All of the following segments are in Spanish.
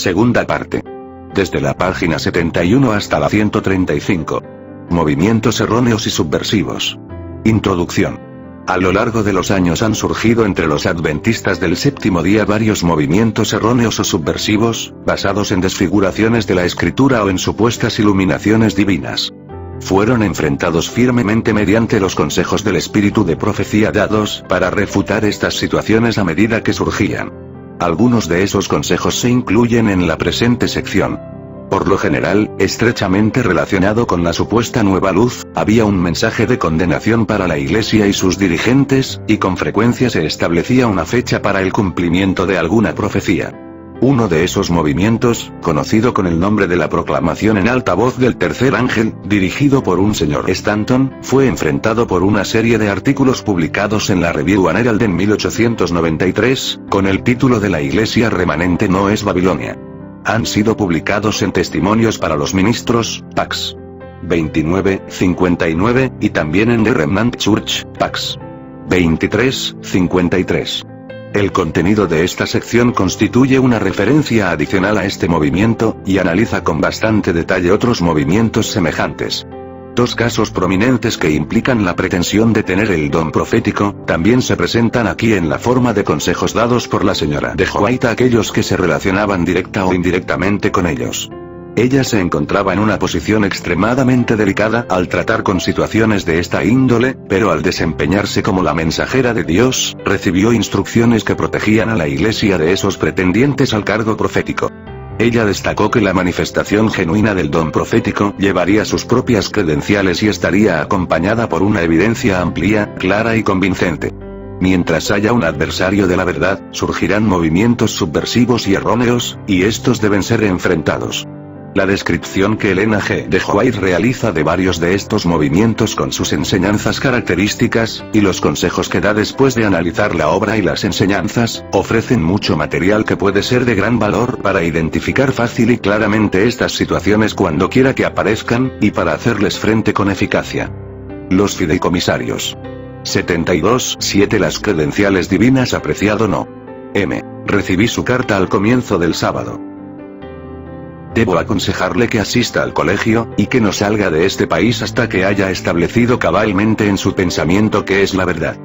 Segunda parte. Desde la página 71 hasta la 135. Movimientos erróneos y subversivos. Introducción. A lo largo de los años han surgido entre los adventistas del séptimo día varios movimientos erróneos o subversivos, basados en desfiguraciones de la escritura o en supuestas iluminaciones divinas. Fueron enfrentados firmemente mediante los consejos del espíritu de profecía dados para refutar estas situaciones a medida que surgían. Algunos de esos consejos se incluyen en la presente sección. Por lo general, estrechamente relacionado con la supuesta nueva luz, había un mensaje de condenación para la Iglesia y sus dirigentes, y con frecuencia se establecía una fecha para el cumplimiento de alguna profecía. Uno de esos movimientos, conocido con el nombre de la proclamación en alta voz del tercer ángel, dirigido por un señor Stanton, fue enfrentado por una serie de artículos publicados en la Review and Herald en 1893, con el título de La Iglesia remanente no es Babilonia. Han sido publicados en Testimonios para los Ministros, Pax 29-59, y también en The Remnant Church, Pax 23-53. El contenido de esta sección constituye una referencia adicional a este movimiento, y analiza con bastante detalle otros movimientos semejantes. Dos casos prominentes que implican la pretensión de tener el don profético, también se presentan aquí en la forma de consejos dados por la señora de White a aquellos que se relacionaban directa o indirectamente con ellos. Ella se encontraba en una posición extremadamente delicada al tratar con situaciones de esta índole, pero al desempeñarse como la mensajera de Dios, recibió instrucciones que protegían a la Iglesia de esos pretendientes al cargo profético. Ella destacó que la manifestación genuina del don profético llevaría sus propias credenciales y estaría acompañada por una evidencia amplia, clara y convincente. Mientras haya un adversario de la verdad, surgirán movimientos subversivos y erróneos, y estos deben ser enfrentados. La descripción que Elena G. de White realiza de varios de estos movimientos con sus enseñanzas características, y los consejos que da después de analizar la obra y las enseñanzas, ofrecen mucho material que puede ser de gran valor para identificar fácil y claramente estas situaciones cuando quiera que aparezcan, y para hacerles frente con eficacia. Los fideicomisarios. 72-7 Las credenciales divinas. Apreciado no. M. Recibí su carta al comienzo del sábado. Debo aconsejarle que asista al colegio, y que no salga de este país hasta que haya establecido cabalmente en su pensamiento qué es la verdad.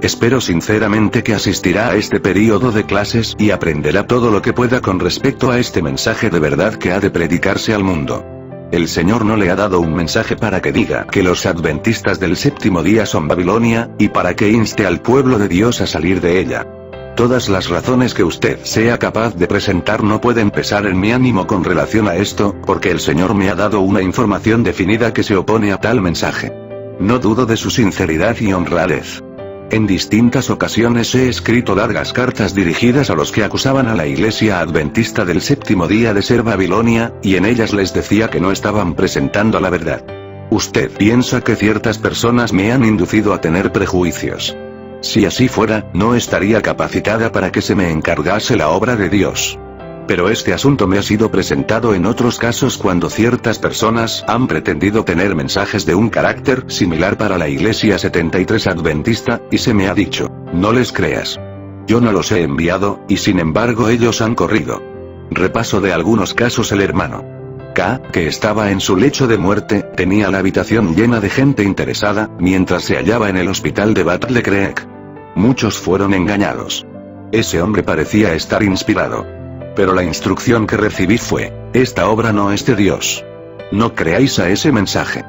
Espero sinceramente que asistirá a este período de clases y aprenderá todo lo que pueda con respecto a este mensaje de verdad que ha de predicarse al mundo. El Señor no le ha dado un mensaje para que diga que los adventistas del séptimo día son Babilonia, y para que inste al pueblo de Dios a salir de ella. Todas las razones que usted sea capaz de presentar no pueden pesar en mi ánimo con relación a esto, porque el Señor me ha dado una información definida que se opone a tal mensaje. No dudo de su sinceridad y honradez. En distintas ocasiones he escrito largas cartas dirigidas a los que acusaban a la Iglesia Adventista del séptimo día de ser Babilonia, y en ellas les decía que no estaban presentando la verdad. Usted piensa que ciertas personas me han inducido a tener prejuicios. Si así fuera, no estaría capacitada para que se me encargase la obra de Dios. Pero este asunto me ha sido presentado en otros casos cuando ciertas personas han pretendido tener mensajes de un carácter similar para la Iglesia 73 Adventista, y se me ha dicho, no les creas. Yo no los he enviado, y sin embargo ellos han corrido. Repaso de algunos casos. El hermano K, que estaba en su lecho de muerte, tenía la habitación llena de gente interesada, mientras se hallaba en el hospital de Battle Creek. Muchos fueron engañados. Ese hombre parecía estar inspirado. Pero la instrucción que recibí fue, esta obra no es de Dios. No creáis a ese mensaje.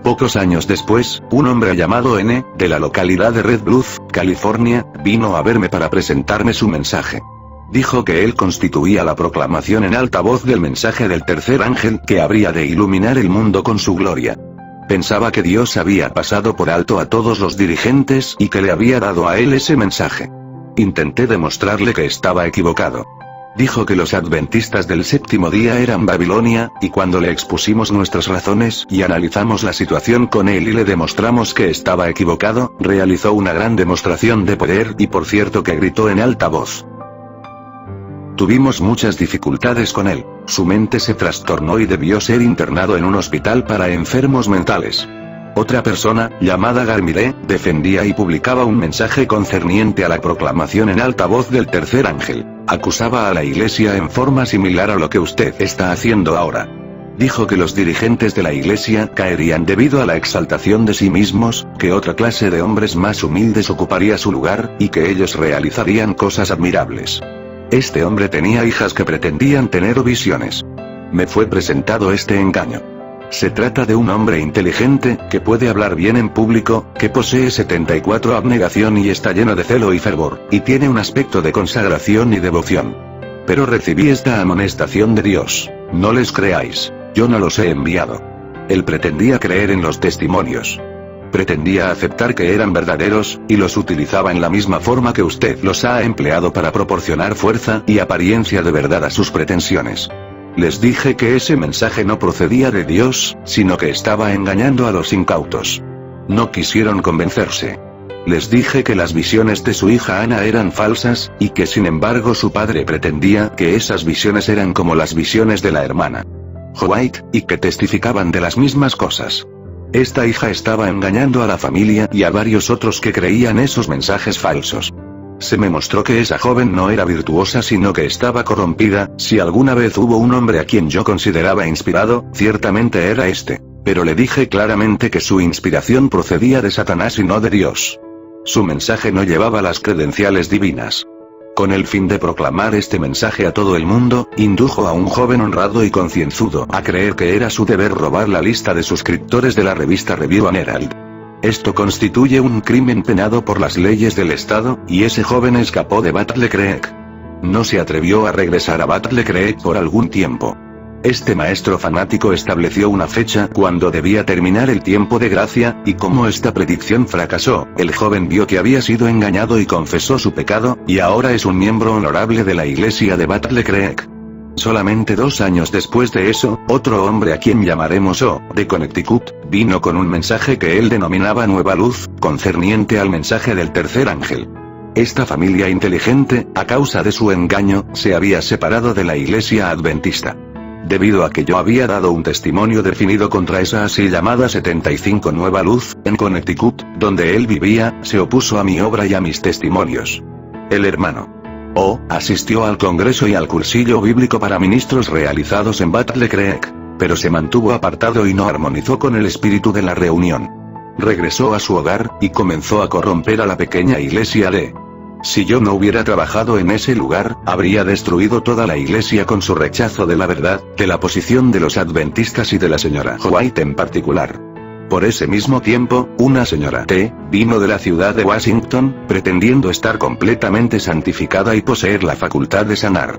Pocos años después, un hombre llamado N, de la localidad de Red Bluff, California, vino a verme para presentarme su mensaje. Dijo que él constituía la proclamación en alta voz del mensaje del tercer ángel que habría de iluminar el mundo con su gloria. Pensaba que Dios había pasado por alto a todos los dirigentes y que le había dado a él ese mensaje. Intenté demostrarle que estaba equivocado. Dijo que los adventistas del séptimo día eran Babilonia, y cuando le expusimos nuestras razones y analizamos la situación con él y le demostramos que estaba equivocado, realizó una gran demostración de poder y por cierto que gritó en alta voz. Tuvimos muchas dificultades con él, su mente se trastornó y debió ser internado en un hospital para enfermos mentales. Otra persona, llamada Garmire, defendía y publicaba un mensaje concerniente a la proclamación en alta voz del tercer ángel. Acusaba a la iglesia en forma similar a lo que usted está haciendo ahora. Dijo que los dirigentes de la iglesia caerían debido a la exaltación de sí mismos, que otra clase de hombres más humildes ocuparía su lugar, y que ellos realizarían cosas admirables. Este hombre tenía hijas que pretendían tener visiones. Me fue presentado este engaño. Se trata de un hombre inteligente, que puede hablar bien en público, que posee 74 abnegación y está lleno de celo y fervor, y tiene un aspecto de consagración y devoción. Pero recibí esta amonestación de Dios: no les creáis, yo no los he enviado. Él pretendía creer en los testimonios. Pretendía aceptar que eran verdaderos, y los utilizaba en la misma forma que usted los ha empleado para proporcionar fuerza y apariencia de verdad a sus pretensiones. Les dije que ese mensaje no procedía de Dios, sino que estaba engañando a los incautos. No quisieron convencerse. Les dije que las visiones de su hija Ana eran falsas, y que sin embargo su padre pretendía que esas visiones eran como las visiones de la hermana White, y que testificaban de las mismas cosas. Esta hija estaba engañando a la familia y a varios otros que creían esos mensajes falsos. Se me mostró que esa joven no era virtuosa sino que estaba corrompida. Si alguna vez hubo un hombre a quien yo consideraba inspirado, ciertamente era este. Pero le dije claramente que su inspiración procedía de Satanás y no de Dios. Su mensaje no llevaba las credenciales divinas. Con el fin de proclamar este mensaje a todo el mundo, indujo a un joven honrado y concienzudo a creer que era su deber robar la lista de suscriptores de la revista Review and Herald. Esto constituye un crimen penado por las leyes del Estado, y ese joven escapó de Battle Creek. No se atrevió a regresar a Battle Creek por algún tiempo. Este maestro fanático estableció una fecha cuando debía terminar el tiempo de gracia, y como esta predicción fracasó, el joven vio que había sido engañado y confesó su pecado, y ahora es un miembro honorable de la iglesia de Battle Creek. Solamente 2 años después de eso, otro hombre a quien llamaremos O, de Connecticut, vino con un mensaje que él denominaba Nueva Luz, concerniente al mensaje del tercer ángel. Esta familia inteligente, a causa de su engaño, se había separado de la iglesia adventista. Debido a que yo había dado un testimonio definido contra esa así llamada 75 Nueva Luz, en Connecticut, donde él vivía, se opuso a mi obra y a mis testimonios. El hermano O asistió al congreso y al cursillo bíblico para ministros realizados en Battle Creek, pero se mantuvo apartado y no armonizó con el espíritu de la reunión. Regresó a su hogar, y comenzó a corromper a la pequeña iglesia de... Si yo no hubiera trabajado en ese lugar, habría destruido toda la iglesia con su rechazo de la verdad, de la posición de los adventistas y de la señora White en particular. Por ese mismo tiempo, una señora T, vino de la ciudad de Washington, pretendiendo estar completamente santificada y poseer la facultad de sanar.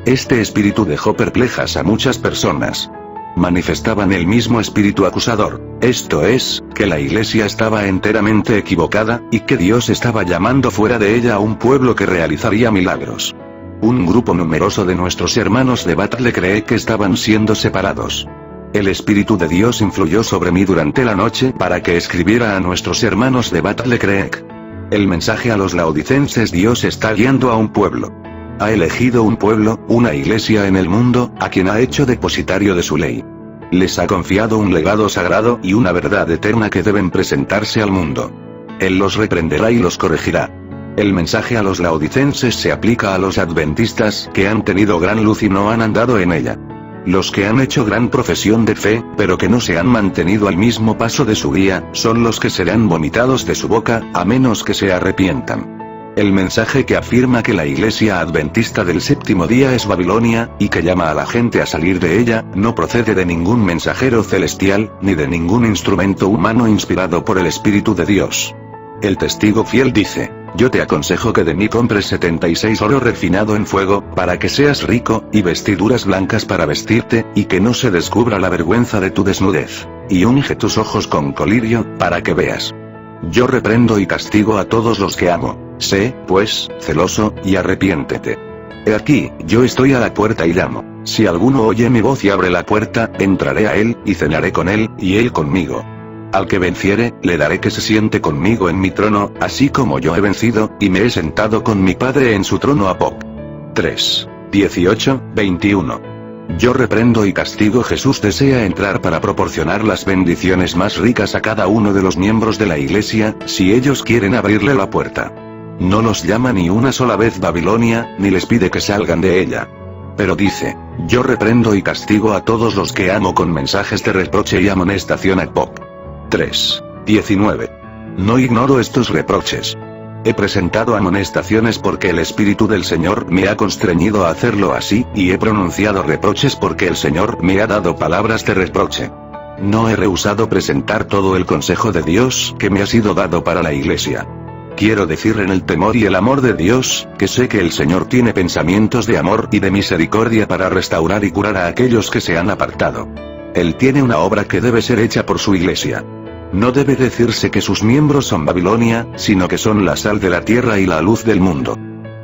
Este espíritu dejó perplejas a muchas personas. Manifestaban el mismo espíritu acusador, esto es, que la iglesia estaba enteramente equivocada, y que Dios estaba llamando fuera de ella a un pueblo que realizaría milagros. Un grupo numeroso de nuestros hermanos de Battle Creek estaban siendo separados. El Espíritu de Dios influyó sobre mí durante la noche para que escribiera a nuestros hermanos de Battle Creek. El mensaje a los laodicenses: Dios está guiando a un pueblo. Ha elegido un pueblo, una iglesia en el mundo, a quien ha hecho depositario de su ley. Les ha confiado un legado sagrado y una verdad eterna que deben presentarse al mundo. Él los reprenderá y los corregirá. El mensaje a los laodicenses se aplica a los adventistas que han tenido gran luz y no han andado en ella. Los que han hecho gran profesión de fe, pero que no se han mantenido al mismo paso de su guía, son los que serán vomitados de su boca, a menos que se arrepientan. El mensaje que afirma que la iglesia adventista del séptimo día es Babilonia, y que llama a la gente a salir de ella, no procede de ningún mensajero celestial, ni de ningún instrumento humano inspirado por el Espíritu de Dios. El testigo fiel dice: yo te aconsejo que de mí compres 76 oro refinado en fuego, para que seas rico, y vestiduras blancas para vestirte, y que no se descubra la vergüenza de tu desnudez. Y unge tus ojos con colirio, para que veas. Yo reprendo y castigo a todos los que amo. Sé, pues, celoso, y arrepiéntete. He aquí, yo estoy a la puerta y llamo. Si alguno oye mi voz y abre la puerta, entraré a él, y cenaré con él, y él conmigo. Al que venciere, le daré que se siente conmigo en mi trono, así como yo he vencido, y me he sentado con mi Padre en su trono. Apocalipsis 3, 18, 21. Yo reprendo y castigo. Jesús desea entrar para proporcionar las bendiciones más ricas a cada uno de los miembros de la iglesia, si ellos quieren abrirle la puerta. No los llama ni una sola vez Babilonia, ni les pide que salgan de ella. Pero dice, yo reprendo y castigo a todos los que amo con mensajes de reproche y amonestación. Apop 3:19. No ignoro estos reproches. He presentado amonestaciones porque el Espíritu del Señor me ha constreñido a hacerlo así, y he pronunciado reproches porque el Señor me ha dado palabras de reproche. No he rehusado presentar todo el consejo de Dios que me ha sido dado para la iglesia. Quiero decir en el temor y el amor de Dios, que sé que el Señor tiene pensamientos de amor y de misericordia para restaurar y curar a aquellos que se han apartado. Él tiene una obra que debe ser hecha por su iglesia. No debe decirse que sus miembros son Babilonia, sino que son la sal de la tierra y la luz del mundo.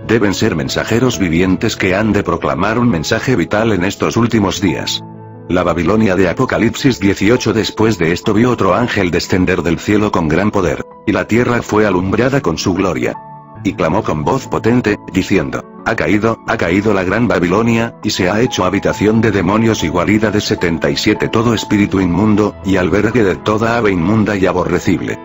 Deben ser mensajeros vivientes que han de proclamar un mensaje vital en estos últimos días. La Babilonia de Apocalipsis 18. Después de esto vio otro ángel descender del cielo con gran poder, y la tierra fue alumbrada con su gloria. Y clamó con voz potente, diciendo, ha caído la gran Babilonia, y se ha hecho habitación de demonios y guarida de 77 todo espíritu inmundo, y albergue de toda ave inmunda y aborrecible.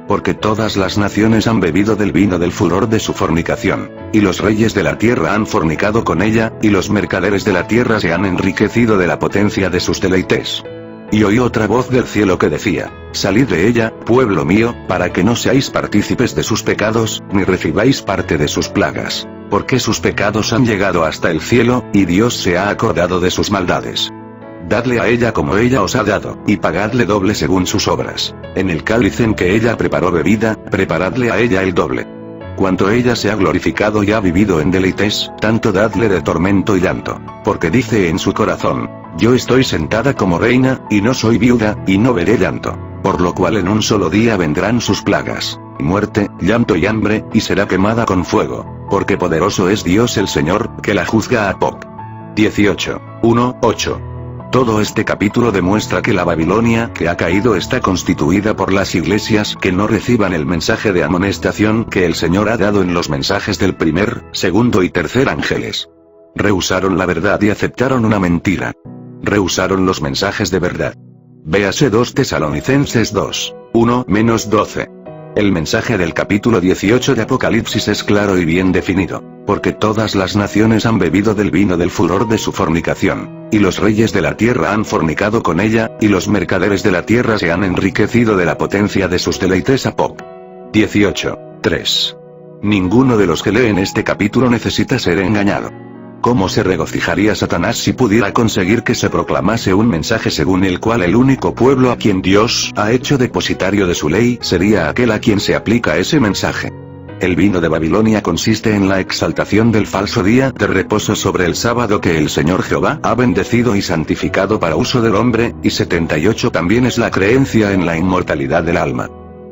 Porque todas las naciones han bebido del vino del furor de su fornicación, y los reyes de la tierra han fornicado con ella, y los mercaderes de la tierra se han enriquecido de la potencia de sus deleites. Y oí otra voz del cielo que decía, salid de ella, pueblo mío, para que no seáis partícipes de sus pecados, ni recibáis parte de sus plagas, porque sus pecados han llegado hasta el cielo, y Dios se ha acordado de sus maldades. Dadle a ella como ella os ha dado, y pagadle doble según sus obras. En el cáliz en que ella preparó bebida, preparadle a ella el doble. Cuanto ella se ha glorificado y ha vivido en deleites, tanto dadle de tormento y llanto, porque dice en su corazón, yo estoy sentada como reina, y no soy viuda, y no veré llanto. Por lo cual en un solo día vendrán sus plagas, muerte, llanto y hambre, y será quemada con fuego, porque poderoso es Dios el Señor, que la juzga. Apop 18:1-8. Todo este capítulo demuestra que la Babilonia que ha caído está constituida por las iglesias que no reciban el mensaje de amonestación que el Señor ha dado en los mensajes del primer, segundo y tercer ángeles. Rehusaron la verdad y aceptaron una mentira. Rehusaron los mensajes de verdad. Véase 2 Tesalonicenses 2:1-12. El mensaje del capítulo 18 de Apocalipsis es claro y bien definido, porque todas las naciones han bebido del vino del furor de su fornicación, y los reyes de la tierra han fornicado con ella, y los mercaderes de la tierra se han enriquecido de la potencia de sus deleites. Apop 18:3. Ninguno de los que leen este capítulo necesita ser engañado. ¿Cómo se regocijaría Satanás si pudiera conseguir que se proclamase un mensaje según el cual el único pueblo a quien Dios ha hecho depositario de su ley sería aquel a quien se aplica ese mensaje? El vino de Babilonia consiste en la exaltación del falso día de reposo sobre el sábado que el Señor Jehová ha bendecido y santificado para uso del hombre, y 78 también es la creencia en la inmortalidad del alma.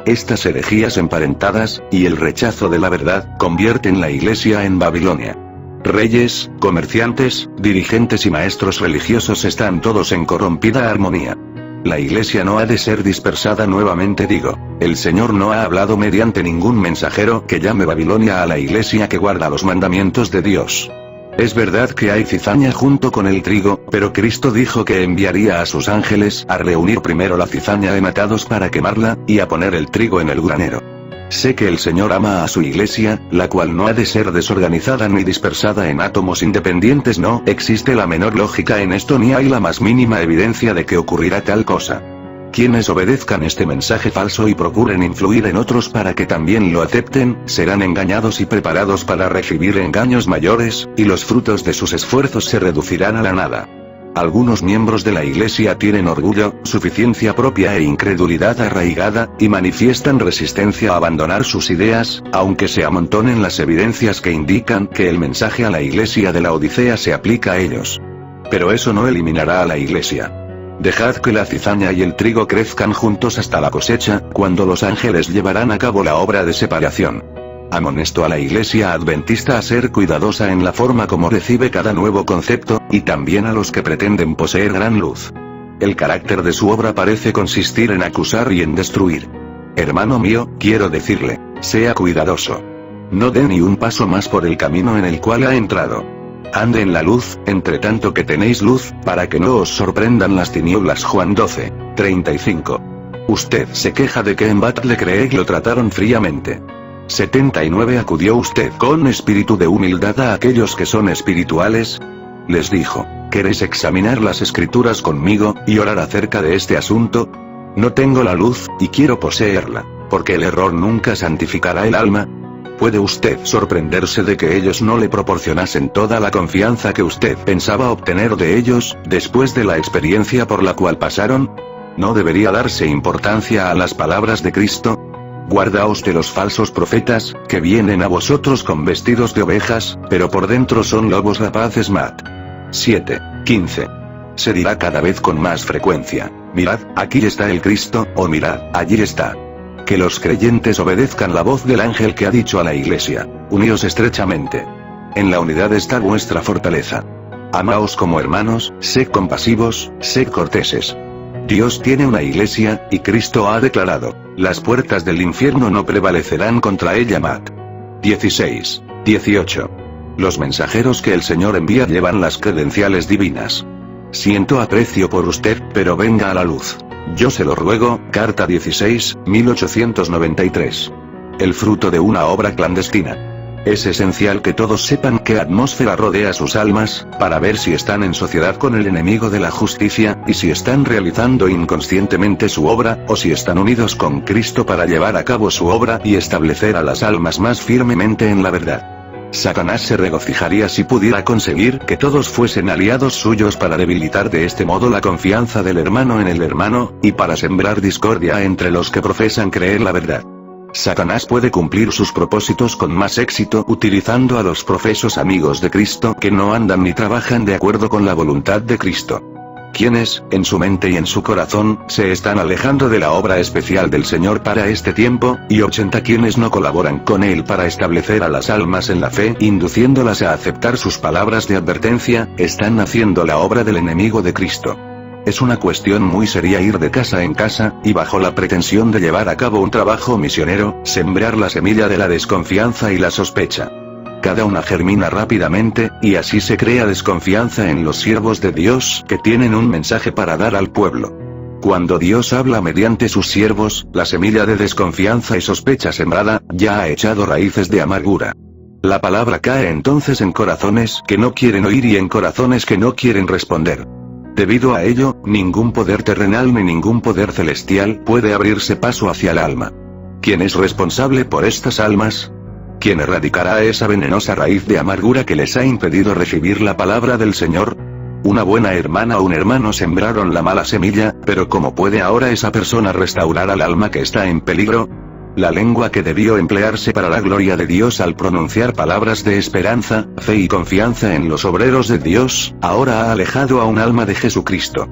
Estas herejías emparentadas, y el rechazo de la verdad, convierten la iglesia en Babilonia. Reyes, comerciantes, dirigentes y maestros religiosos están todos en corrompida armonía. La iglesia no ha de ser dispersada nuevamente, digo. El Señor no ha hablado mediante ningún mensajero que llame Babilonia a la iglesia que guarda los mandamientos de Dios. Es verdad que hay cizaña junto con el trigo, pero Cristo dijo que enviaría a sus ángeles a reunir primero la cizaña en atados para quemarla, y a poner el trigo en el granero. Sé que el Señor ama a su iglesia, la cual no ha de ser desorganizada ni dispersada en átomos independientes. No existe la menor lógica en esto ni hay la más mínima evidencia de que ocurrirá tal cosa. Quienes obedezcan este mensaje falso y procuren influir en otros para que también lo acepten, serán engañados y preparados para recibir engaños mayores, y los frutos de sus esfuerzos se reducirán a la nada. Algunos miembros de la iglesia tienen orgullo, suficiencia propia e incredulidad arraigada, y manifiestan resistencia a abandonar sus ideas, aunque se amontonen las evidencias que indican que el mensaje a la iglesia de la Odisea se aplica a ellos. Pero eso no eliminará a la iglesia. Dejad que la cizaña y el trigo crezcan juntos hasta la cosecha, cuando los ángeles llevarán a cabo la obra de separación. Amonesto a la iglesia adventista a ser cuidadosa en la forma como recibe cada nuevo concepto, y también a los que pretenden poseer gran luz. El carácter de su obra parece consistir en acusar y en destruir. Hermano mío, quiero decirle, sea cuidadoso. No dé ni un paso más por el camino en el cual ha entrado. ande en la luz, entre tanto que tenéis luz, para que no os sorprendan las tinieblas. Juan 12:35. Usted se queja de que en Bethlehem lo trataron fríamente. 79. ¿Acudió usted con espíritu de humildad a aquellos que son espirituales? Les dijo: ¿queréis examinar las escrituras conmigo, y orar acerca de este asunto? No tengo la luz, y quiero poseerla, porque el error nunca santificará el alma. ¿Puede usted sorprenderse de que ellos no le proporcionasen toda la confianza que usted pensaba obtener de ellos, después de la experiencia por la cual pasaron? ¿No debería darse importancia a las palabras de Cristo? Guardaos de los falsos profetas, que vienen a vosotros con vestidos de ovejas, pero por dentro son lobos rapaces. Mat. 7:15. Se dirá cada vez con más frecuencia: mirad, aquí está el Cristo, o mirad, allí está. Que los creyentes obedezcan la voz del ángel que ha dicho a la iglesia: uníos estrechamente. En la unidad está vuestra fortaleza. Amaos como hermanos, sed compasivos, sed corteses. Dios tiene una iglesia, y Cristo ha declarado: las puertas del infierno no prevalecerán contra ella. Mat. 16:18. Los mensajeros que el Señor envía llevan las credenciales divinas. Siento aprecio por usted, pero venga a la luz. Yo se lo ruego. Carta 16, 1893. El fruto de una obra clandestina. Es esencial que todos sepan qué atmósfera rodea sus almas, para ver si están en sociedad con el enemigo de la justicia, y si están realizando inconscientemente su obra, o si están unidos con Cristo para llevar a cabo su obra y establecer a las almas más firmemente en la verdad. Satanás se regocijaría si pudiera conseguir que todos fuesen aliados suyos para debilitar de este modo la confianza del hermano en el hermano, y para sembrar discordia entre los que profesan creer la verdad. Satanás puede cumplir sus propósitos con más éxito utilizando a los profesos amigos de Cristo que no andan ni trabajan de acuerdo con la voluntad de Cristo. Quienes, en su mente y en su corazón, se están alejando de la obra especial del Señor para este tiempo, y 80 quienes no colaboran con Él para establecer a las almas en la fe, induciéndolas a aceptar sus palabras de advertencia, están haciendo la obra del enemigo de Cristo. Es una cuestión muy seria ir de casa en casa, y bajo la pretensión de llevar a cabo un trabajo misionero, sembrar la semilla de la desconfianza y la sospecha. Cada una germina rápidamente, y así se crea desconfianza en los siervos de Dios que tienen un mensaje para dar al pueblo. Cuando Dios habla mediante sus siervos, la semilla de desconfianza y sospecha sembrada, ya ha echado raíces de amargura. La palabra cae entonces en corazones que no quieren oír y en corazones que no quieren responder. Debido a ello, ningún poder terrenal ni ningún poder celestial puede abrirse paso hacia el alma. ¿Quién es responsable por estas almas? ¿Quién erradicará esa venenosa raíz de amargura que les ha impedido recibir la palabra del Señor? Una buena hermana o un hermano sembraron la mala semilla, pero ¿cómo puede ahora esa persona restaurar al alma que está en peligro? La lengua que debió emplearse para la gloria de Dios al pronunciar palabras de esperanza, fe y confianza en los obreros de Dios, ahora ha alejado a un alma de Jesucristo.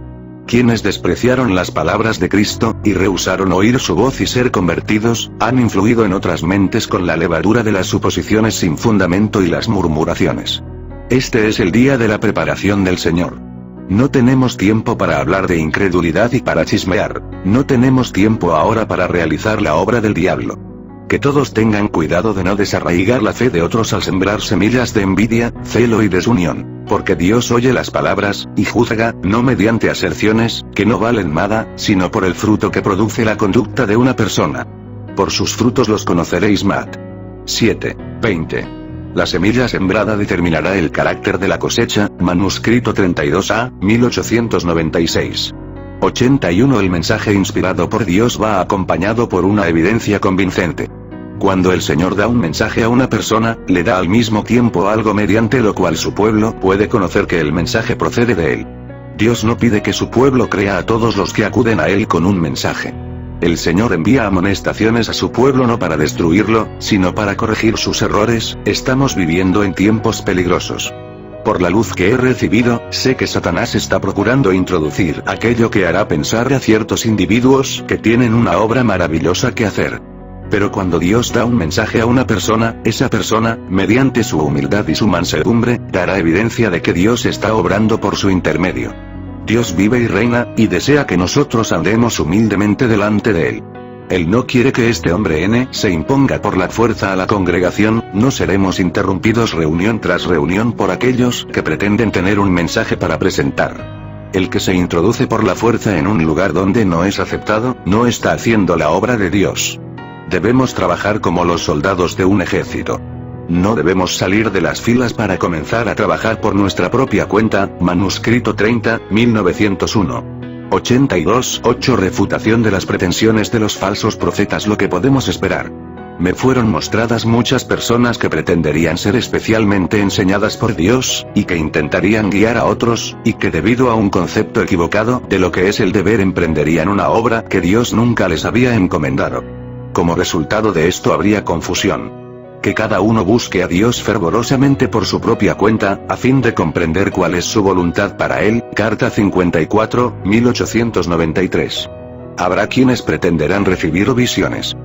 Quienes despreciaron las palabras de Cristo, y rehusaron oír su voz y ser convertidos, han influido en otras mentes con la levadura de las suposiciones sin fundamento y las murmuraciones. Este es el día de la preparación del Señor. No tenemos tiempo para hablar de incredulidad y para chismear, no tenemos tiempo ahora para realizar la obra del diablo. Que todos tengan cuidado de no desarraigar la fe de otros al sembrar semillas de envidia, celo y desunión, porque Dios oye las palabras, y juzga, no mediante aserciones, que no valen nada, sino por el fruto que produce la conducta de una persona. Por sus frutos los conoceréis. Mat. 7:20. La semilla sembrada determinará el carácter de la cosecha. Manuscrito 32A, 1896. 81. El mensaje inspirado por Dios va acompañado por una evidencia convincente. Cuando el Señor da un mensaje a una persona, le da al mismo tiempo algo mediante lo cual su pueblo puede conocer que el mensaje procede de Él. Dios no pide que su pueblo crea a todos los que acuden a Él con un mensaje. El Señor envía amonestaciones a su pueblo no para destruirlo, sino para corregir sus errores. Estamos viviendo en tiempos peligrosos. Por la luz que he recibido, sé que Satanás está procurando introducir aquello que hará pensar a ciertos individuos que tienen una obra maravillosa que hacer. Pero cuando Dios da un mensaje a una persona, esa persona, mediante su humildad y su mansedumbre, dará evidencia de que Dios está obrando por su intermedio. Dios vive y reina, y desea que nosotros andemos humildemente delante de Él. Él no quiere que este hombre N se imponga por la fuerza a la congregación, no seremos interrumpidos reunión tras reunión por aquellos que pretenden tener un mensaje para presentar. El que se introduce por la fuerza en un lugar donde no es aceptado, no está haciendo la obra de Dios. Debemos trabajar como los soldados de un ejército. No debemos salir de las filas para comenzar a trabajar por nuestra propia cuenta. Manuscrito 30, 1901. 82.8 Refutación de las pretensiones de los falsos profetas. Lo que podemos esperar. Me fueron mostradas muchas personas que pretenderían ser especialmente enseñadas por Dios, y que intentarían guiar a otros, y que debido a un concepto equivocado de lo que es el deber emprenderían una obra que Dios nunca les había encomendado. Como resultado de esto habría confusión. Que cada uno busque a Dios fervorosamente por su propia cuenta, a fin de comprender cuál es su voluntad para él. Carta 54, 1893. Habrá quienes pretenderán recibir visiones.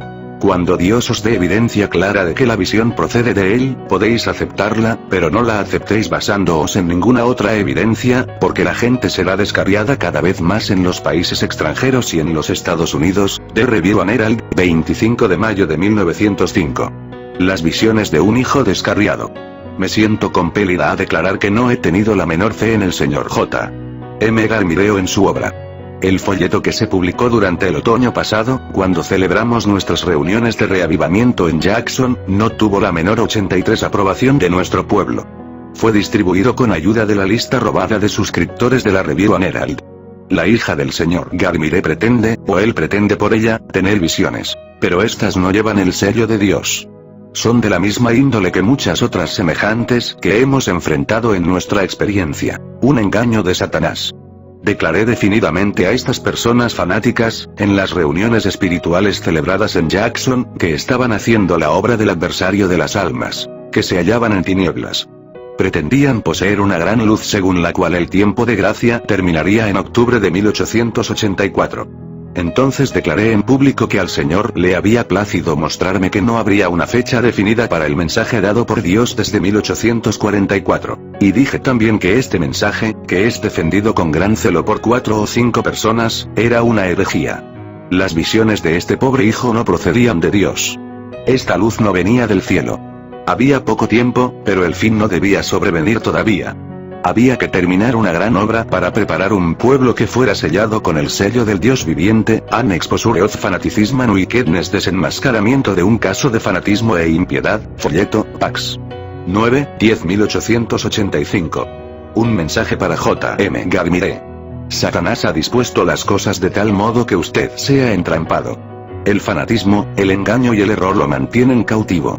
Cuando Dios os dé evidencia clara de que la visión procede de Él, podéis aceptarla, pero no la aceptéis basándoos en ninguna otra evidencia, porque la gente será descarriada cada vez más en los países extranjeros y en los Estados Unidos. The Review and Herald, 25 de mayo de 1905. Las visiones de un hijo descarriado. Me siento compelida a declarar que no he tenido la menor fe en el Sr. J. M. Garmireo en su obra. El folleto que se publicó durante el otoño pasado, cuando celebramos nuestras reuniones de reavivamiento en Jackson, no tuvo la menor 83 aprobación de nuestro pueblo. Fue distribuido con ayuda de la lista robada de suscriptores de la Review and Herald. La hija del Sr. Garmire pretende, o él pretende por ella, tener visiones. Pero estas no llevan el sello de Dios. Son de la misma índole que muchas otras semejantes que hemos enfrentado en nuestra experiencia. Un engaño de Satanás. Declaré definidamente a estas personas fanáticas, en las reuniones espirituales celebradas en Jackson, que estaban haciendo la obra del adversario de las almas, que se hallaban en tinieblas. Pretendían poseer una gran luz según la cual el tiempo de gracia terminaría en octubre de 1884. Entonces declaré en público que al Señor le había placido mostrarme que no habría una fecha definida para el mensaje dado por Dios desde 1844. Y dije también que este mensaje, que es defendido con gran celo por 4 o 5 personas, era una herejía. Las visiones de este pobre hijo no procedían de Dios. Esta luz no venía del cielo. Había poco tiempo, pero el fin no debía sobrevenir todavía. Había que terminar una gran obra para preparar un pueblo que fuera sellado con el sello del Dios viviente. An exposure of fanaticism and wickedness. Desenmascaramiento de un caso de fanatismo e impiedad. Folleto, Pax. 9, 10 1885. Un mensaje para J. M. Garmire. Satanás ha dispuesto las cosas de tal modo que usted sea entrampado. El fanatismo, el engaño y el error lo mantienen cautivo.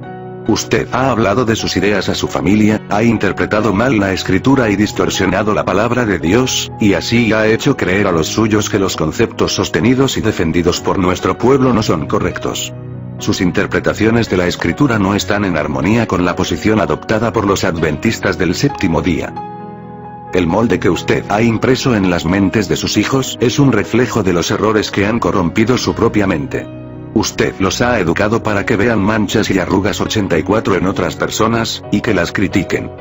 Usted ha hablado de sus ideas a su familia, ha interpretado mal la escritura y distorsionado la palabra de Dios, y así ha hecho creer a los suyos que los conceptos sostenidos y defendidos por nuestro pueblo no son correctos. Sus interpretaciones de la escritura no están en armonía con la posición adoptada por los adventistas del séptimo día. El molde que usted ha impreso en las mentes de sus hijos es un reflejo de los errores que han corrompido su propia mente. Usted los ha educado para que vean manchas y arrugas 84 en otras personas, y que las critiquen.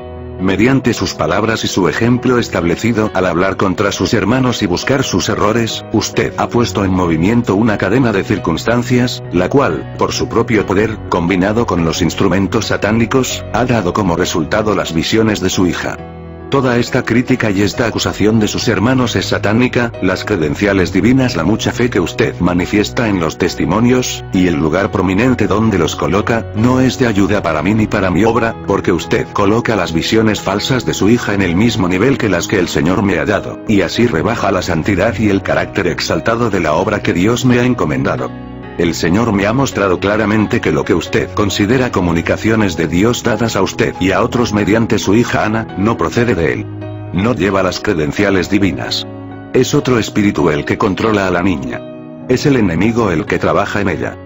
Mediante sus palabras y su ejemplo establecido al hablar contra sus hermanos y buscar sus errores, usted ha puesto en movimiento una cadena de circunstancias, la cual, por su propio poder, combinado con los instrumentos satánicos, ha dado como resultado las visiones de su hija. Toda esta crítica y esta acusación de sus hermanos es satánica, las credenciales divinas, la mucha fe que usted manifiesta en los testimonios, y el lugar prominente donde los coloca, no es de ayuda para mí ni para mi obra, porque usted coloca las visiones falsas de su hija en el mismo nivel que las que el Señor me ha dado, y así rebaja la santidad y el carácter exaltado de la obra que Dios me ha encomendado. El Señor me ha mostrado claramente que lo que usted considera comunicaciones de Dios dadas a usted y a otros mediante su hija Ana, no procede de Él. No lleva las credenciales divinas. Es otro espíritu el que controla a la niña. Es el enemigo el que trabaja en ella.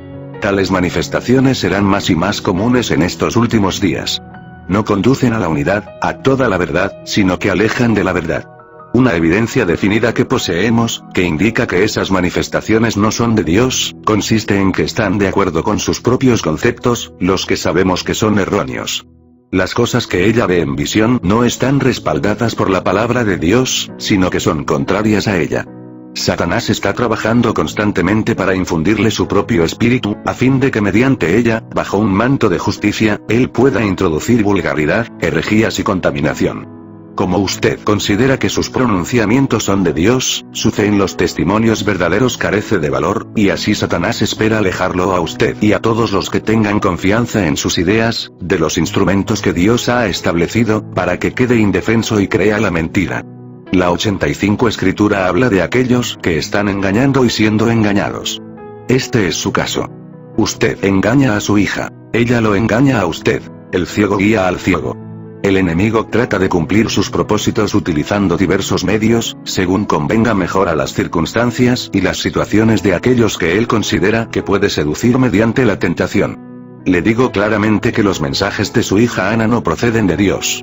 Tales manifestaciones serán más y más comunes en estos últimos días. No conducen a la unidad, a toda la verdad, sino que alejan de la verdad. Una evidencia definida que poseemos, que indica que esas manifestaciones no son de Dios, consiste en que están de acuerdo con sus propios conceptos, los que sabemos que son erróneos. Las cosas que ella ve en visión no están respaldadas por la palabra de Dios, sino que son contrarias a ella. Satanás está trabajando constantemente para infundirle su propio espíritu, a fin de que mediante ella, bajo un manto de justicia, él pueda introducir vulgaridad, herejías y contaminación. Como usted considera que sus pronunciamientos son de Dios, su fe en los testimonios verdaderos carece de valor, y así Satanás espera alejarlo a usted y a todos los que tengan confianza en sus ideas, de los instrumentos que Dios ha establecido, para que quede indefenso y crea la mentira. La 85 escritura habla de aquellos que están engañando y siendo engañados. Este es su caso. Usted engaña a su hija, ella lo engaña a usted, el ciego guía al ciego. El enemigo trata de cumplir sus propósitos utilizando diversos medios, según convenga mejor a las circunstancias y las situaciones de aquellos que él considera que puede seducir mediante la tentación. Le digo claramente que los mensajes de su hija Ana no proceden de Dios.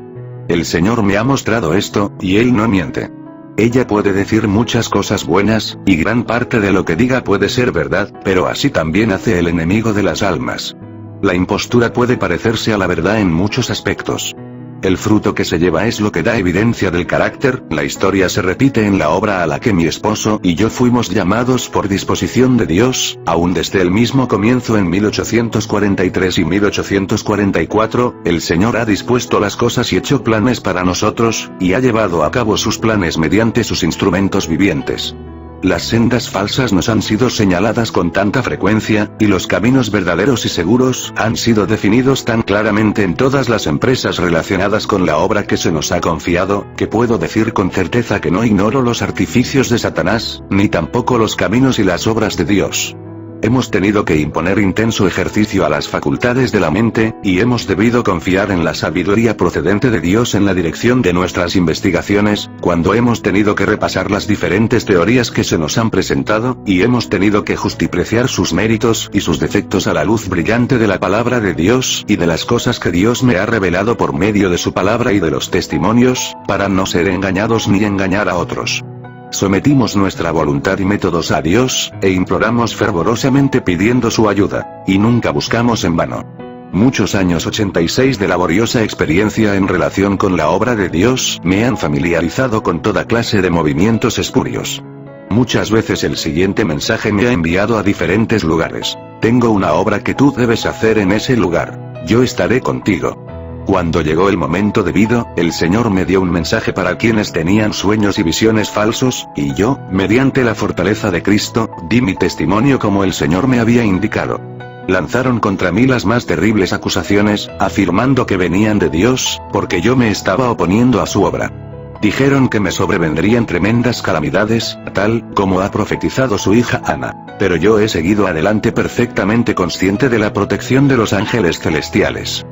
El Señor me ha mostrado esto, y Él no miente. Ella puede decir muchas cosas buenas, y gran parte de lo que diga puede ser verdad, pero así también hace el enemigo de las almas. La impostura puede parecerse a la verdad en muchos aspectos. El fruto que se lleva es lo que da evidencia del carácter. La historia se repite en la obra a la que mi esposo y yo fuimos llamados por disposición de Dios, aún desde el mismo comienzo en 1843 y 1844, el Señor ha dispuesto las cosas y hecho planes para nosotros, y ha llevado a cabo sus planes mediante sus instrumentos vivientes. Las sendas falsas nos han sido señaladas con tanta frecuencia, y los caminos verdaderos y seguros han sido definidos tan claramente en todas las empresas relacionadas con la obra que se nos ha confiado, que puedo decir con certeza que no ignoro los artificios de Satanás, ni tampoco los caminos y las obras de Dios. Hemos tenido que imponer intenso ejercicio a las facultades de la mente, y hemos debido confiar en la sabiduría procedente de Dios en la dirección de nuestras investigaciones, cuando hemos tenido que repasar las diferentes teorías que se nos han presentado, y hemos tenido que justipreciar sus méritos y sus defectos a la luz brillante de la palabra de Dios y de las cosas que Dios me ha revelado por medio de su palabra y de los testimonios, para no ser engañados ni engañar a otros. Sometimos nuestra voluntad y métodos a Dios, e imploramos fervorosamente pidiendo su ayuda, y nunca buscamos en vano. Muchos años 86 de laboriosa experiencia en relación con la obra de Dios me han familiarizado con toda clase de movimientos espurios. Muchas veces el siguiente mensaje me ha enviado a diferentes lugares. Tengo una obra que tú debes hacer en ese lugar. Yo estaré contigo. Cuando llegó el momento debido, el Señor me dio un mensaje para quienes tenían sueños y visiones falsos, y yo, mediante la fortaleza de Cristo, di mi testimonio como el Señor me había indicado. Lanzaron contra mí las más terribles acusaciones, afirmando que venían de Dios, porque yo me estaba oponiendo a su obra. Dijeron que me sobrevendrían tremendas calamidades, tal como ha profetizado su hija Ana. Pero yo he seguido adelante perfectamente consciente de la protección de los ángeles celestiales.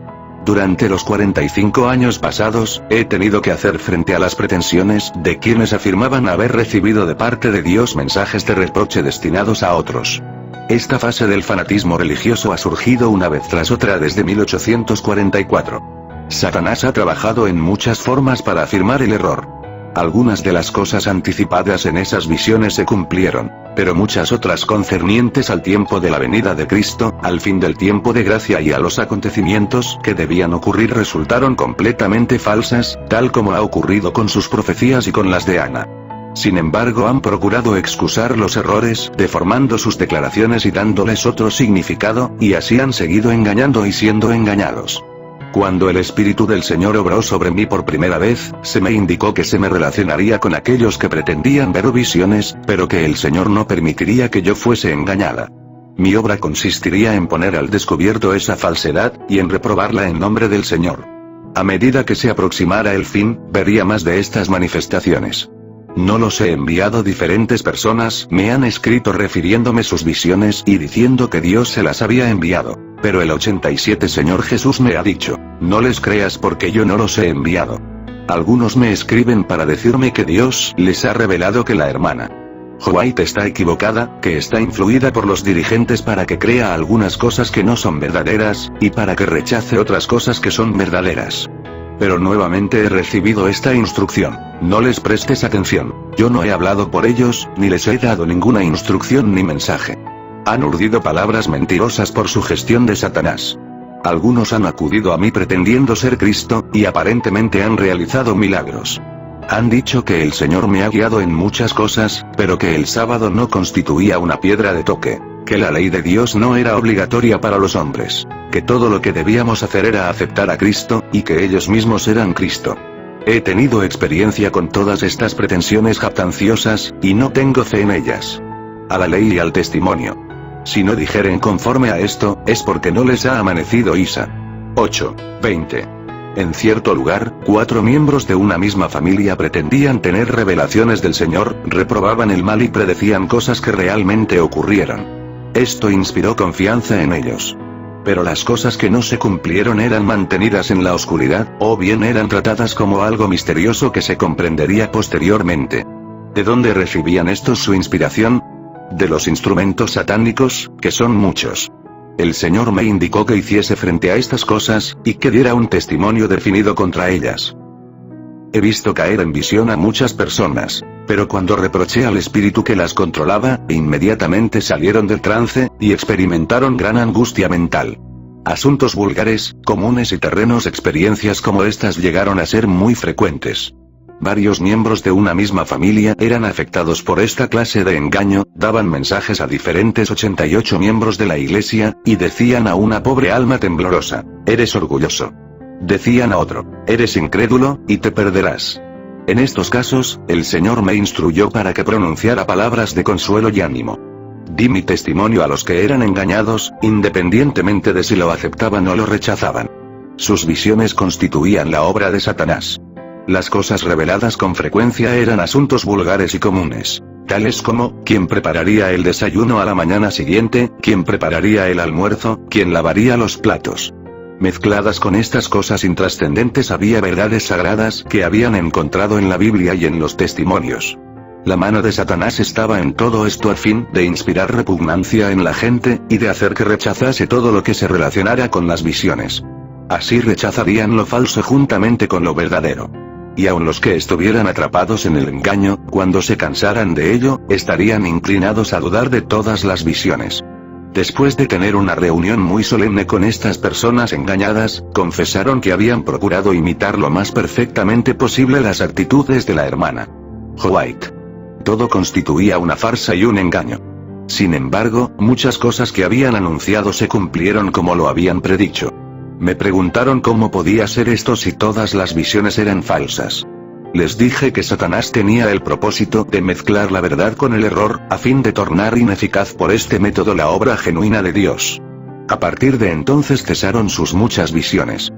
Durante los 45 años pasados, he tenido que hacer frente a las pretensiones de quienes afirmaban haber recibido de parte de Dios mensajes de reproche destinados a otros. Esta fase del fanatismo religioso ha surgido una vez tras otra desde 1844. Satanás ha trabajado en muchas formas para afirmar el error. Algunas de las cosas anticipadas en esas visiones se cumplieron, pero muchas otras concernientes al tiempo de la venida de Cristo, al fin del tiempo de gracia y a los acontecimientos que debían ocurrir resultaron completamente falsas, tal como ha ocurrido con sus profecías y con las de Ana. Sin embargo, han procurado excusar los errores, deformando sus declaraciones y dándoles otro significado, y así han seguido engañando y siendo engañados. Cuando el Espíritu del Señor obró sobre mí por primera vez, se me indicó que se me relacionaría con aquellos que pretendían ver visiones, pero que el Señor no permitiría que yo fuese engañada. Mi obra consistiría en poner al descubierto esa falsedad, y en reprobarla en nombre del Señor. A medida que se aproximara el fin, vería más de estas manifestaciones. No los he enviado diferentes personas, me han escrito refiriéndome sus visiones y diciendo que Dios se las había enviado. Pero el 87 Señor Jesús me ha dicho, no les creas porque yo no los he enviado. Algunos me escriben para decirme que Dios les ha revelado que la hermana White está equivocada, que está influida por los dirigentes para que crea algunas cosas que no son verdaderas, y para que rechace otras cosas que son verdaderas. Pero nuevamente he recibido esta instrucción, no les prestes atención, yo no he hablado por ellos, ni les he dado ninguna instrucción ni mensaje. Han urdido palabras mentirosas por sugestión de Satanás. Algunos han acudido a mí pretendiendo ser Cristo, y aparentemente han realizado milagros. Han dicho que el Señor me ha guiado en muchas cosas, pero que el sábado no constituía una piedra de toque, que la ley de Dios no era obligatoria para los hombres, que todo lo que debíamos hacer era aceptar a Cristo, y que ellos mismos eran Cristo. He tenido experiencia con todas estas pretensiones jactanciosas, y no tengo fe en ellas. A la ley y al testimonio. Si no dijeren conforme a esto, es porque no les ha amanecido Isa. 8:20. En cierto lugar, 4 miembros de una misma familia pretendían tener revelaciones del Señor, reprobaban el mal y predecían cosas que realmente ocurrieron. Esto inspiró confianza en ellos. Pero las cosas que no se cumplieron eran mantenidas en la oscuridad, o bien eran tratadas como algo misterioso que se comprendería posteriormente. ¿De dónde recibían estos su inspiración? De los instrumentos satánicos, que son muchos. El Señor me indicó que hiciese frente a estas cosas, y que diera un testimonio definido contra ellas. He visto caer en visión a muchas personas, pero cuando reproché al espíritu que las controlaba, inmediatamente salieron del trance, y experimentaron gran angustia mental. Asuntos vulgares, comunes y terrenos experiencias como estas llegaron a ser muy frecuentes. Varios miembros de una misma familia eran afectados por esta clase de engaño, daban mensajes a diferentes 88 miembros de la iglesia, y decían a una pobre alma temblorosa, eres orgulloso. Decían a otro, eres incrédulo, y te perderás. En estos casos, el Señor me instruyó para que pronunciara palabras de consuelo y ánimo. Di mi testimonio a los que eran engañados, independientemente de si lo aceptaban o lo rechazaban. Sus visiones constituían la obra de Satanás. Las cosas reveladas con frecuencia eran asuntos vulgares y comunes, tales como, ¿quién prepararía el desayuno a la mañana siguiente? ¿Quién prepararía el almuerzo? ¿Quién lavaría los platos? Mezcladas con estas cosas intrascendentes había verdades sagradas que habían encontrado en la Biblia y en los testimonios. La mano de Satanás estaba en todo esto a fin de inspirar repugnancia en la gente, y de hacer que rechazase todo lo que se relacionara con las visiones. Así rechazarían lo falso juntamente con lo verdadero. Y aun los que estuvieran atrapados en el engaño, cuando se cansaran de ello, estarían inclinados a dudar de todas las visiones. Después de tener una reunión muy solemne con estas personas engañadas, confesaron que habían procurado imitar lo más perfectamente posible las actitudes de la hermana White. Todo constituía una farsa y un engaño. Sin embargo, muchas cosas que habían anunciado se cumplieron como lo habían predicho. Me preguntaron cómo podía ser esto si todas las visiones eran falsas. Les dije que Satanás tenía el propósito de mezclar la verdad con el error, a fin de tornar ineficaz por este método la obra genuina de Dios. A partir de entonces cesaron sus muchas visiones.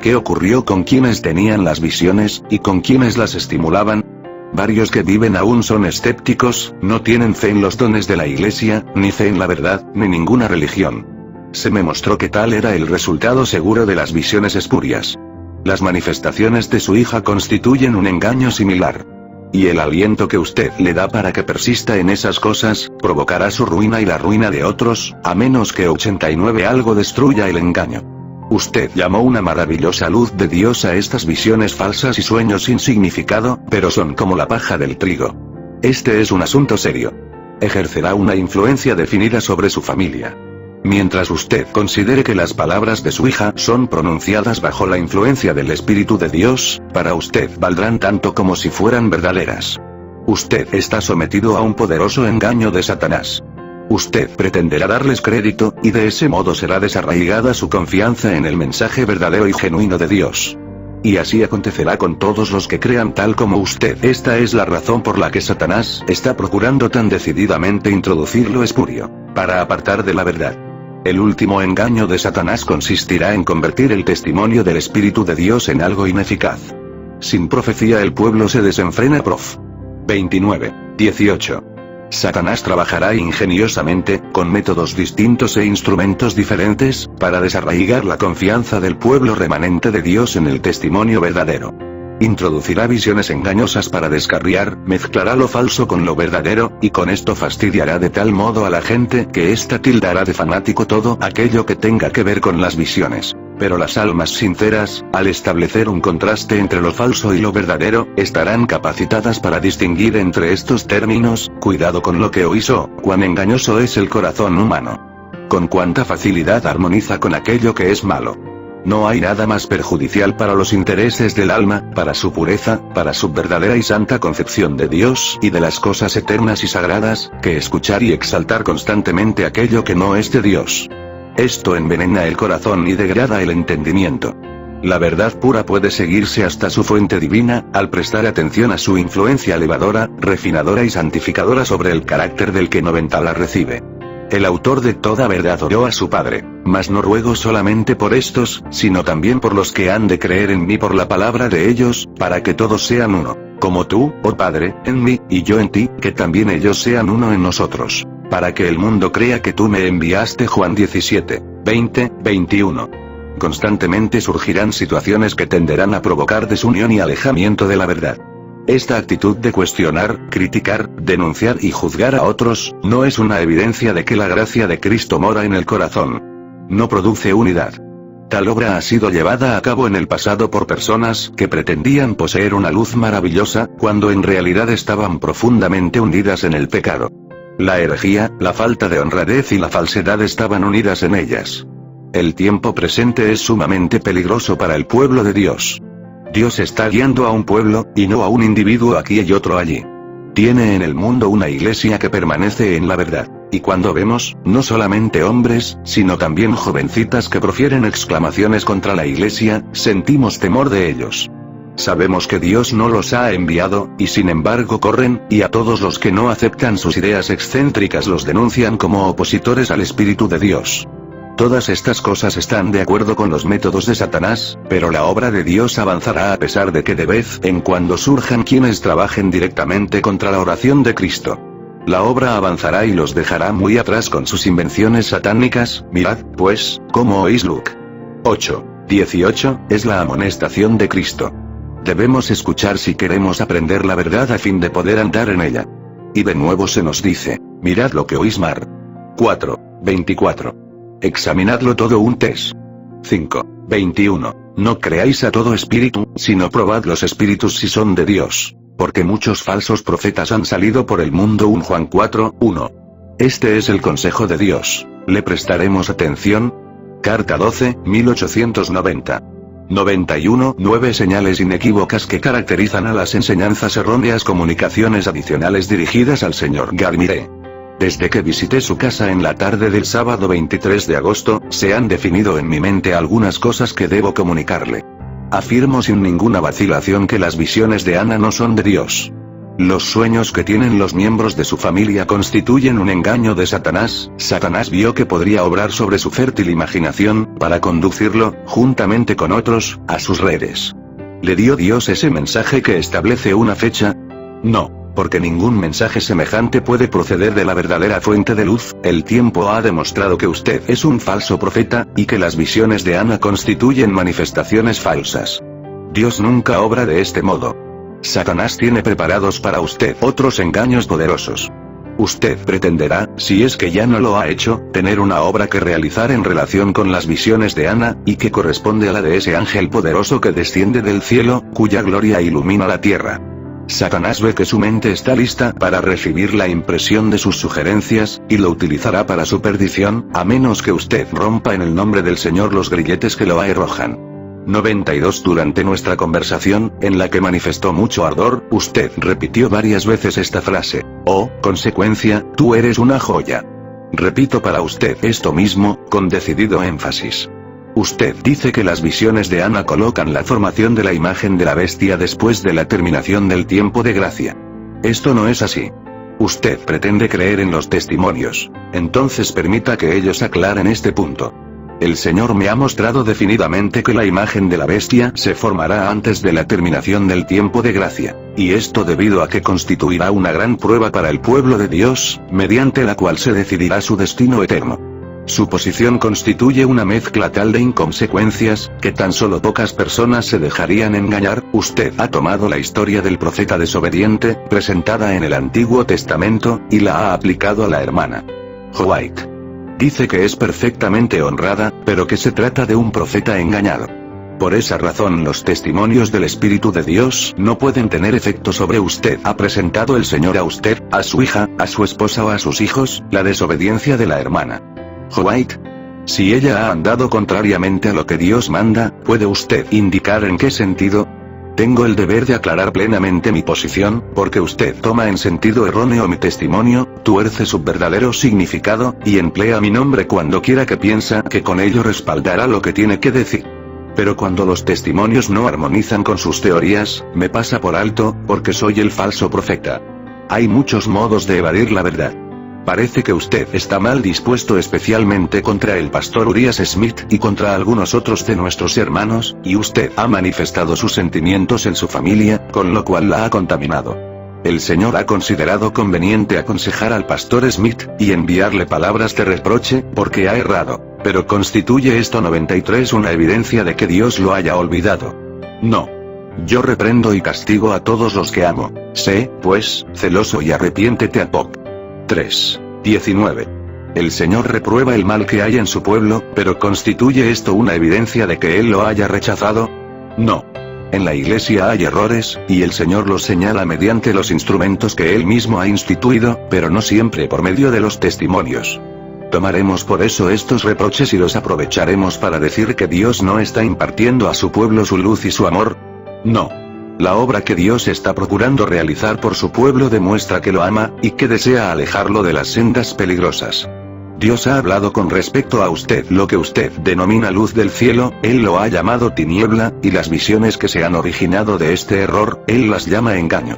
¿Qué ocurrió con quienes tenían las visiones, y con quienes las estimulaban? Varios que viven aún son escépticos, no tienen fe en los dones de la Iglesia, ni fe en la verdad, ni ninguna religión. Se me mostró que tal era el resultado seguro de las visiones espurias. Las manifestaciones de su hija constituyen un engaño similar. Y el aliento que usted le da para que persista en esas cosas, provocará su ruina y la ruina de otros, a menos que 89 algo destruya el engaño. Usted llamó una maravillosa luz de Dios a estas visiones falsas y sueños sin significado, pero son como la paja del trigo. Este es un asunto serio. Ejercerá una influencia definida sobre su familia. Mientras usted considere que las palabras de su hija son pronunciadas bajo la influencia del Espíritu de Dios, para usted valdrán tanto como si fueran verdaderas. Usted está sometido a un poderoso engaño de Satanás. Usted pretenderá darles crédito, y de ese modo será desarraigada su confianza en el mensaje verdadero y genuino de Dios. Y así acontecerá con todos los que crean tal como usted. Esta es la razón por la que Satanás está procurando tan decididamente introducir lo espurio, para apartar de la verdad. El último engaño de Satanás consistirá en convertir el testimonio del Espíritu de Dios en algo ineficaz. Sin profecía el pueblo se desenfrena. Prof. 29:18. Satanás trabajará ingeniosamente, con métodos distintos e instrumentos diferentes, para desarraigar la confianza del pueblo remanente de Dios en el testimonio verdadero. Introducirá visiones engañosas para descarriar, mezclará lo falso con lo verdadero, y con esto fastidiará de tal modo a la gente que ésta tildará de fanático todo aquello que tenga que ver con las visiones. Pero las almas sinceras, al establecer un contraste entre lo falso y lo verdadero, estarán capacitadas para distinguir entre estos términos. Cuidado con lo que oís, cuán engañoso es el corazón humano. Con cuánta facilidad armoniza con aquello que es malo. No hay nada más perjudicial para los intereses del alma, para su pureza, para su verdadera y santa concepción de Dios y de las cosas eternas y sagradas, que escuchar y exaltar constantemente aquello que no es de Dios. Esto envenena el corazón y degrada el entendimiento. La verdad pura puede seguirse hasta su fuente divina, al prestar atención a su influencia elevadora, refinadora y santificadora sobre el carácter del que la recibe. El autor de toda verdad oró a su Padre, mas no ruego solamente por estos, sino también por los que han de creer en mí por la palabra de ellos, para que todos sean uno, como tú, oh Padre, en mí, y yo en ti, que también ellos sean uno en nosotros, para que el mundo crea que tú me enviaste. Juan 17, 20, 21. Constantemente surgirán situaciones que tenderán a provocar desunión y alejamiento de la verdad. Esta actitud de cuestionar, criticar, denunciar y juzgar a otros, no es una evidencia de que la gracia de Cristo mora en el corazón. No produce unidad. Tal obra ha sido llevada a cabo en el pasado por personas que pretendían poseer una luz maravillosa, cuando en realidad estaban profundamente hundidas en el pecado. La herejía, la falta de honradez y la falsedad estaban unidas en ellas. El tiempo presente es sumamente peligroso para el pueblo de Dios. Dios está guiando a un pueblo, y no a un individuo aquí y otro allí. Tiene en el mundo una iglesia que permanece en la verdad, y cuando vemos, no solamente hombres, sino también jovencitas que profieren exclamaciones contra la iglesia, sentimos temor de ellos. Sabemos que Dios no los ha enviado, y sin embargo corren, y a todos los que no aceptan sus ideas excéntricas los denuncian como opositores al Espíritu de Dios. Todas estas cosas están de acuerdo con los métodos de Satanás, pero la obra de Dios avanzará a pesar de que de vez en cuando surjan quienes trabajen directamente contra la oración de Cristo. La obra avanzará y los dejará muy atrás con sus invenciones satánicas. Mirad, pues, cómo oís. Luke 8, 18, es la amonestación de Cristo. Debemos escuchar si queremos aprender la verdad a fin de poder andar en ella. Y de nuevo se nos dice, mirad lo que oís. Mar 4, 24. Examinadlo todo. Un test. 5, 21. No creáis a todo espíritu, sino probad los espíritus si son de Dios, porque muchos falsos profetas han salido por el mundo. 1 Juan 4, 1. Este es el consejo de Dios. ¿Le prestaremos atención? Carta 12, 1890. 91. 9 señales inequívocas que caracterizan a las enseñanzas erróneas. Comunicaciones adicionales dirigidas al Sr. Garmire. Desde que visité su casa en la tarde del sábado 23 de agosto, se han definido en mi mente algunas cosas que debo comunicarle. Afirmo sin ninguna vacilación que las visiones de Ana no son de Dios. Los sueños que tienen los miembros de su familia constituyen un engaño de Satanás. Satanás vio que podría obrar sobre su fértil imaginación, para conducirlo, juntamente con otros, a sus redes. ¿Le dio Dios ese mensaje que establece una fecha? No. Porque ningún mensaje semejante puede proceder de la verdadera fuente de luz. El tiempo ha demostrado que usted es un falso profeta, y que las visiones de Ana constituyen manifestaciones falsas. Dios nunca obra de este modo. Satanás tiene preparados para usted otros engaños poderosos. Usted pretenderá, si es que ya no lo ha hecho, tener una obra que realizar en relación con las visiones de Ana, y que corresponde a la de ese ángel poderoso que desciende del cielo, cuya gloria ilumina la tierra. Satanás ve que su mente está lista para recibir la impresión de sus sugerencias, y lo utilizará para su perdición, a menos que usted rompa en el nombre del Señor los grilletes que lo arrojan. 92. Durante nuestra conversación, en la que manifestó mucho ardor, usted repitió varias veces esta frase: oh, consecuencia, tú eres una joya. Repito para usted esto mismo, con decidido énfasis. Usted dice que las visiones de Ana colocan la formación de la imagen de la bestia después de la terminación del tiempo de gracia. Esto no es así. Usted pretende creer en los testimonios. Entonces permita que ellos aclaren este punto. El Señor me ha mostrado definidamente que la imagen de la bestia se formará antes de la terminación del tiempo de gracia, y esto debido a que constituirá una gran prueba para el pueblo de Dios, mediante la cual se decidirá su destino eterno. Su posición constituye una mezcla tal de inconsecuencias, que tan solo pocas personas se dejarían engañar. Usted ha tomado la historia del profeta desobediente, presentada en el Antiguo Testamento, y la ha aplicado a la hermana White. Dice que es perfectamente honrada, pero que se trata de un profeta engañado. Por esa razón los testimonios del Espíritu de Dios no pueden tener efecto sobre usted. ¿Ha presentado el Señor a usted, a su hija, a su esposa o a sus hijos, la desobediencia de la hermana White? Si ella ha andado contrariamente a lo que Dios manda, ¿puede usted indicar en qué sentido? Tengo el deber de aclarar plenamente mi posición, porque usted toma en sentido erróneo mi testimonio, tuerce su verdadero significado, y emplea mi nombre cuando quiera que piensa que con ello respaldará lo que tiene que decir. Pero cuando los testimonios no armonizan con sus teorías, me pasa por alto, porque soy el falso profeta. Hay muchos modos de evadir la verdad. Parece que usted está mal dispuesto especialmente contra el pastor Urias Smith y contra algunos otros de nuestros hermanos, y usted ha manifestado sus sentimientos en su familia, con lo cual la ha contaminado. El Señor ha considerado conveniente aconsejar al pastor Smith, y enviarle palabras de reproche, porque ha errado. Pero ¿constituye esto 93 una evidencia de que Dios lo haya olvidado? No. Yo reprendo y castigo a todos los que amo. Sé, pues, celoso y arrepiéntete a Pop. 3:19. El Señor reprueba el mal que hay en su pueblo, pero ¿constituye esto una evidencia de que Él lo haya rechazado? No. En la iglesia hay errores, y el Señor los señala mediante los instrumentos que Él mismo ha instituido, pero no siempre por medio de los testimonios. Tomaremos por eso estos reproches y los aprovecharemos para decir que Dios no está impartiendo a su pueblo su luz y su amor. No. La obra que Dios está procurando realizar por su pueblo demuestra que lo ama, y que desea alejarlo de las sendas peligrosas. Dios ha hablado con respecto a usted lo que usted denomina luz del cielo, Él lo ha llamado tiniebla, y las visiones que se han originado de este error, Él las llama engaño.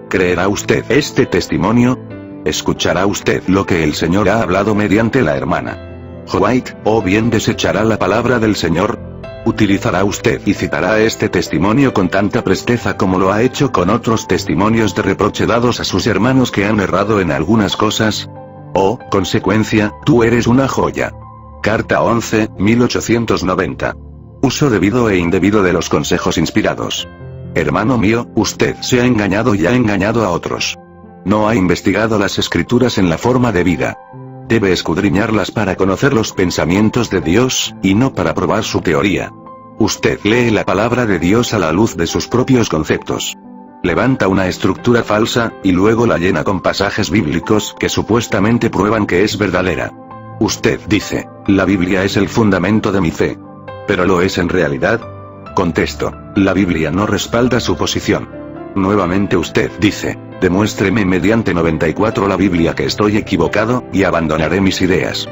¿Creerá usted este testimonio? ¿Escuchará usted lo que el Señor ha hablado mediante la hermana White, o bien desechará la palabra del Señor? ¿Utilizará usted y citará este testimonio con tanta presteza como lo ha hecho con otros testimonios de reproche dados a sus hermanos que han errado en algunas cosas? Oh, consecuencia, tú eres una joya. Carta 11, 1890. Uso debido e indebido de los consejos inspirados. Hermano mío, usted se ha engañado y ha engañado a otros. No ha investigado las escrituras en la forma debida. Debe escudriñarlas para conocer los pensamientos de Dios, y no para probar su teoría. Usted lee la palabra de Dios a la luz de sus propios conceptos. Levanta una estructura falsa, y luego la llena con pasajes bíblicos que supuestamente prueban que es verdadera. Usted dice, la Biblia es el fundamento de mi fe. ¿Pero lo es en realidad? Contesto, la Biblia no respalda su posición. Nuevamente usted dice, demuéstreme mediante 94 la Biblia que estoy equivocado, y abandonaré mis ideas.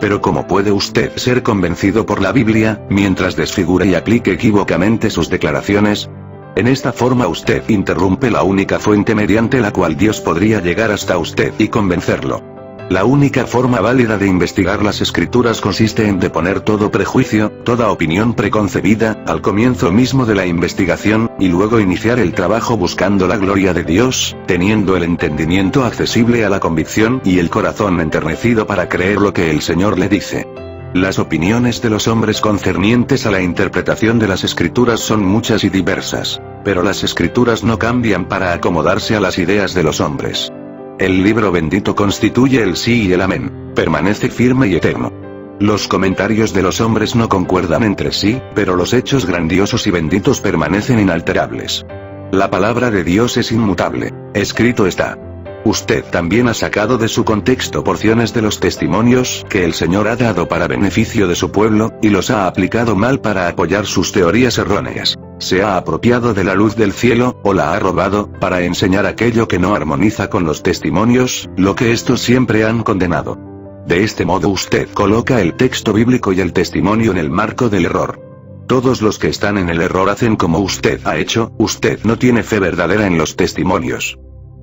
Pero ¿cómo puede usted ser convencido por la Biblia, mientras desfigura y aplique equívocamente sus declaraciones? En esta forma usted interrumpe la única fuente mediante la cual Dios podría llegar hasta usted y convencerlo. La única forma válida de investigar las escrituras consiste en deponer todo prejuicio, toda opinión preconcebida, al comienzo mismo de la investigación, y luego iniciar el trabajo buscando la gloria de Dios, teniendo el entendimiento accesible a la convicción y el corazón enternecido para creer lo que el Señor le dice. Las opiniones de los hombres concernientes a la interpretación de las escrituras son muchas y diversas, pero las escrituras no cambian para acomodarse a las ideas de los hombres. El libro bendito constituye el sí y el amén, permanece firme y eterno. Los comentarios de los hombres no concuerdan entre sí, pero los hechos grandiosos y benditos permanecen inalterables. La palabra de Dios es inmutable, escrito está. Usted también ha sacado de su contexto porciones de los testimonios que el Señor ha dado para beneficio de su pueblo, y los ha aplicado mal para apoyar sus teorías erróneas. Se ha apropiado de la luz del cielo, o la ha robado, para enseñar aquello que no armoniza con los testimonios, lo que estos siempre han condenado. De este modo usted coloca el texto bíblico y el testimonio en el marco del error. Todos los que están en el error hacen como usted ha hecho, usted no tiene fe verdadera en los testimonios.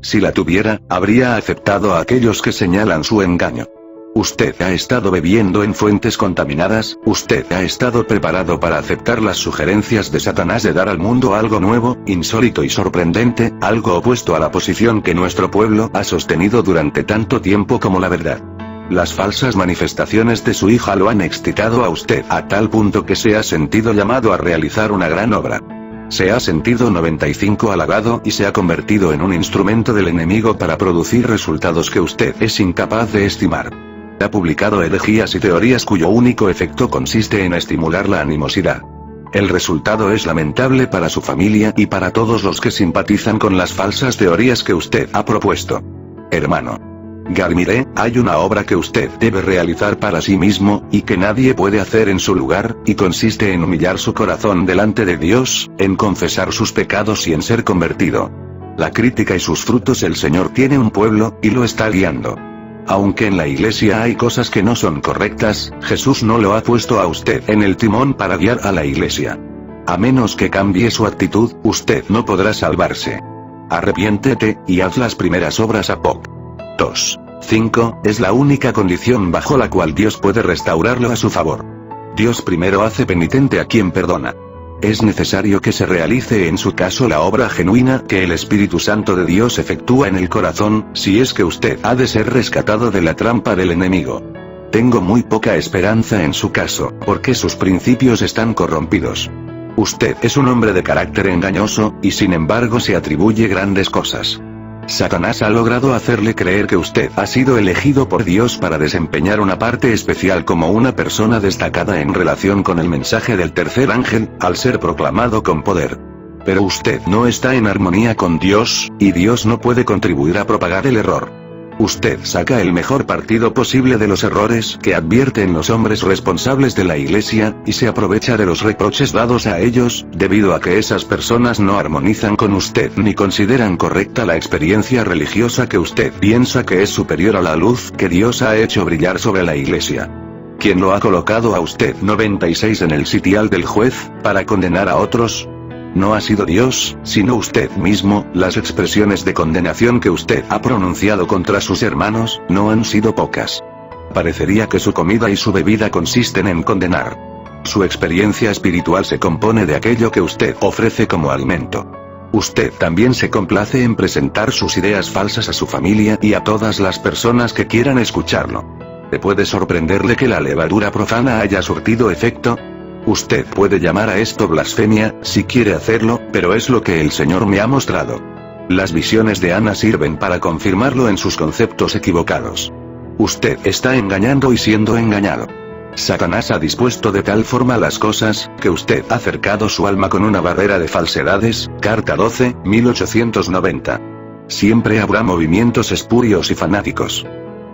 Si la tuviera, habría aceptado a aquellos que señalan su engaño. Usted ha estado bebiendo en fuentes contaminadas, usted ha estado preparado para aceptar las sugerencias de Satanás de dar al mundo algo nuevo, insólito y sorprendente, algo opuesto a la posición que nuestro pueblo ha sostenido durante tanto tiempo como la verdad. Las falsas manifestaciones de su hija lo han excitado a usted a tal punto que se ha sentido llamado a realizar una gran obra. Se ha sentido 95 halagado y se ha convertido en un instrumento del enemigo para producir resultados que usted es incapaz de estimar. Ha publicado herejías y teorías cuyo único efecto consiste en estimular la animosidad. El resultado es lamentable para su familia y para todos los que simpatizan con las falsas teorías que usted ha propuesto. Hermano, Garmire, hay una obra que usted debe realizar para sí mismo, y que nadie puede hacer en su lugar, y consiste en humillar su corazón delante de Dios, en confesar sus pecados y en ser convertido. La crítica y sus frutos el Señor tiene un pueblo, y lo está guiando. Aunque en la iglesia hay cosas que no son correctas, Jesús no lo ha puesto a usted en el timón para guiar a la iglesia. A menos que cambie su actitud, usted no podrá salvarse. Arrepiéntete, y haz las primeras obras. Apocalipsis 2:5, es la única condición bajo la cual Dios puede restaurarlo a su favor. Dios primero hace penitente a quien perdona. Es necesario que se realice en su caso la obra genuina que el Espíritu Santo de Dios efectúa en el corazón, si es que usted ha de ser rescatado de la trampa del enemigo. Tengo muy poca esperanza en su caso, porque sus principios están corrompidos. Usted es un hombre de carácter engañoso, y sin embargo se atribuye grandes cosas. Satanás ha logrado hacerle creer que usted ha sido elegido por Dios para desempeñar una parte especial como una persona destacada en relación con el mensaje del tercer ángel, al ser proclamado con poder. Pero usted no está en armonía con Dios, y Dios no puede contribuir a propagar el error. Usted saca el mejor partido posible de los errores que advierte en los hombres responsables de la iglesia, y se aprovecha de los reproches dados a ellos, debido a que esas personas no armonizan con usted ni consideran correcta la experiencia religiosa que usted piensa que es superior a la luz que Dios ha hecho brillar sobre la iglesia. ¿Quién lo ha colocado a usted 96 en el sitial del juez, para condenar a otros? No ha sido Dios, sino usted mismo. Las expresiones de condenación que usted ha pronunciado contra sus hermanos, no han sido pocas. Parecería que su comida y su bebida consisten en condenar. Su experiencia espiritual se compone de aquello que usted ofrece como alimento. Usted también se complace en presentar sus ideas falsas a su familia y a todas las personas que quieran escucharlo. ¿Le puede sorprenderle que la levadura profana haya surtido efecto? Usted puede llamar a esto blasfemia, si quiere hacerlo, pero es lo que el Señor me ha mostrado. Las visiones de Ana sirven para confirmarlo en sus conceptos equivocados. Usted está engañando y siendo engañado. Satanás ha dispuesto de tal forma las cosas, que usted ha cercado su alma con una barrera de falsedades. Carta 12, 1890. Siempre habrá movimientos espurios y fanáticos.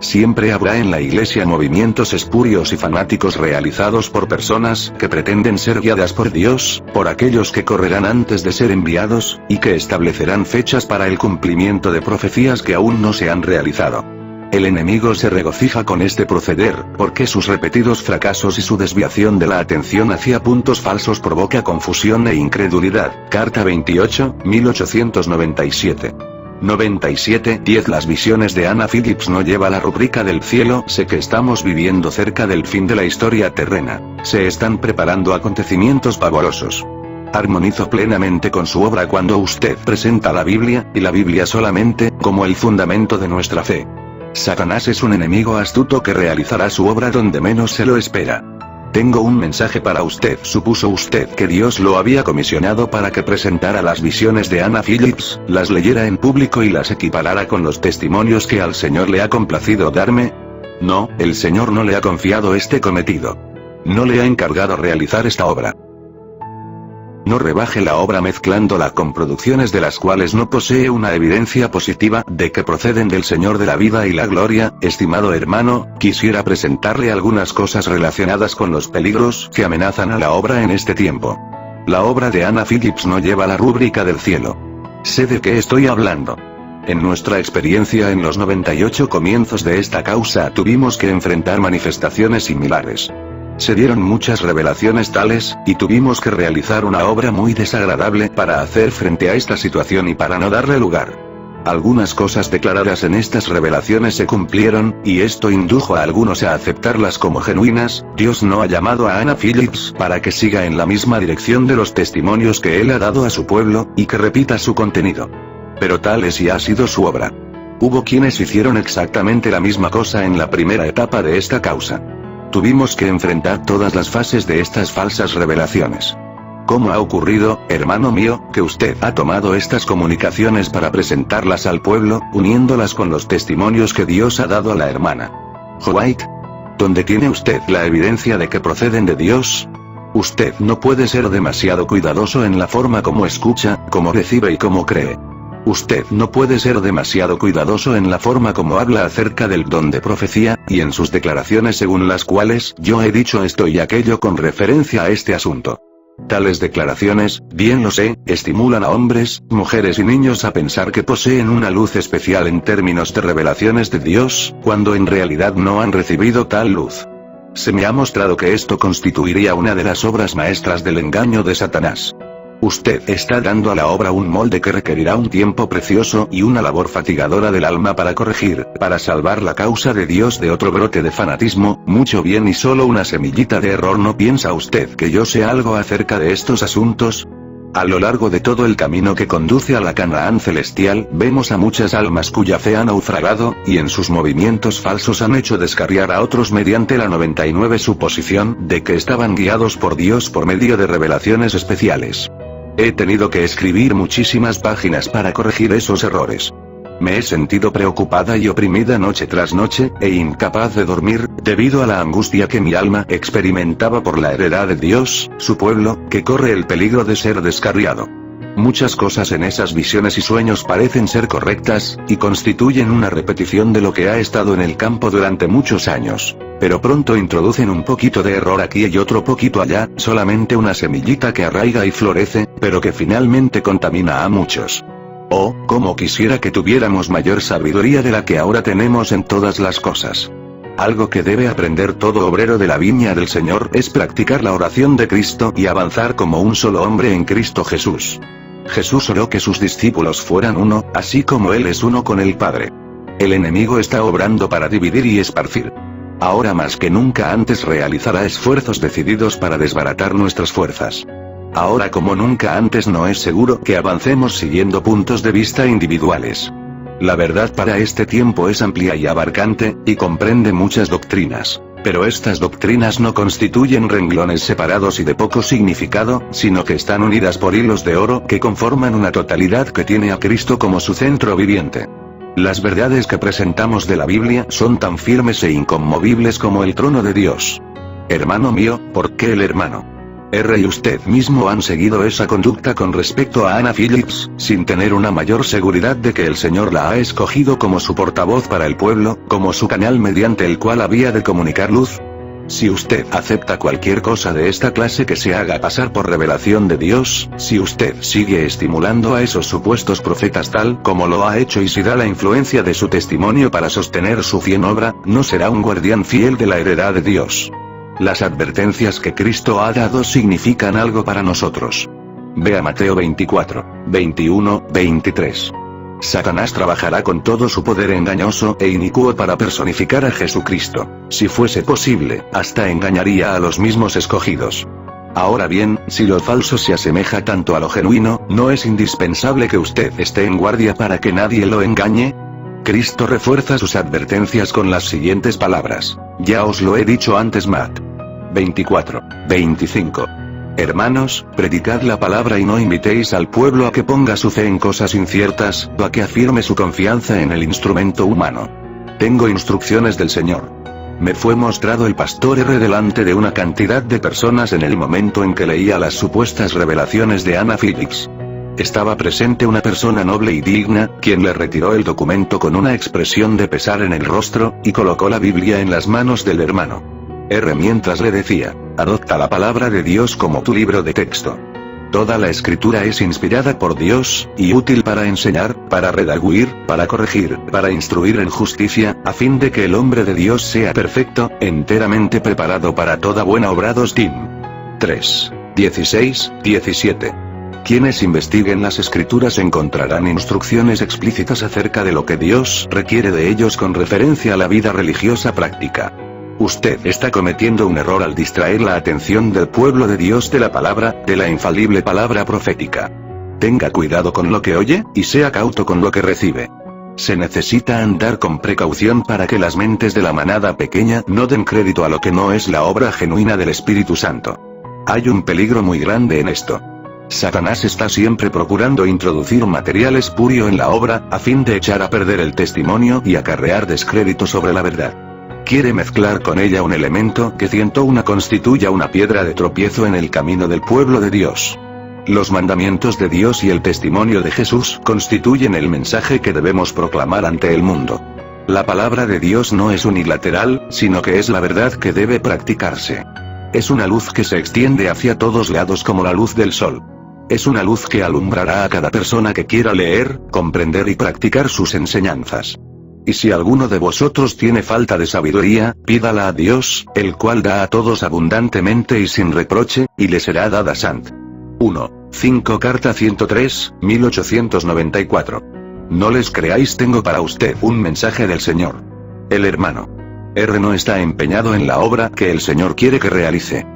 Siempre habrá en la iglesia movimientos espurios y fanáticos realizados por personas que pretenden ser guiadas por Dios, por aquellos que correrán antes de ser enviados, y que establecerán fechas para el cumplimiento de profecías que aún no se han realizado. El enemigo se regocija con este proceder, porque sus repetidos fracasos y su desviación de la atención hacia puntos falsos provoca confusión e incredulidad. Carta 28, 1897. 97-10 Las visiones de Anna Phillips no lleva la rúbrica del cielo. Sé que estamos viviendo cerca del fin de la historia terrena. Se están preparando acontecimientos pavorosos. Armonizo plenamente con su obra cuando usted presenta la Biblia, y la Biblia solamente, como el fundamento de nuestra fe. Satanás es un enemigo astuto que realizará su obra donde menos se lo espera. Tengo un mensaje para usted. ¿Supuso usted que Dios lo había comisionado para que presentara las visiones de Anna Phillips, las leyera en público y las equiparara con los testimonios que al Señor le ha complacido darme? No, el Señor no le ha confiado este cometido. No le ha encargado realizar esta obra. No rebaje la obra mezclándola con producciones de las cuales no posee una evidencia positiva de que proceden del Señor de la vida y la gloria. Estimado hermano, quisiera presentarle algunas cosas relacionadas con los peligros que amenazan a la obra en este tiempo. La obra de Anna Phillips no lleva la rúbrica del cielo. Sé de qué estoy hablando. En nuestra experiencia en los 98 comienzos de esta causa tuvimos que enfrentar manifestaciones similares. Se dieron muchas revelaciones tales, y tuvimos que realizar una obra muy desagradable para hacer frente a esta situación y para no darle lugar. Algunas cosas declaradas en estas revelaciones se cumplieron, y esto indujo a algunos a aceptarlas como genuinas. Dios no ha llamado a Anna Phillips para que siga en la misma dirección de los testimonios que Él ha dado a su pueblo, y que repita su contenido. Pero tal es y ha sido su obra. Hubo quienes hicieron exactamente la misma cosa en la primera etapa de esta causa. Tuvimos que enfrentar todas las fases de estas falsas revelaciones. ¿Cómo ha ocurrido, hermano mío, que usted ha tomado estas comunicaciones para presentarlas al pueblo, uniéndolas con los testimonios que Dios ha dado a la hermana White? ¿Dónde tiene usted la evidencia de que proceden de Dios? Usted no puede ser demasiado cuidadoso en la forma como escucha, como recibe y como cree. Usted no puede ser demasiado cuidadoso en la forma como habla acerca del don de profecía, y en sus declaraciones según las cuales yo he dicho esto y aquello con referencia a este asunto. Tales declaraciones, bien lo sé, estimulan a hombres, mujeres y niños a pensar que poseen una luz especial en términos de revelaciones de Dios, cuando en realidad no han recibido tal luz. Se me ha mostrado que esto constituiría una de las obras maestras del engaño de Satanás. Usted está dando a la obra un molde que requerirá un tiempo precioso y una labor fatigadora del alma para corregir, para salvar la causa de Dios de otro brote de fanatismo, mucho bien y solo una semillita de error. ¿No piensa usted que yo sé algo acerca de estos asuntos? A lo largo de todo el camino que conduce a la Canaán celestial, vemos a muchas almas cuya fe ha naufragado, y en sus movimientos falsos han hecho descarriar a otros mediante la 99 suposición de que estaban guiados por Dios por medio de revelaciones especiales. He tenido que escribir muchísimas páginas para corregir esos errores. Me he sentido preocupada y oprimida noche tras noche, e incapaz de dormir, debido a la angustia que mi alma experimentaba por la heredad de Dios, su pueblo, que corre el peligro de ser descarriado. Muchas cosas en esas visiones y sueños parecen ser correctas, y constituyen una repetición de lo que ha estado en el campo durante muchos años. Pero pronto introducen un poquito de error aquí y otro poquito allá, solamente una semillita que arraiga y florece, pero que finalmente contamina a muchos. Oh, cómo quisiera que tuviéramos mayor sabiduría de la que ahora tenemos en todas las cosas. Algo que debe aprender todo obrero de la viña del Señor es practicar la oración de Cristo y avanzar como un solo hombre en Cristo Jesús. Jesús oró que sus discípulos fueran uno, así como Él es uno con el Padre. El enemigo está obrando para dividir y esparcir. Ahora más que nunca antes realizará esfuerzos decididos para desbaratar nuestras fuerzas. Ahora como nunca antes no es seguro que avancemos siguiendo puntos de vista individuales. La verdad para este tiempo es amplia y abarcante, y comprende muchas doctrinas. Pero estas doctrinas no constituyen renglones separados y de poco significado, sino que están unidas por hilos de oro que conforman una totalidad que tiene a Cristo como su centro viviente. Las verdades que presentamos de la Biblia son tan firmes e inconmovibles como el trono de Dios. Hermano mío, ¿por qué el hermano R y usted mismo han seguido esa conducta con respecto a Anna Phillips, sin tener una mayor seguridad de que el Señor la ha escogido como su portavoz para el pueblo, como su canal mediante el cual había de comunicar luz? Si usted acepta cualquier cosa de esta clase que se haga pasar por revelación de Dios, si usted sigue estimulando a esos supuestos profetas tal como lo ha hecho y si da la influencia de su testimonio para sostener su fiel obra, no será un guardián fiel de la heredad de Dios. Las advertencias que Cristo ha dado significan algo para nosotros. Vea Mateo 24, 21, 23. Satanás trabajará con todo su poder engañoso e inicuo para personificar a Jesucristo. Si fuese posible, hasta engañaría a los mismos escogidos. Ahora bien, si lo falso se asemeja tanto a lo genuino, ¿no es indispensable que usted esté en guardia para que nadie lo engañe? Cristo refuerza sus advertencias con las siguientes palabras. Ya os lo he dicho antes. Mat. 24, 25. Hermanos, predicad la palabra y no invitéis al pueblo a que ponga su fe en cosas inciertas, o a que afirme su confianza en el instrumento humano. Tengo instrucciones del Señor. Me fue mostrado el pastor R delante de una cantidad de personas en el momento en que leía las supuestas revelaciones de Anna Phillips. Estaba presente una persona noble y digna, quien le retiró el documento con una expresión de pesar en el rostro, y colocó la Biblia en las manos del hermano R mientras le decía, adopta la palabra de Dios como tu libro de texto. Toda la escritura es inspirada por Dios, y útil para enseñar, para redarguir, para corregir, para instruir en justicia, a fin de que el hombre de Dios sea perfecto, enteramente preparado para toda buena obra. 2 Tim 3, 16, 17. Quienes investiguen las escrituras encontrarán instrucciones explícitas acerca de lo que Dios requiere de ellos con referencia a la vida religiosa práctica. Usted está cometiendo un error al distraer la atención del pueblo de Dios de la palabra, de la infalible palabra profética. Tenga cuidado con lo que oye, y sea cauto con lo que recibe. Se necesita andar con precaución para que las mentes de la manada pequeña no den crédito a lo que no es la obra genuina del Espíritu Santo. Hay un peligro muy grande en esto. Satanás está siempre procurando introducir material espurio en la obra, a fin de echar a perder el testimonio y acarrear descrédito sobre la verdad. Quiere mezclar con ella un elemento que 101 constituya una piedra de tropiezo en el camino del pueblo de Dios. Los mandamientos de Dios y el testimonio de Jesús constituyen el mensaje que debemos proclamar ante el mundo. La palabra de Dios no es unilateral, sino que es la verdad que debe practicarse. Es una luz que se extiende hacia todos lados como la luz del sol. Es una luz que alumbrará a cada persona que quiera leer, comprender y practicar sus enseñanzas. Y si alguno de vosotros tiene falta de sabiduría, pídala a Dios, el cual da a todos abundantemente y sin reproche, y le será dada. Sant. 1:5 Carta 103, 1894. No les creáis, tengo para usted un mensaje del Señor. El hermano R no está empeñado en la obra que el Señor quiere que realice.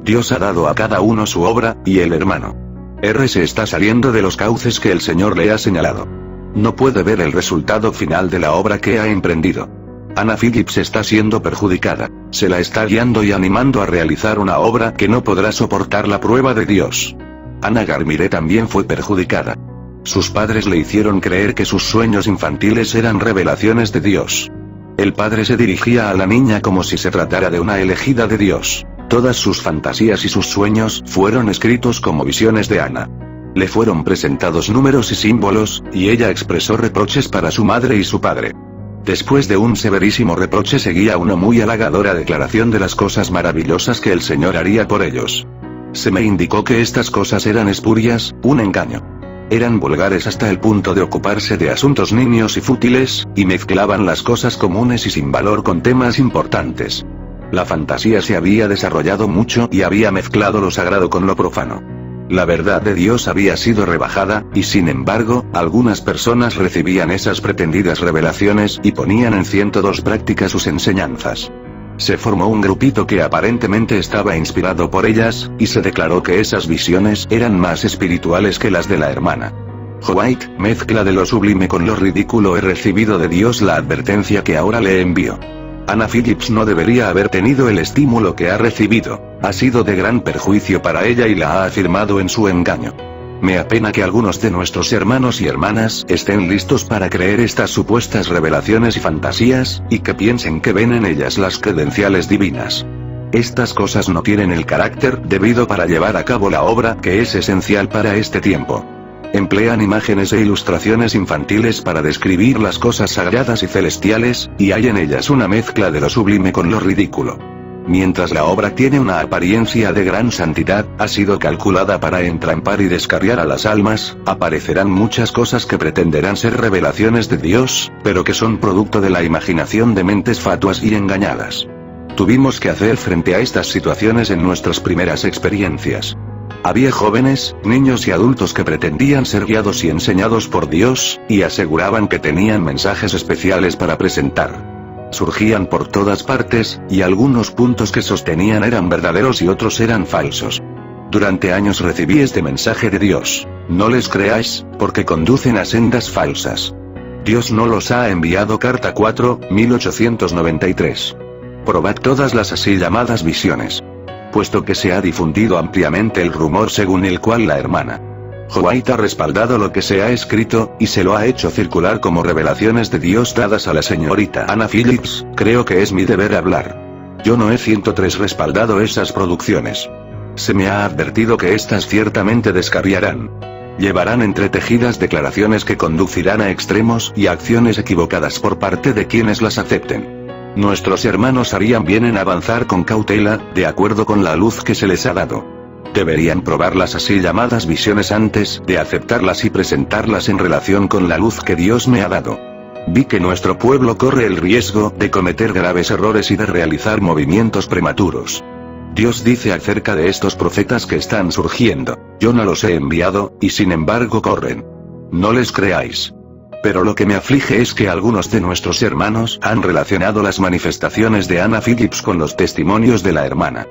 Dios ha dado a cada uno su obra, y el hermano R se está saliendo de los cauces que el Señor le ha señalado. No puede ver el resultado final de la obra que ha emprendido. Anna Phillips está siendo perjudicada. Se la está guiando y animando a realizar una obra que no podrá soportar la prueba de Dios. Anna Garmire también fue perjudicada. Sus padres le hicieron creer que sus sueños infantiles eran revelaciones de Dios. El padre se dirigía a la niña como si se tratara de una elegida de Dios. Todas sus fantasías y sus sueños fueron escritos como visiones de Anna. Le fueron presentados números y símbolos, y ella expresó reproches para su madre y su padre. Después de un severísimo reproche seguía una muy halagadora declaración de las cosas maravillosas que el Señor haría por ellos. Se me indicó que estas cosas eran espurias, un engaño. Eran vulgares hasta el punto de ocuparse de asuntos niños y fútiles, y mezclaban las cosas comunes y sin valor con temas importantes. La fantasía se había desarrollado mucho y había mezclado lo sagrado con lo profano. La verdad de Dios había sido rebajada, y sin embargo, algunas personas recibían esas pretendidas revelaciones y ponían en 102 prácticas sus enseñanzas. Se formó un grupito que aparentemente estaba inspirado por ellas, y se declaró que esas visiones eran más espirituales que las de la hermana White. Mezcla de lo sublime con lo ridículo. He recibido de Dios la advertencia que ahora le envío. Anna Phillips no debería haber tenido el estímulo que ha recibido. Ha sido de gran perjuicio para ella y la ha afirmado en su engaño. Me apena que algunos de nuestros hermanos y hermanas estén listos para creer estas supuestas revelaciones y fantasías, y que piensen que ven en ellas las credenciales divinas. Estas cosas no tienen el carácter debido para llevar a cabo la obra que es esencial para este tiempo. Emplean imágenes e ilustraciones infantiles para describir las cosas sagradas y celestiales, y hay en ellas una mezcla de lo sublime con lo ridículo. Mientras la obra tiene una apariencia de gran santidad, ha sido calculada para entrampar y descarriar a las almas, aparecerán muchas cosas que pretenderán ser revelaciones de Dios, pero que son producto de la imaginación de mentes fatuas y engañadas. Tuvimos que hacer frente a estas situaciones en nuestras primeras experiencias. Había jóvenes, niños y adultos que pretendían ser guiados y enseñados por Dios, y aseguraban que tenían mensajes especiales para presentar. Surgían por todas partes, y algunos puntos que sostenían eran verdaderos y otros eran falsos. Durante años recibí este mensaje de Dios: no les creáis, porque conducen a sendas falsas. Dios no los ha enviado. Carta 4, 1893. Probad todas las así llamadas visiones. Puesto que se ha difundido ampliamente el rumor según el cual la hermana White ha respaldado lo que se ha escrito, y se lo ha hecho circular como revelaciones de Dios dadas a la señorita Anna Phillips, creo que es mi deber hablar. Yo no he 103 respaldado esas producciones. Se me ha advertido que estas ciertamente descarriarán. Llevarán entretejidas declaraciones que conducirán a extremos y acciones equivocadas por parte de quienes las acepten. Nuestros hermanos harían bien en avanzar con cautela, de acuerdo con la luz que se les ha dado. Deberían probar las así llamadas visiones antes de aceptarlas y presentarlas en relación con la luz que Dios me ha dado. Vi que nuestro pueblo corre el riesgo de cometer graves errores y de realizar movimientos prematuros. Dios dice acerca de estos profetas que están surgiendo: yo no los he enviado, y sin embargo corren. No les creáis. Pero lo que me aflige es que algunos de nuestros hermanos han relacionado las manifestaciones de Anna Phillips con los testimonios de la hermana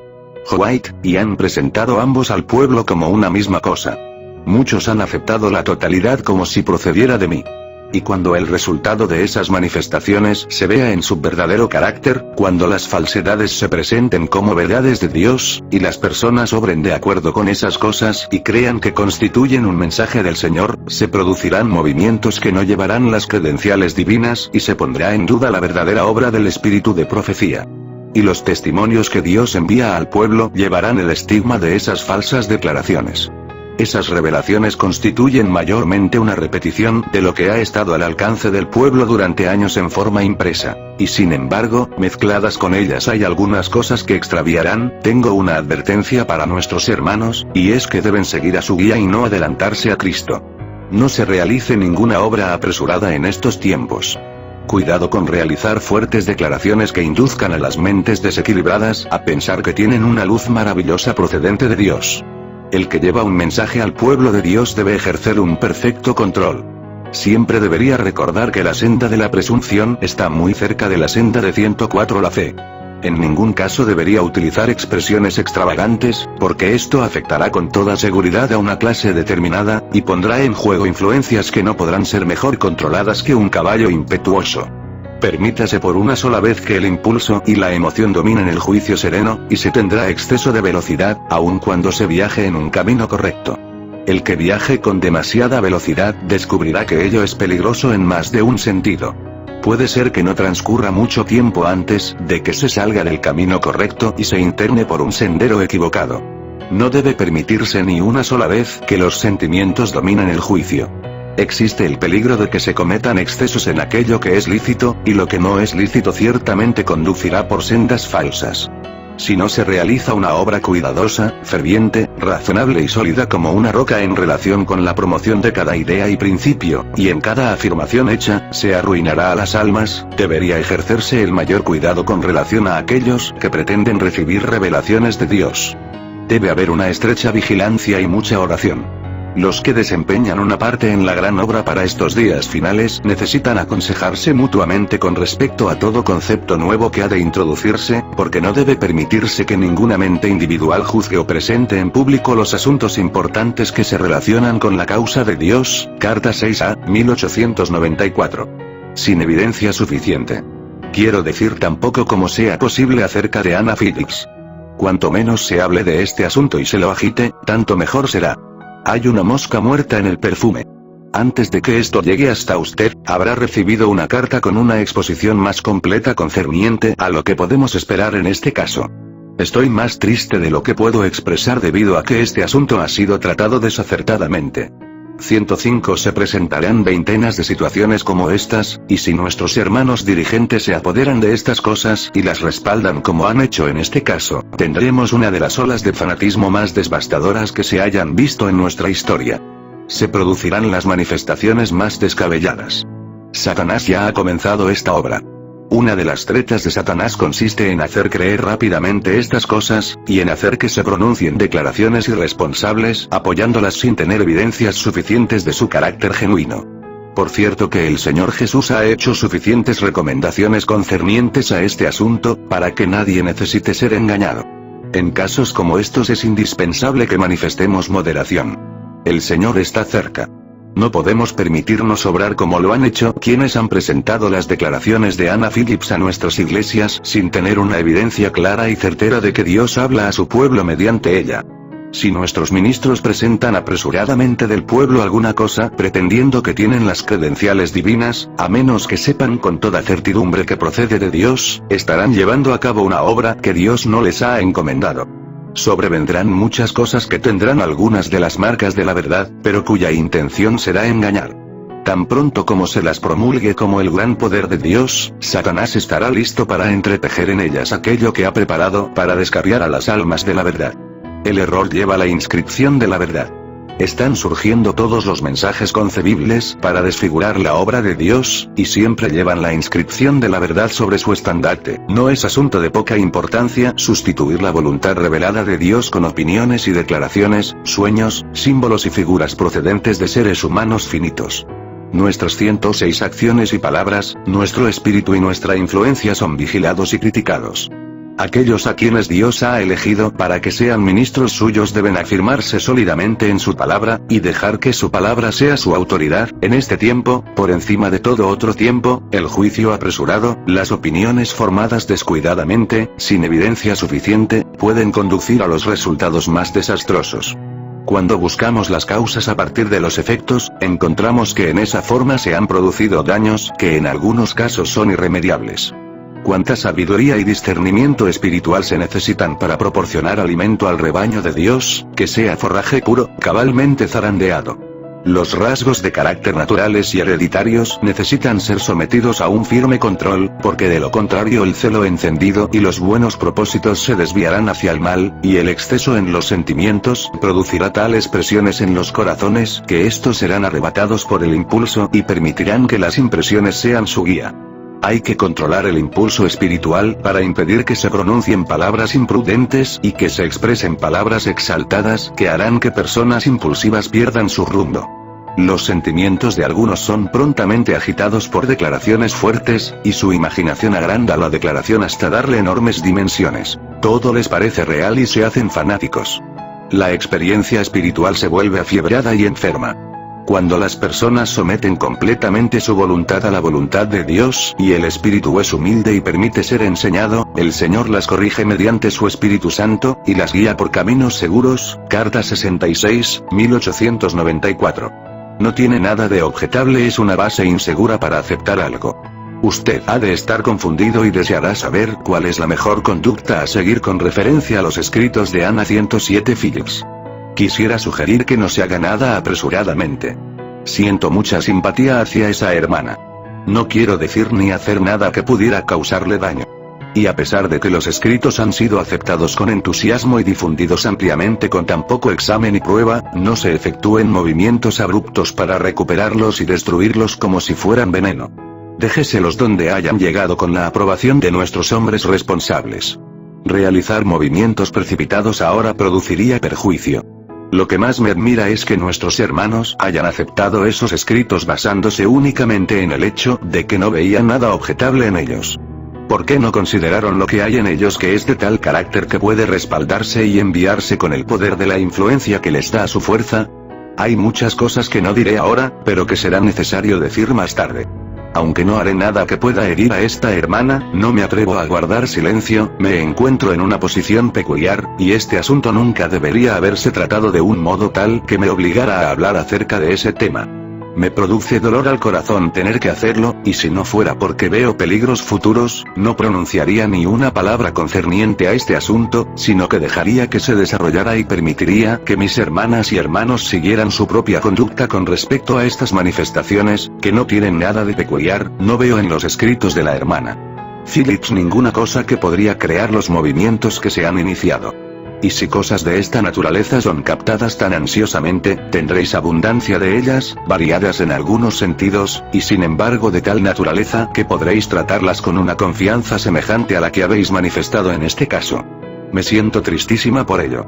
White, y han presentado ambos al pueblo como una misma cosa. Muchos han aceptado la totalidad como si procediera de mí. Y cuando el resultado de esas manifestaciones se vea en su verdadero carácter, cuando las falsedades se presenten como verdades de Dios, y las personas obren de acuerdo con esas cosas y crean que constituyen un mensaje del Señor, se producirán movimientos que no llevarán las credenciales divinas y se pondrá en duda la verdadera obra del espíritu de profecía. Y los testimonios que Dios envía al pueblo llevarán el estigma de esas falsas declaraciones. Esas revelaciones constituyen mayormente una repetición de lo que ha estado al alcance del pueblo durante años en forma impresa. Y sin embargo, mezcladas con ellas hay algunas cosas que extraviarán. Tengo una advertencia para nuestros hermanos, y es que deben seguir a su guía y no adelantarse a Cristo. No se realice ninguna obra apresurada en estos tiempos. Cuidado con realizar fuertes declaraciones que induzcan a las mentes desequilibradas a pensar que tienen una luz maravillosa procedente de Dios. El que lleva un mensaje al pueblo de Dios debe ejercer un perfecto control. Siempre debería recordar que la senda de la presunción está muy cerca de la senda de 104 la fe. En ningún caso debería utilizar expresiones extravagantes, porque esto afectará con toda seguridad a una clase determinada, y pondrá en juego influencias que no podrán ser mejor controladas que un caballo impetuoso. Permítase por una sola vez que el impulso y la emoción dominen el juicio sereno, y se tendrá exceso de velocidad, aun cuando se viaje en un camino correcto. El que viaje con demasiada velocidad descubrirá que ello es peligroso en más de un sentido. Puede ser que no transcurra mucho tiempo antes de que se salga del camino correcto y se interne por un sendero equivocado. No debe permitirse ni una sola vez que los sentimientos dominen el juicio. Existe el peligro de que se cometan excesos en aquello que es lícito, y lo que no es lícito ciertamente conducirá por sendas falsas. Si no se realiza una obra cuidadosa, ferviente, razonable y sólida como una roca en relación con la promoción de cada idea y principio, y en cada afirmación hecha, se arruinará a las almas. Debería ejercerse el mayor cuidado con relación a aquellos que pretenden recibir revelaciones de Dios. Debe haber una estrecha vigilancia y mucha oración. Los que desempeñan una parte en la gran obra para estos días finales necesitan aconsejarse mutuamente con respecto a todo concepto nuevo que ha de introducirse, porque no debe permitirse que ninguna mente individual juzgue o presente en público los asuntos importantes que se relacionan con la causa de Dios. Carta 6 a 1894. Sin evidencia suficiente. Quiero decir tampoco como sea posible acerca de Anna Phillips. Cuanto menos se hable de este asunto y se lo agite, tanto mejor será. Hay una mosca muerta en el perfume. Antes de que esto llegue hasta usted, habrá recibido una carta con una exposición más completa concerniente a lo que podemos esperar en este caso. Estoy más triste de lo que puedo expresar debido a que este asunto ha sido tratado desacertadamente. 105 Se presentarán veintenas de situaciones como estas, y si nuestros hermanos dirigentes se apoderan de estas cosas y las respaldan como han hecho en este caso, tendremos una de las olas de fanatismo más devastadoras que se hayan visto en nuestra historia. Se producirán las manifestaciones más descabelladas. Satanás ya ha comenzado esta obra. Una de las tretas de Satanás consiste en hacer creer rápidamente estas cosas, y en hacer que se pronuncien declaraciones irresponsables, apoyándolas sin tener evidencias suficientes de su carácter genuino. Por cierto que el Señor Jesús ha hecho suficientes recomendaciones concernientes a este asunto, para que nadie necesite ser engañado. En casos como estos es indispensable que manifestemos moderación. El Señor está cerca. No podemos permitirnos obrar como lo han hecho quienes han presentado las declaraciones de Anna Phillips a nuestras iglesias sin tener una evidencia clara y certera de que Dios habla a su pueblo mediante ella. Si nuestros ministros presentan apresuradamente del pueblo alguna cosa pretendiendo que tienen las credenciales divinas, a menos que sepan con toda certidumbre que procede de Dios, estarán llevando a cabo una obra que Dios no les ha encomendado. Sobrevendrán muchas cosas que tendrán algunas de las marcas de la verdad, pero cuya intención será engañar. Tan pronto como se las promulgue como el gran poder de Dios, Satanás estará listo para entretejer en ellas aquello que ha preparado para descarriar a las almas de la verdad. El error lleva la inscripción de la verdad. Están surgiendo todos los mensajes concebibles para desfigurar la obra de Dios, y siempre llevan la inscripción de la verdad sobre su estandarte. No es asunto de poca importancia sustituir la voluntad revelada de Dios con opiniones y declaraciones, sueños, símbolos y figuras procedentes de seres humanos finitos. Nuestras 106 acciones y palabras, nuestro espíritu y nuestra influencia son vigilados y criticados. Aquellos a quienes Dios ha elegido para que sean ministros suyos deben afirmarse sólidamente en su palabra, y dejar que su palabra sea su autoridad. En este tiempo, por encima de todo otro tiempo, el juicio apresurado, las opiniones formadas descuidadamente, sin evidencia suficiente, pueden conducir a los resultados más desastrosos. Cuando buscamos las causas a partir de los efectos, encontramos que en esa forma se han producido daños que en algunos casos son irremediables. cuánta sabiduría y discernimiento espiritual se necesitan para proporcionar alimento al rebaño de Dios, que sea forraje puro, cabalmente zarandeado. Los rasgos de carácter naturales y hereditarios necesitan ser sometidos a un firme control, porque de lo contrario el celo encendido y los buenos propósitos se desviarán hacia el mal, y el exceso en los sentimientos producirá tales presiones en los corazones que estos serán arrebatados por el impulso y permitirán que las impresiones sean su guía. Hay que controlar el impulso espiritual para impedir que se pronuncien palabras imprudentes y que se expresen palabras exaltadas que harán que personas impulsivas pierdan su rumbo. Los sentimientos de algunos son prontamente agitados por declaraciones fuertes, y su imaginación agranda la declaración hasta darle enormes dimensiones. Todo les parece real y se hacen fanáticos. La experiencia espiritual se vuelve afiebrada y enferma. Cuando las personas someten completamente su voluntad a la voluntad de Dios y el espíritu es humilde y permite ser enseñado, el Señor las corrige mediante su Espíritu Santo, y las guía por caminos seguros. Carta 66, 1894. No tiene nada de objetable, es una base insegura para aceptar algo. Usted ha de estar confundido y deseará saber cuál es la mejor conducta a seguir con referencia a los escritos de Ana 107 Phillips. Quisiera sugerir que no se haga nada apresuradamente. Siento mucha simpatía hacia esa hermana. No quiero decir ni hacer nada que pudiera causarle daño. Y a pesar de que los escritos han sido aceptados con entusiasmo y difundidos ampliamente con tan poco examen y prueba, no se efectúen movimientos abruptos para recuperarlos y destruirlos como si fueran veneno. Déjeselos donde hayan llegado con la aprobación de nuestros hombres responsables. Realizar movimientos precipitados ahora produciría perjuicio. Lo que más me admira es que nuestros hermanos hayan aceptado esos escritos basándose únicamente en el hecho de que no veían nada objetable en ellos. ¿Por qué no consideraron lo que hay en ellos que es de tal carácter que puede respaldarse y enviarse con el poder de la influencia que les da su fuerza? Hay muchas cosas que no diré ahora, pero que será necesario decir más tarde. Aunque no haré nada que pueda herir a esta hermana, no me atrevo a guardar silencio, me encuentro en una posición peculiar, y este asunto nunca debería haberse tratado de un modo tal que me obligara a hablar acerca de ese tema. Me produce dolor al corazón tener que hacerlo, y si no fuera porque veo peligros futuros, no pronunciaría ni una palabra concerniente a este asunto, sino que dejaría que se desarrollara y permitiría que mis hermanas y hermanos siguieran su propia conducta con respecto a estas manifestaciones, que no tienen nada de peculiar. No veo en los escritos de la hermana Phillips ninguna cosa que podría crear los movimientos que se han iniciado. Y si cosas de esta naturaleza son captadas tan ansiosamente, tendréis abundancia de ellas, variadas en algunos sentidos, y sin embargo de tal naturaleza que podréis tratarlas con una confianza semejante a la que habéis manifestado en este caso. Me siento tristísima por ello.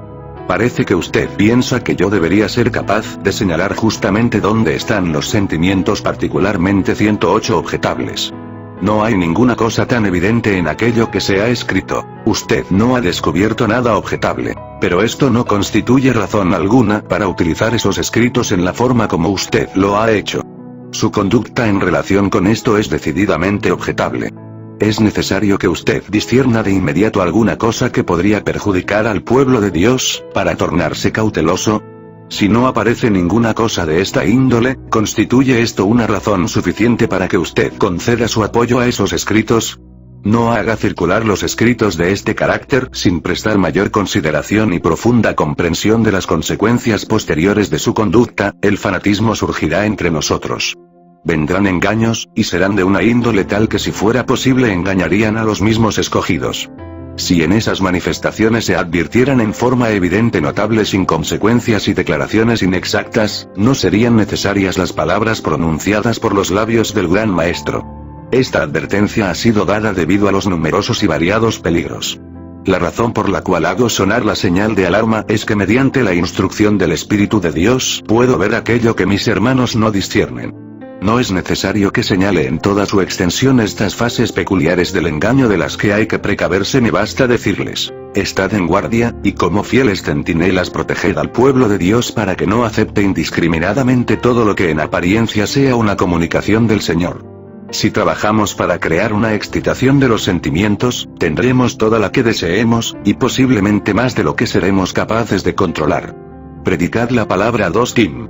Parece que usted piensa que yo debería ser capaz de señalar justamente dónde están los sentimientos particularmente 108 objetables. No hay ninguna cosa tan evidente en aquello que se ha escrito. Usted no ha descubierto nada objetable. Pero esto no constituye razón alguna para utilizar esos escritos en la forma como usted lo ha hecho. Su conducta en relación con esto es decididamente objetable. Es necesario que usted discierna de inmediato alguna cosa que podría perjudicar al pueblo de Dios, para tornarse cauteloso. Si no aparece ninguna cosa de esta índole, ¿constituye esto una razón suficiente para que usted conceda su apoyo a esos escritos? No haga circular los escritos de este carácter sin prestar mayor consideración y profunda comprensión de las consecuencias posteriores de su conducta. El fanatismo surgirá entre nosotros. Vendrán engaños, y serán de una índole tal que si fuera posible engañarían a los mismos escogidos. Si en esas manifestaciones se advirtieran en forma evidente notables inconsecuencias y declaraciones inexactas, no serían necesarias las palabras pronunciadas por los labios del gran maestro. Esta advertencia ha sido dada debido a los numerosos y variados peligros. La razón por la cual hago sonar la señal de alarma es que mediante la instrucción del Espíritu de Dios puedo ver aquello que mis hermanos no disciernen. No es necesario que señale en toda su extensión estas fases peculiares del engaño de las que hay que precaverse, me basta decirles: estad en guardia, y como fieles centinelas proteged al pueblo de Dios para que no acepte indiscriminadamente todo lo que en apariencia sea una comunicación del Señor. Si trabajamos para crear una excitación de los sentimientos, tendremos toda la que deseemos, y posiblemente más de lo que seremos capaces de controlar. Predicad la palabra 2 Tim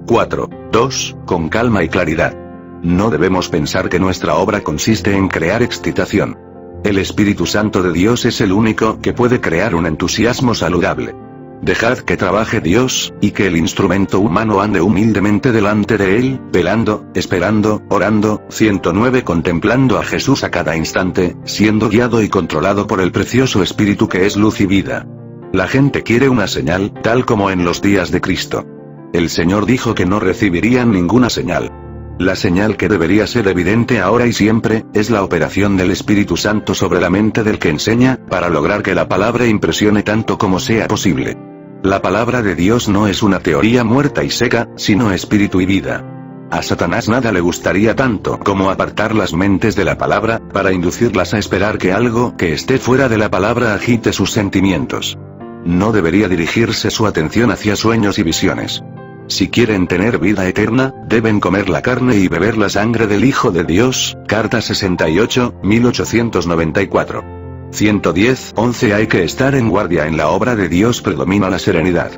4:2, con calma y claridad. No debemos pensar que nuestra obra consiste en crear excitación. El Espíritu Santo de Dios es el único que puede crear un entusiasmo saludable. Dejad que trabaje Dios, y que el instrumento humano ande humildemente delante de Él, velando, esperando, orando. 109 Contemplando a Jesús a cada instante, siendo guiado y controlado por el precioso Espíritu que es luz y vida. La gente quiere una señal, tal como en los días de Cristo. El Señor dijo que no recibirían ninguna señal. La señal que debería ser evidente ahora y siempre, es la operación del Espíritu Santo sobre la mente del que enseña, para lograr que la palabra impresione tanto como sea posible. La palabra de Dios no es una teoría muerta y seca, sino espíritu y vida. A Satanás nada le gustaría tanto como apartar las mentes de la palabra, para inducirlas a esperar que algo que esté fuera de la palabra agite sus sentimientos. No debería dirigirse su atención hacia sueños y visiones. Si quieren tener vida eterna, deben comer la carne y beber la sangre del Hijo de Dios. Carta 68, 1894. 110:11 Hay que estar en guardia. En la obra de Dios predomina la serenidad.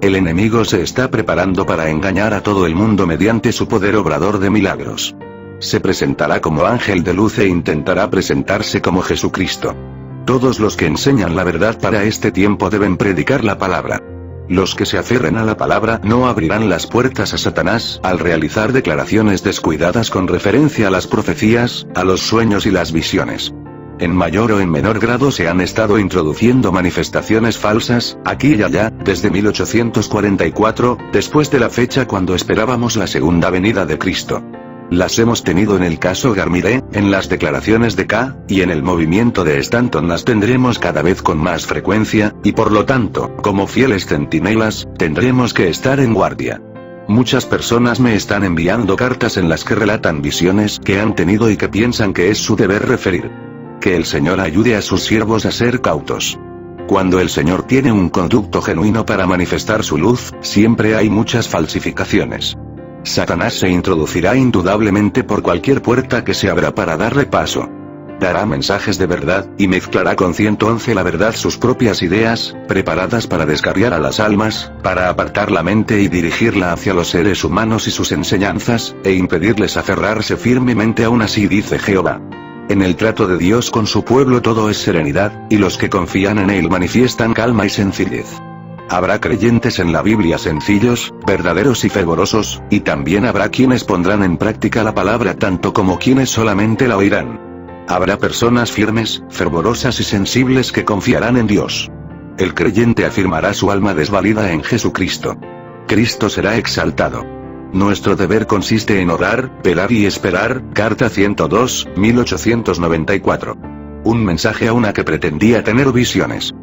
El enemigo se está preparando para engañar a todo el mundo mediante su poder obrador de milagros. Se presentará como ángel de luz e intentará presentarse como Jesucristo. Todos los que enseñan la verdad para este tiempo deben predicar la palabra. Los que se aferren a la palabra no abrirán las puertas a Satanás al realizar declaraciones descuidadas con referencia a las profecías, a los sueños y las visiones. En mayor o en menor grado se han estado introduciendo manifestaciones falsas, aquí y allá, desde 1844, después de la fecha cuando esperábamos la segunda venida de Cristo. Las hemos tenido en el caso Garmire, en las declaraciones de K, y en el movimiento de Stanton las tendremos cada vez con más frecuencia, y por lo tanto, como fieles centinelas, tendremos que estar en guardia. Muchas personas me están enviando cartas en las que relatan visiones que han tenido y que piensan que es su deber referir. Que el Señor ayude a sus siervos a ser cautos. Cuando el Señor tiene un conducto genuino para manifestar su luz, siempre hay muchas falsificaciones. Satanás se introducirá indudablemente por cualquier puerta que se abra para darle paso. Dará mensajes de verdad, y mezclará con 111 la verdad sus propias ideas, preparadas para descarriar a las almas, para apartar la mente y dirigirla hacia los seres humanos y sus enseñanzas, e impedirles aferrarse firmemente aún así dice Jehová. En el trato de Dios con su pueblo todo es serenidad, y los que confían en Él manifiestan calma y sencillez. Habrá creyentes en la Biblia sencillos, verdaderos y fervorosos, y también habrá quienes pondrán en práctica la palabra tanto como quienes solamente la oirán. Habrá personas firmes, fervorosas y sensibles que confiarán en Dios. El creyente afirmará su alma desvalida en Jesucristo. Cristo será exaltado. Nuestro deber consiste en orar, velar y esperar. Carta 102, 1894. Un mensaje a una que pretendía tener visiones.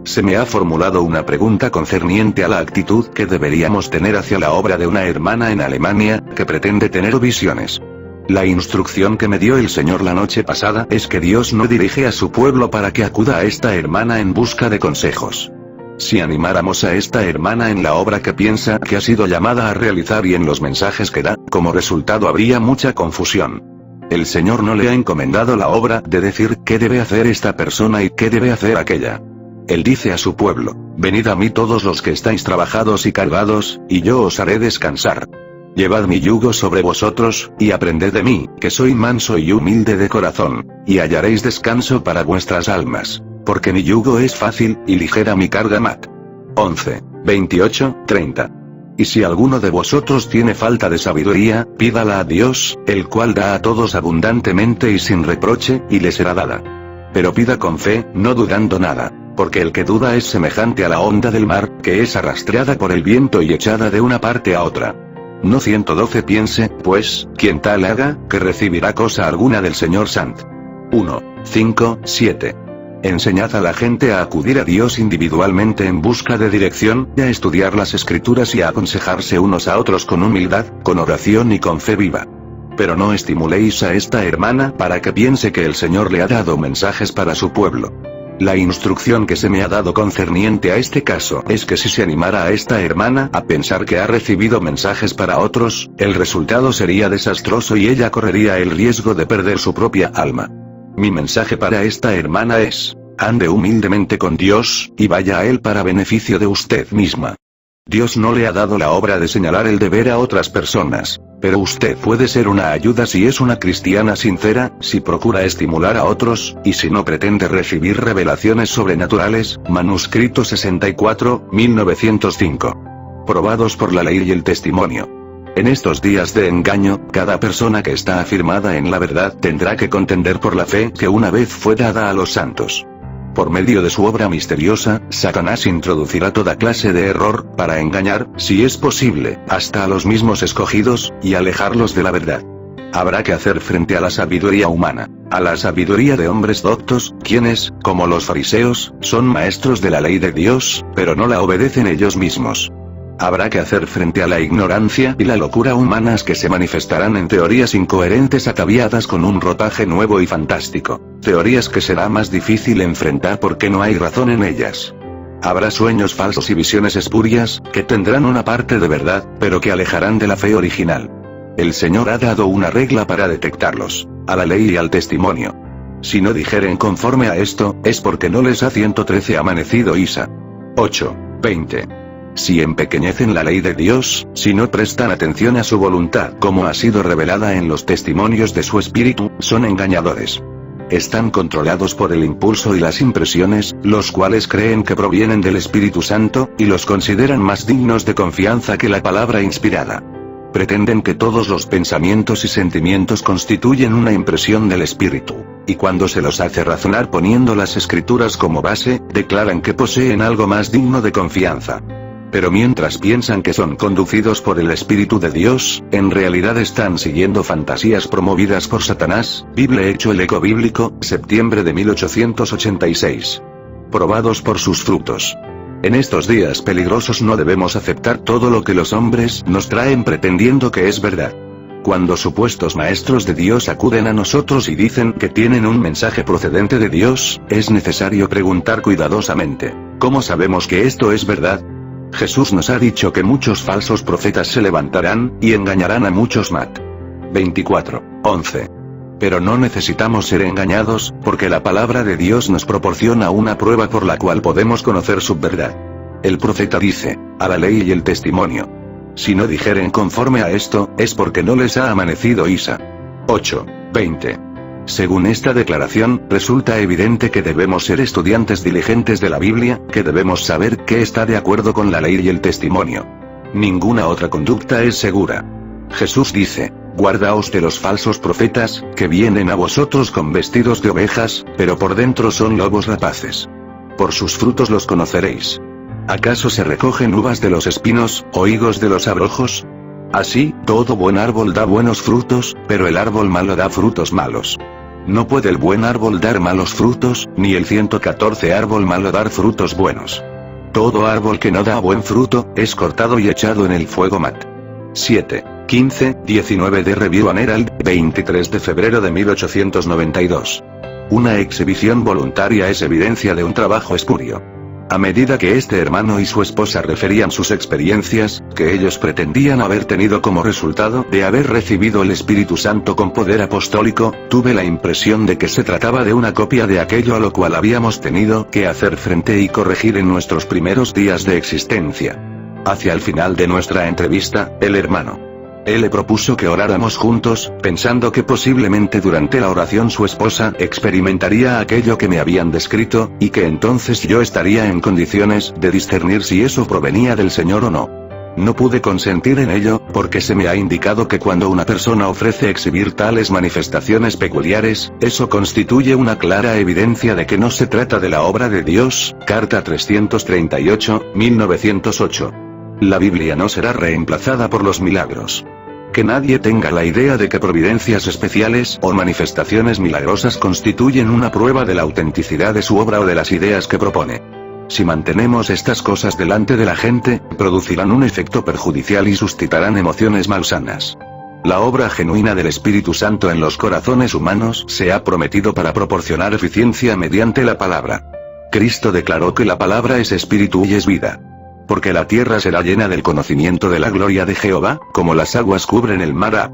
Se me ha formulado una pregunta concerniente a la actitud que deberíamos tener hacia la obra de una hermana en Alemania, que pretende tener visiones. La instrucción que me dio el Señor la noche pasada es que Dios no dirige a su pueblo para que acuda a esta hermana en busca de consejos. Si animáramos a esta hermana en la obra que piensa que ha sido llamada a realizar y en los mensajes que da, como resultado habría mucha confusión. El Señor no le ha encomendado la obra de decir qué debe hacer esta persona y qué debe hacer aquella. Él dice a su pueblo, venid a mí todos los que estáis trabajados y cargados, y yo os haré descansar. Llevad mi yugo sobre vosotros, y aprended de mí, que soy manso y humilde de corazón, y hallaréis descanso para vuestras almas, porque mi yugo es fácil, y ligera mi carga. Mat. 11, 28, 30. Y si alguno de vosotros tiene falta de sabiduría, pídala a Dios, el cual da a todos abundantemente y sin reproche, y le será dada. Pero pida con fe, no dudando nada. Porque el que duda es semejante a la onda del mar, que es arrastrada por el viento y echada de una parte a otra. No 112 Piense, pues, quien tal haga, que recibirá cosa alguna del Señor Sant. 1, 5, 7. Enseñad a la gente a acudir a Dios individualmente en busca de dirección, a estudiar las Escrituras y a aconsejarse unos a otros con humildad, con oración y con fe viva. Pero no estimuléis a esta hermana para que piense que el Señor le ha dado mensajes para su pueblo. La instrucción que se me ha dado concerniente a este caso es que si se animara a esta hermana a pensar que ha recibido mensajes para otros, el resultado sería desastroso y ella correría el riesgo de perder su propia alma. Mi mensaje para esta hermana es, ande humildemente con Dios, y vaya a Él para beneficio de usted misma. Dios no le ha dado la obra de señalar el deber a otras personas. Pero usted puede ser una ayuda si es una cristiana sincera, si procura estimular a otros, y si no pretende recibir revelaciones sobrenaturales. Manuscrito 64, 1905. Probados por la ley y el testimonio. En estos días de engaño, cada persona que está afirmada en la verdad tendrá que contender por la fe que una vez fue dada a los santos. Por medio de su obra misteriosa, Satanás introducirá toda clase de error, para engañar, si es posible, hasta a los mismos escogidos, y alejarlos de la verdad. Habrá que hacer frente a la sabiduría humana, a la sabiduría de hombres doctos, quienes, como los fariseos, son maestros de la ley de Dios, pero no la obedecen ellos mismos. Habrá que hacer frente a la ignorancia y la locura humanas que se manifestarán en teorías incoherentes ataviadas con un ropaje nuevo y fantástico, teorías que será más difícil enfrentar porque no hay razón en ellas. Habrá sueños falsos y visiones espurias, que tendrán una parte de verdad, pero que alejarán de la fe original. El Señor ha dado una regla para detectarlos, a la ley y al testimonio. Si no dijeren conforme a esto, es porque no les ha 113 amanecido Isa. 8, 20. Si empequeñecen la ley de Dios, si no prestan atención a su voluntad como ha sido revelada en los testimonios de su espíritu, son engañadores. Están controlados por el impulso y las impresiones, los cuales creen que provienen del Espíritu Santo, y los consideran más dignos de confianza que la palabra inspirada. Pretenden que todos los pensamientos y sentimientos constituyen una impresión del Espíritu, y cuando se los hace razonar poniendo las Escrituras como base, declaran que poseen algo más digno de confianza. Pero mientras piensan que son conducidos por el Espíritu de Dios, en realidad están siguiendo fantasías promovidas por Satanás. Bible Hecho el Eco Bíblico, septiembre de 1886. Probados por sus frutos. En estos días peligrosos no debemos aceptar todo lo que los hombres nos traen pretendiendo que es verdad. Cuando supuestos maestros de Dios acuden a nosotros y dicen que tienen un mensaje procedente de Dios, es necesario preguntar cuidadosamente, ¿cómo sabemos que esto es verdad? Jesús nos ha dicho que muchos falsos profetas se levantarán, y engañarán a muchos. Mat. 24, 11. Pero no necesitamos ser engañados, porque la palabra de Dios nos proporciona una prueba por la cual podemos conocer su verdad. El profeta dice, a la ley y el testimonio. Si no dijeren conforme a esto, es porque no les ha amanecido Isa. 8, 20. Según esta declaración, resulta evidente que debemos ser estudiantes diligentes de la Biblia, que debemos saber qué está de acuerdo con la ley y el testimonio. Ninguna otra conducta es segura. Jesús dice, guardaos de los falsos profetas, que vienen a vosotros con vestidos de ovejas, pero por dentro son lobos rapaces. Por sus frutos los conoceréis. ¿Acaso se recogen uvas de los espinos, o higos de los abrojos? Así, todo buen árbol da buenos frutos, pero el árbol malo da frutos malos. No puede el buen árbol dar malos frutos, ni el 114 árbol malo dar frutos buenos. Todo árbol que no da buen fruto, es cortado y echado en el fuego. Mat. 7, 15, 19 de Review and Herald, 23 de febrero de 1892. Una exhibición voluntaria es evidencia de un trabajo espurio. A medida que este hermano y su esposa referían sus experiencias, que ellos pretendían haber tenido como resultado de haber recibido el Espíritu Santo con poder apostólico, tuve la impresión de que se trataba de una copia de aquello a lo cual habíamos tenido que hacer frente y corregir en nuestros primeros días de existencia. Hacia el final de nuestra entrevista, el hermano Él le propuso que oráramos juntos, pensando que posiblemente durante la oración su esposa experimentaría aquello que me habían descrito, y que entonces yo estaría en condiciones de discernir si eso provenía del Señor o no. No pude consentir en ello, porque se me ha indicado que cuando una persona ofrece exhibir tales manifestaciones peculiares, eso constituye una clara evidencia de que no se trata de la obra de Dios. Carta 338, 1908. La Biblia no será reemplazada por los milagros. Que nadie tenga la idea de que providencias especiales o manifestaciones milagrosas constituyen una prueba de la autenticidad de su obra o de las ideas que propone. Si mantenemos estas cosas delante de la gente, producirán un efecto perjudicial y suscitarán emociones malsanas. La obra genuina del Espíritu Santo en los corazones humanos se ha prometido para proporcionar eficiencia mediante la palabra. Cristo declaró que la palabra es espíritu y es vida. Porque la tierra será llena del conocimiento de la gloria de Jehová, como las aguas cubren el mar. Ab.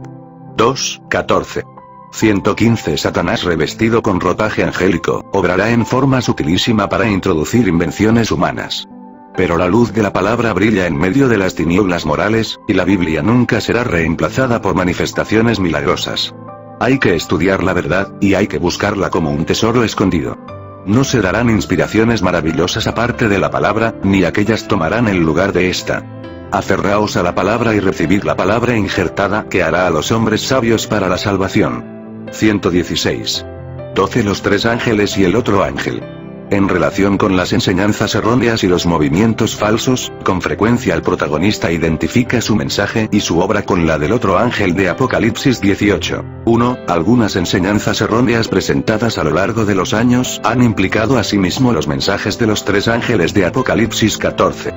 2, 14. 115. Satanás revestido con ropaje angélico, obrará en forma sutilísima para introducir invenciones humanas. Pero la luz de la palabra brilla en medio de las tinieblas morales, y la Biblia nunca será reemplazada por manifestaciones milagrosas. Hay que estudiar la verdad, y hay que buscarla como un tesoro escondido. No se darán inspiraciones maravillosas aparte de la palabra, ni aquellas tomarán el lugar de esta. Aferraos a la palabra y recibid la palabra injertada que hará a los hombres sabios para la salvación. 116. 12 Los tres ángeles y el otro ángel. En relación con las enseñanzas erróneas y los movimientos falsos, con frecuencia el protagonista identifica su mensaje y su obra con la del otro ángel de Apocalipsis 18:1. Algunas enseñanzas erróneas presentadas a lo largo de los años han implicado asimismo los mensajes de los tres ángeles de Apocalipsis 14.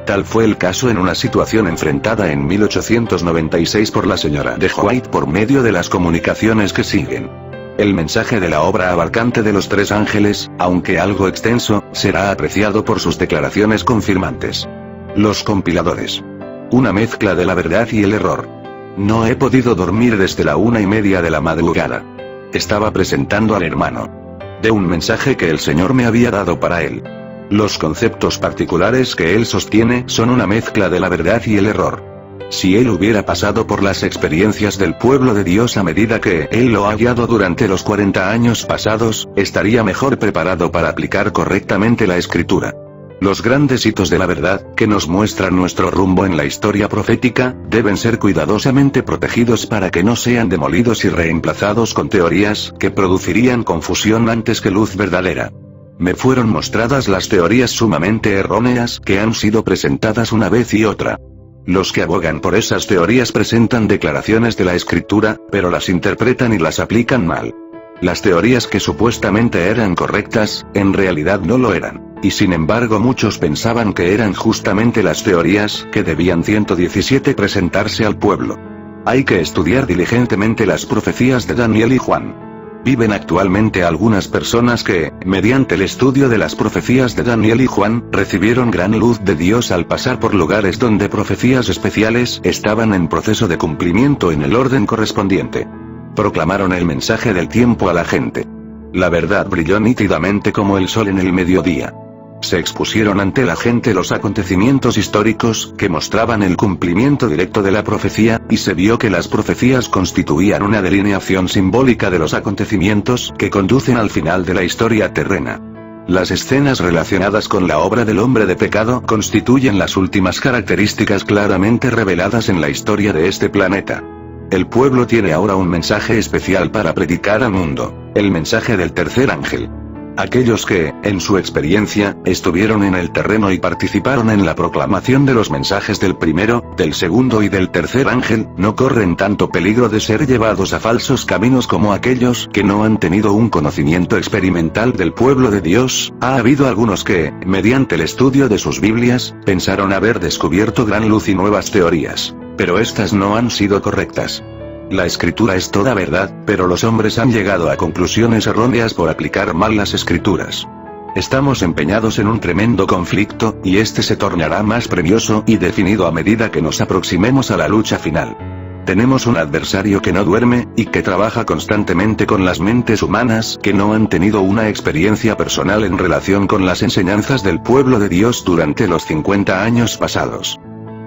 Tal fue el caso en una situación enfrentada en 1896 por la señora de White por medio de las comunicaciones que siguen. El mensaje de la obra abarcante de los tres ángeles, aunque algo extenso, será apreciado por sus declaraciones confirmantes. Los compiladores. Una mezcla de la verdad y el error. No he podido dormir desde la 1:30 de la madrugada. Estaba presentando al hermano de un mensaje que el Señor me había dado para él. Los conceptos particulares que él sostiene son una mezcla de la verdad y el error. Si él hubiera pasado por las experiencias del pueblo de Dios a medida que él lo ha hallado durante los 40 años pasados, estaría mejor preparado para aplicar correctamente la escritura. Los grandes hitos de la verdad, que nos muestran nuestro rumbo en la historia profética, deben ser cuidadosamente protegidos para que no sean demolidos y reemplazados con teorías que producirían confusión antes que luz verdadera. Me fueron mostradas las teorías sumamente erróneas que han sido presentadas una vez y otra. Los que abogan por esas teorías presentan declaraciones de la escritura, pero las interpretan y las aplican mal. Las teorías que supuestamente eran correctas, en realidad no lo eran, y sin embargo muchos pensaban que eran justamente las teorías que debían 117 presentarse al pueblo. Hay que estudiar diligentemente las profecías de Daniel y Juan. Viven actualmente algunas personas que, mediante el estudio de las profecías de Daniel y Juan, recibieron gran luz de Dios al pasar por lugares donde profecías especiales estaban en proceso de cumplimiento en el orden correspondiente. Proclamaron el mensaje del tiempo a la gente. La verdad brilló nítidamente como el sol en el mediodía. Se expusieron ante la gente los acontecimientos históricos que mostraban el cumplimiento directo de la profecía, y se vio que las profecías constituían una delineación simbólica de los acontecimientos que conducen al final de la historia terrena. Las escenas relacionadas con la obra del hombre de pecado constituyen las últimas características claramente reveladas en la historia de este planeta. El pueblo tiene ahora un mensaje especial para predicar al mundo, el mensaje del tercer ángel. Aquellos que, en su experiencia, estuvieron en el terreno y participaron en la proclamación de los mensajes del primero, del segundo y del tercer ángel, no corren tanto peligro de ser llevados a falsos caminos como aquellos que no han tenido un conocimiento experimental del pueblo de Dios. Ha habido algunos que, mediante el estudio de sus Biblias, pensaron haber descubierto gran luz y nuevas teorías, pero estas no han sido correctas. La escritura es toda verdad, pero los hombres han llegado a conclusiones erróneas por aplicar mal las escrituras. Estamos empeñados en un tremendo conflicto, y este se tornará más premioso y definido a medida que nos aproximemos a la lucha final. Tenemos un adversario que no duerme, y que trabaja constantemente con las mentes humanas que no han tenido una experiencia personal en relación con las enseñanzas del pueblo de Dios durante los 50 años pasados.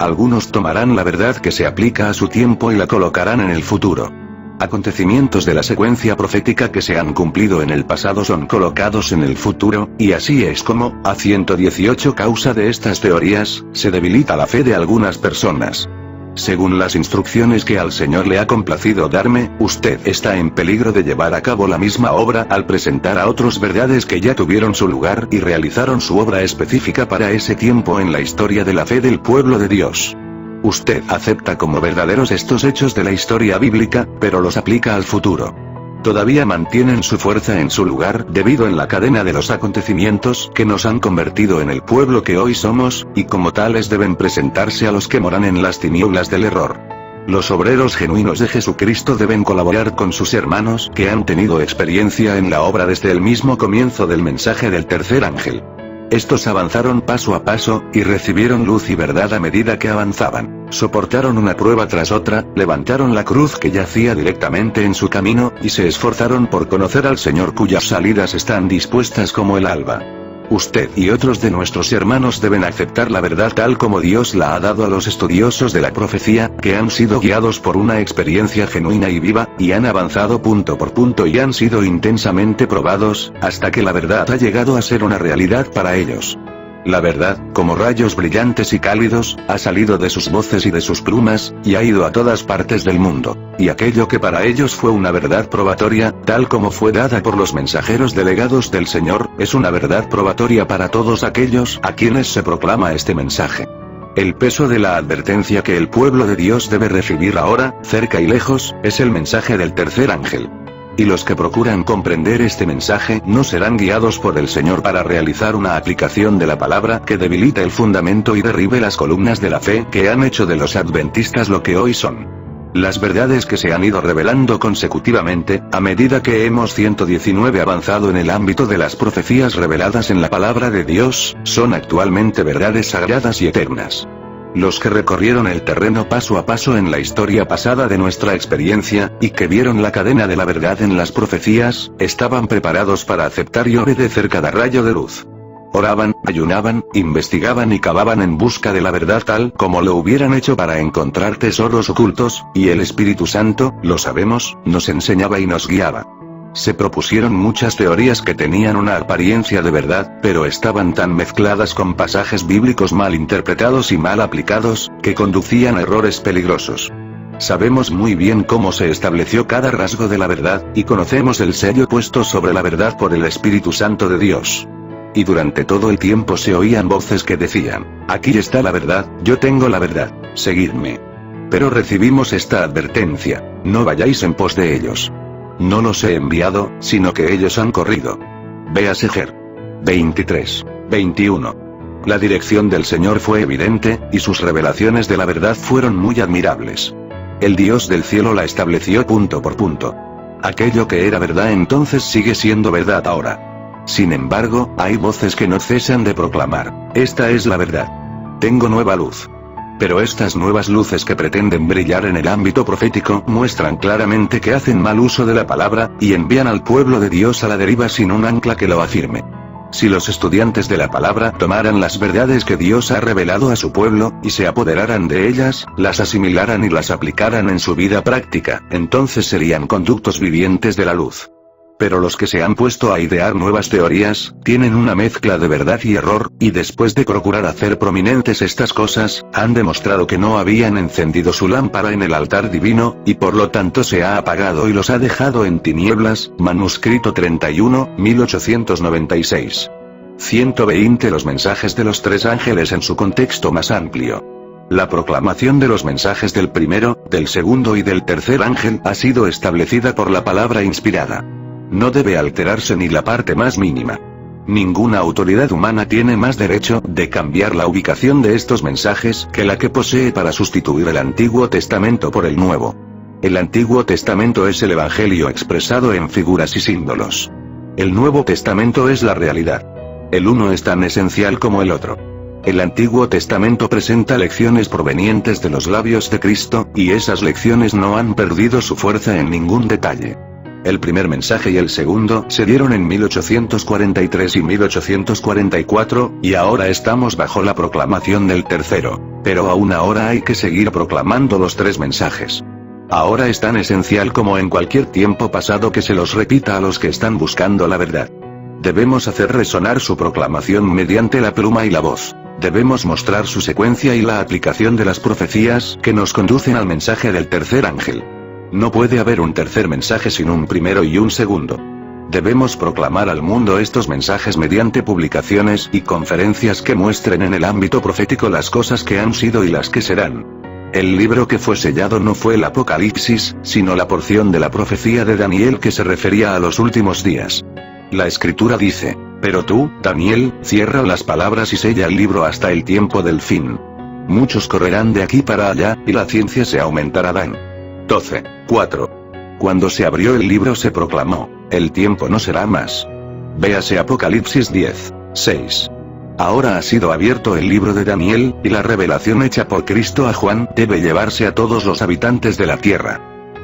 Algunos tomarán la verdad que se aplica a su tiempo y la colocarán en el futuro. Acontecimientos de la secuencia profética que se han cumplido en el pasado son colocados en el futuro, y así es como, a 118 causa de estas teorías, se debilita la fe de algunas personas. Según las instrucciones que al Señor le ha complacido darme, usted está en peligro de llevar a cabo la misma obra al presentar a otros verdades que ya tuvieron su lugar y realizaron su obra específica para ese tiempo en la historia de la fe del pueblo de Dios. Usted acepta como verdaderos estos hechos de la historia bíblica, pero los aplica al futuro. Todavía mantienen su fuerza en su lugar debido en la cadena de los acontecimientos que nos han convertido en el pueblo que hoy somos, y como tales deben presentarse a los que moran en las tinieblas del error. Los obreros genuinos de Jesucristo deben colaborar con sus hermanos que han tenido experiencia en la obra desde el mismo comienzo del mensaje del tercer ángel. Estos avanzaron paso a paso, y recibieron luz y verdad a medida que avanzaban, soportaron una prueba tras otra, levantaron la cruz que yacía directamente en su camino, y se esforzaron por conocer al Señor cuyas salidas están dispuestas como el alba. Usted y otros de nuestros hermanos deben aceptar la verdad tal como Dios la ha dado a los estudiosos de la profecía, que han sido guiados por una experiencia genuina y viva, y han avanzado punto por punto y han sido intensamente probados, hasta que la verdad ha llegado a ser una realidad para ellos. La verdad, como rayos brillantes y cálidos, ha salido de sus voces y de sus plumas, y ha ido a todas partes del mundo. Y aquello que para ellos fue una verdad probatoria, tal como fue dada por los mensajeros delegados del Señor, es una verdad probatoria para todos aquellos a quienes se proclama este mensaje. El peso de la advertencia que el pueblo de Dios debe recibir ahora, cerca y lejos, es el mensaje del tercer ángel. Y los que procuran comprender este mensaje no serán guiados por el Señor para realizar una aplicación de la palabra que debilite el fundamento y derribe las columnas de la fe que han hecho de los adventistas lo que hoy son. Las verdades que se han ido revelando consecutivamente, a medida que hemos 119 avanzado en el ámbito de las profecías reveladas en la palabra de Dios, son actualmente verdades sagradas y eternas. Los que recorrieron el terreno paso a paso en la historia pasada de nuestra experiencia, y que vieron la cadena de la verdad en las profecías, estaban preparados para aceptar y obedecer cada rayo de luz. Oraban, ayunaban, investigaban y cavaban en busca de la verdad tal como lo hubieran hecho para encontrar tesoros ocultos, y el Espíritu Santo, lo sabemos, nos enseñaba y nos guiaba. Se propusieron muchas teorías que tenían una apariencia de verdad, pero estaban tan mezcladas con pasajes bíblicos mal interpretados y mal aplicados, que conducían a errores peligrosos. Sabemos muy bien cómo se estableció cada rasgo de la verdad, y conocemos el sello puesto sobre la verdad por el Espíritu Santo de Dios. Y durante todo el tiempo se oían voces que decían: aquí está la verdad, yo tengo la verdad, seguidme. Pero recibimos esta advertencia: no vayáis en pos de ellos. No los he enviado, sino que ellos han corrido. Véase Ger. 23, 21. La dirección del Señor fue evidente, y sus revelaciones de la verdad fueron muy admirables. El Dios del cielo la estableció punto por punto. Aquello que era verdad entonces sigue siendo verdad ahora. Sin embargo, hay voces que no cesan de proclamar: esta es la verdad. Tengo nueva luz. Pero estas nuevas luces que pretenden brillar en el ámbito profético muestran claramente que hacen mal uso de la palabra, y envían al pueblo de Dios a la deriva sin un ancla que lo afirme. Si los estudiantes de la palabra tomaran las verdades que Dios ha revelado a su pueblo, y se apoderaran de ellas, las asimilaran y las aplicaran en su vida práctica, entonces serían conductos vivientes de la luz. Pero los que se han puesto a idear nuevas teorías, tienen una mezcla de verdad y error, y después de procurar hacer prominentes estas cosas, han demostrado que no habían encendido su lámpara en el altar divino, y por lo tanto se ha apagado y los ha dejado en tinieblas. Manuscrito 31, 1896. 120 Los mensajes de los tres ángeles en su contexto más amplio. La proclamación de los mensajes del primero, del segundo y del tercer ángel ha sido establecida por la palabra inspirada. No debe alterarse ni la parte más mínima. Ninguna autoridad humana tiene más derecho de cambiar la ubicación de estos mensajes que la que posee para sustituir el Antiguo Testamento por el Nuevo. El Antiguo Testamento es el Evangelio expresado en figuras y símbolos. El Nuevo Testamento es la realidad. El uno es tan esencial como el otro. El Antiguo Testamento presenta lecciones provenientes de los labios de Cristo, y esas lecciones no han perdido su fuerza en ningún detalle. El primer mensaje y el segundo se dieron en 1843 y 1844, y ahora estamos bajo la proclamación del tercero. Pero aún ahora hay que seguir proclamando los tres mensajes. Ahora es tan esencial como en cualquier tiempo pasado que se los repita a los que están buscando la verdad. Debemos hacer resonar su proclamación mediante la pluma y la voz. Debemos mostrar su secuencia y la aplicación de las profecías que nos conducen al mensaje del tercer ángel. No puede haber un tercer mensaje sin un primero y un segundo. Debemos proclamar al mundo estos mensajes mediante publicaciones y conferencias que muestren en el ámbito profético las cosas que han sido y las que serán. El libro que fue sellado no fue el Apocalipsis, sino la porción de la profecía de Daniel que se refería a los últimos días. La Escritura dice: pero tú, Daniel, cierra las palabras y sella el libro hasta el tiempo del fin. Muchos correrán de aquí para allá, y la ciencia se aumentará. 12, 4. Cuando se abrió el libro se proclamó: el tiempo no será más. Véase Apocalipsis 10, 6. Ahora ha sido abierto el libro de Daniel, y la revelación hecha por Cristo a Juan debe llevarse a todos los habitantes de la tierra.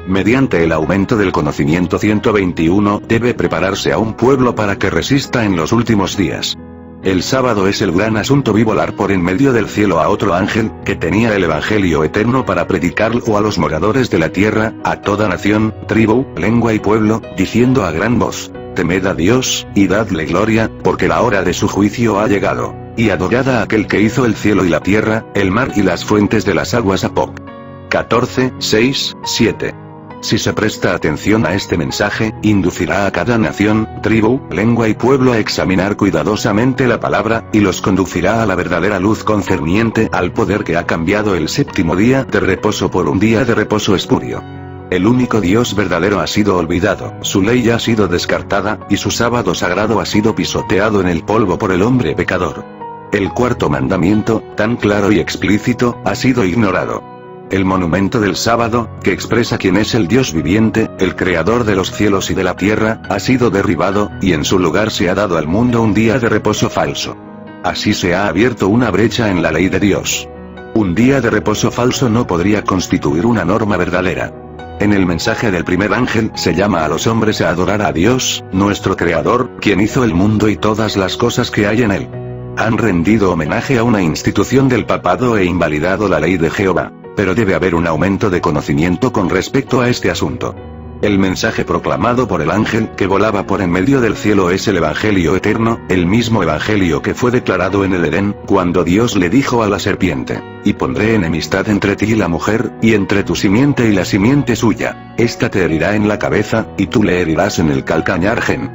Mediante el aumento del conocimiento 121 debe prepararse a un pueblo para que resista en los últimos días. El sábado es el gran asunto. Vi volar por en medio del cielo a otro ángel, que tenía el evangelio eterno para predicarlo a los moradores de la tierra, a toda nación, tribu, lengua y pueblo, diciendo a gran voz: temed a Dios, y dadle gloria, porque la hora de su juicio ha llegado. Y adorad a aquel que hizo el cielo y la tierra, el mar y las fuentes de las aguas. Apocalipsis 14, 6, 7. Si se presta atención a este mensaje, inducirá a cada nación, tribu, lengua y pueblo a examinar cuidadosamente la palabra, y los conducirá a la verdadera luz concerniente al poder que ha cambiado el séptimo día de reposo por un día de reposo espurio. El único Dios verdadero ha sido olvidado, su ley ha sido descartada, y su sábado sagrado ha sido pisoteado en el polvo por el hombre pecador. El cuarto mandamiento, tan claro y explícito, ha sido ignorado. El monumento del sábado, que expresa quién es el Dios viviente, el creador de los cielos y de la tierra, ha sido derribado, y en su lugar se ha dado al mundo un día de reposo falso. Así se ha abierto una brecha en la ley de Dios. Un día de reposo falso no podría constituir una norma verdadera. En el mensaje del primer ángel se llama a los hombres a adorar a Dios, nuestro Creador, quien hizo el mundo y todas las cosas que hay en él. Han rendido homenaje a una institución del papado e invalidado la ley de Jehová. Pero debe haber un aumento de conocimiento con respecto a este asunto. El mensaje proclamado por el ángel que volaba por en medio del cielo es el evangelio eterno, el mismo evangelio que fue declarado en el Edén, cuando Dios le dijo a la serpiente: y pondré enemistad entre ti y la mujer, y entre tu simiente y la simiente suya. Esta te herirá en la cabeza, y tú le herirás en el calcañar. Gen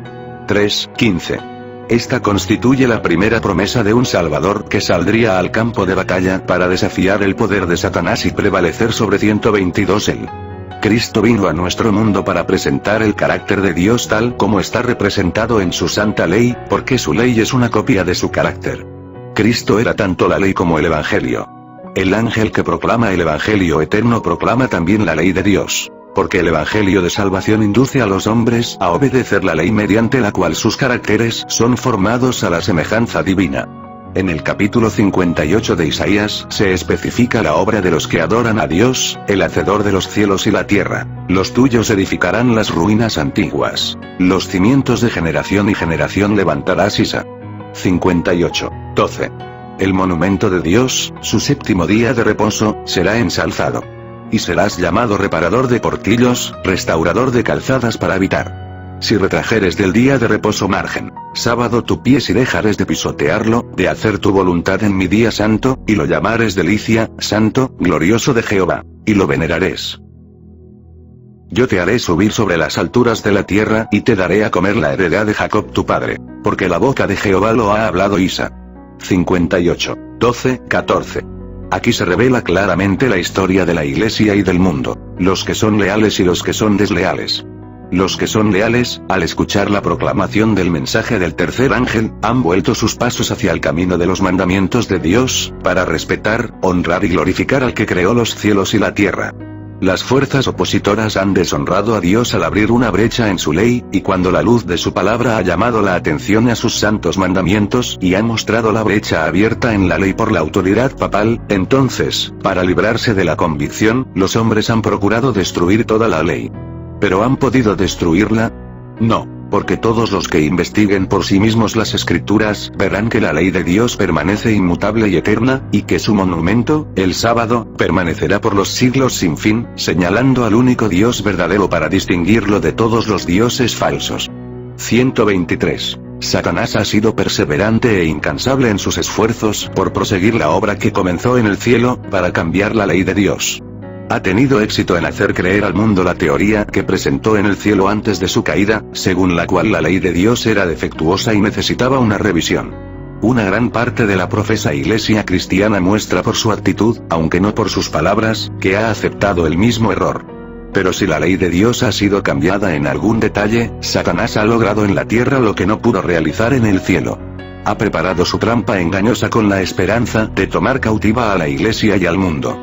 3:15. Esta constituye la primera promesa de un Salvador que saldría al campo de batalla para desafiar el poder de Satanás y prevalecer sobre 122 él. Cristo vino a nuestro mundo para presentar el carácter de Dios tal como está representado en su santa ley, porque su ley es una copia de su carácter. Cristo era tanto la ley como el Evangelio. El ángel que proclama el Evangelio eterno proclama también la ley de Dios. Porque el Evangelio de salvación induce a los hombres a obedecer la ley mediante la cual sus caracteres son formados a la semejanza divina. En el capítulo 58 de Isaías se especifica la obra de los que adoran a Dios, el hacedor de los cielos y la tierra. Los tuyos edificarán las ruinas antiguas. Los cimientos de generación y generación levantarás. Isa 58, 12. El monumento de Dios, su séptimo día de reposo, será ensalzado. Y serás llamado reparador de portillos, restaurador de calzadas para habitar. Si retrajeres del día de reposo margen, sábado tu pie si dejares de pisotearlo, de hacer tu voluntad en mi día santo, y lo llamares delicia, santo, glorioso de Jehová, y lo venerares. Yo te haré subir sobre las alturas de la tierra y te daré a comer la heredad de Jacob tu padre, porque la boca de Jehová lo ha hablado. Isa 58, 12, 14. Aquí se revela claramente la historia de la Iglesia y del mundo, los que son leales y los que son desleales. Los que son leales, al escuchar la proclamación del mensaje del tercer ángel, han vuelto sus pasos hacia el camino de los mandamientos de Dios, para respetar, honrar y glorificar al que creó los cielos y la tierra. Las fuerzas opositoras han deshonrado a Dios al abrir una brecha en su ley, y cuando la luz de su palabra ha llamado la atención a sus santos mandamientos y ha mostrado la brecha abierta en la ley por la autoridad papal, entonces, para librarse de la convicción, los hombres han procurado destruir toda la ley. ¿Pero han podido destruirla? No, porque todos los que investiguen por sí mismos las Escrituras verán que la ley de Dios permanece inmutable y eterna, y que su monumento, el sábado, permanecerá por los siglos sin fin, señalando al único Dios verdadero para distinguirlo de todos los dioses falsos. 123. Satanás ha sido perseverante e incansable en sus esfuerzos por proseguir la obra que comenzó en el cielo, para cambiar la ley de Dios. Ha tenido éxito en hacer creer al mundo la teoría que presentó en el cielo antes de su caída, según la cual la ley de Dios era defectuosa y necesitaba una revisión. Una gran parte de la profesa Iglesia cristiana muestra por su actitud, aunque no por sus palabras, que ha aceptado el mismo error. Pero si la ley de Dios ha sido cambiada en algún detalle, Satanás ha logrado en la tierra lo que no pudo realizar en el cielo. Ha preparado su trampa engañosa con la esperanza de tomar cautiva a la Iglesia y al mundo.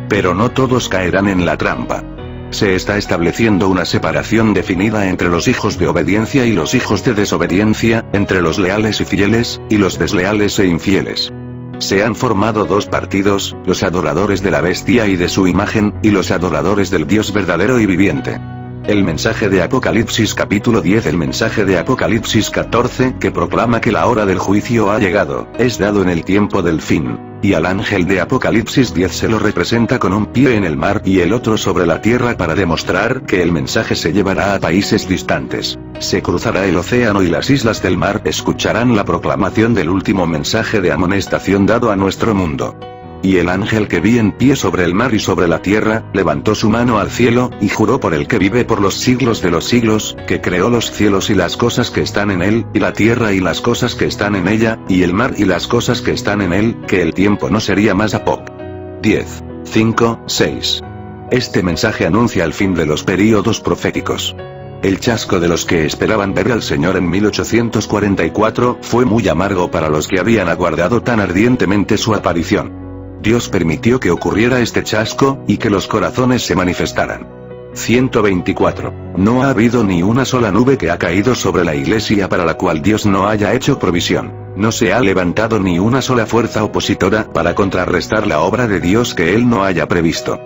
Pero no todos caerán en la trampa. Se está estableciendo una separación definida entre los hijos de obediencia y los hijos de desobediencia, entre los leales y fieles, y los desleales e infieles. Se han formado dos partidos, los adoradores de la bestia y de su imagen, y los adoradores del Dios verdadero y viviente. El mensaje de Apocalipsis capítulo 10. El mensaje de Apocalipsis 14, que proclama que la hora del juicio ha llegado, es dado en el tiempo del fin. Y al ángel de Apocalipsis 10 se lo representa con un pie en el mar y el otro sobre la tierra para demostrar que el mensaje se llevará a países distantes. Se cruzará el océano y las islas del mar escucharán la proclamación del último mensaje de amonestación dado a nuestro mundo. Y el ángel que vi en pie sobre el mar y sobre la tierra, levantó su mano al cielo, y juró por el que vive por los siglos de los siglos, que creó los cielos y las cosas que están en él, y la tierra y las cosas que están en ella, y el mar y las cosas que están en él, que el tiempo no sería más. Apocalipsis 10, 5, 6. Este mensaje anuncia el fin de los períodos proféticos. El chasco de los que esperaban ver al Señor en 1844 fue muy amargo para los que habían aguardado tan ardientemente su aparición. Dios permitió que ocurriera este chasco, y que los corazones se manifestaran. 124. No ha habido ni una sola nube que ha caído sobre la iglesia para la cual Dios no haya hecho provisión. No se ha levantado ni una sola fuerza opositora para contrarrestar la obra de Dios que Él no haya previsto.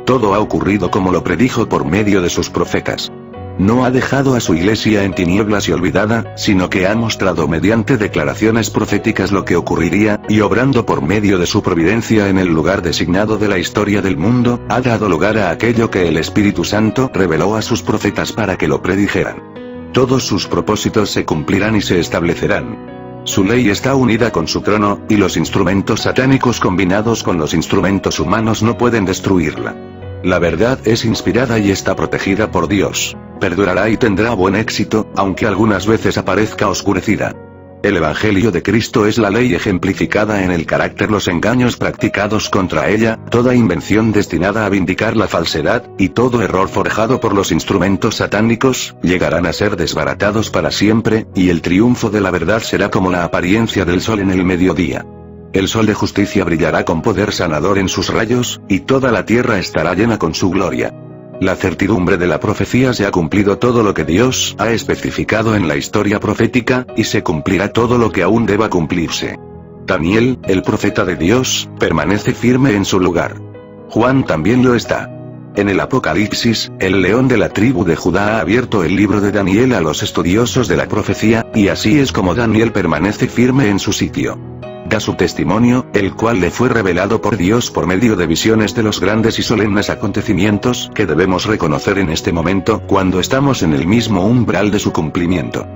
Todo ha ocurrido como lo predijo por medio de sus profetas. No ha dejado a su iglesia en tinieblas y olvidada, sino que ha mostrado mediante declaraciones proféticas lo que ocurriría, y obrando por medio de su providencia en el lugar designado de la historia del mundo, ha dado lugar a aquello que el Espíritu Santo reveló a sus profetas para que lo predijeran. Todos sus propósitos se cumplirán y se establecerán. Su ley está unida con su trono, y los instrumentos satánicos combinados con los instrumentos humanos no pueden destruirla. La verdad es inspirada y está protegida por Dios. Perdurará y tendrá buen éxito, aunque algunas veces aparezca oscurecida. El Evangelio de Cristo es la ley ejemplificada en el carácter, los engaños practicados contra ella, toda invención destinada a vindicar la falsedad, y todo error forjado por los instrumentos satánicos, llegarán a ser desbaratados para siempre, y el triunfo de la verdad será como la apariencia del sol en el mediodía. El sol de justicia brillará con poder sanador en sus rayos, y toda la tierra estará llena con su gloria. La certidumbre de la profecía se ha cumplido todo lo que Dios ha especificado en la historia profética, y se cumplirá todo lo que aún deba cumplirse. Daniel, el profeta de Dios, permanece firme en su lugar. Juan también lo está. En el Apocalipsis, el león de la tribu de Judá ha abierto el libro de Daniel a los estudiosos de la profecía, y así es como Daniel permanece firme en su sitio. Da su testimonio, el cual le fue revelado por Dios por medio de visiones de los grandes y solemnes acontecimientos que debemos reconocer en este momento, cuando estamos en el mismo umbral de su cumplimiento.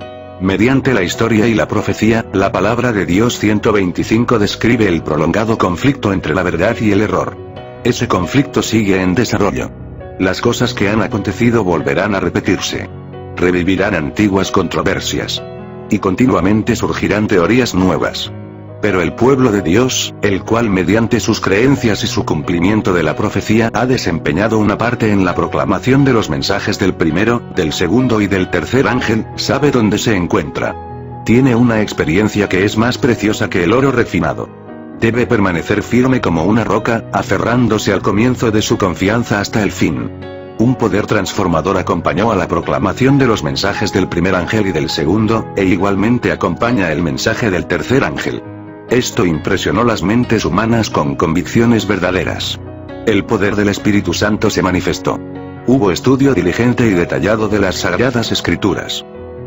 Mediante la historia y la profecía, la palabra de Dios 125 describe el prolongado conflicto entre la verdad y el error. Ese conflicto sigue en desarrollo. Las cosas que han acontecido volverán a repetirse. Revivirán antiguas controversias. Y continuamente surgirán teorías nuevas. Pero el pueblo de Dios, el cual mediante sus creencias y su cumplimiento de la profecía ha desempeñado una parte en la proclamación de los mensajes del primero, del segundo y del tercer ángel, sabe dónde se encuentra. Tiene una experiencia que es más preciosa que el oro refinado. Debe permanecer firme como una roca, aferrándose al comienzo de su confianza hasta el fin. Un poder transformador acompañó a la proclamación de los mensajes del primer ángel y del segundo, e igualmente acompaña el mensaje del tercer ángel. Esto impresionó las mentes humanas con convicciones verdaderas. El poder del Espíritu Santo se manifestó. Hubo estudio diligente y detallado de las Sagradas Escrituras.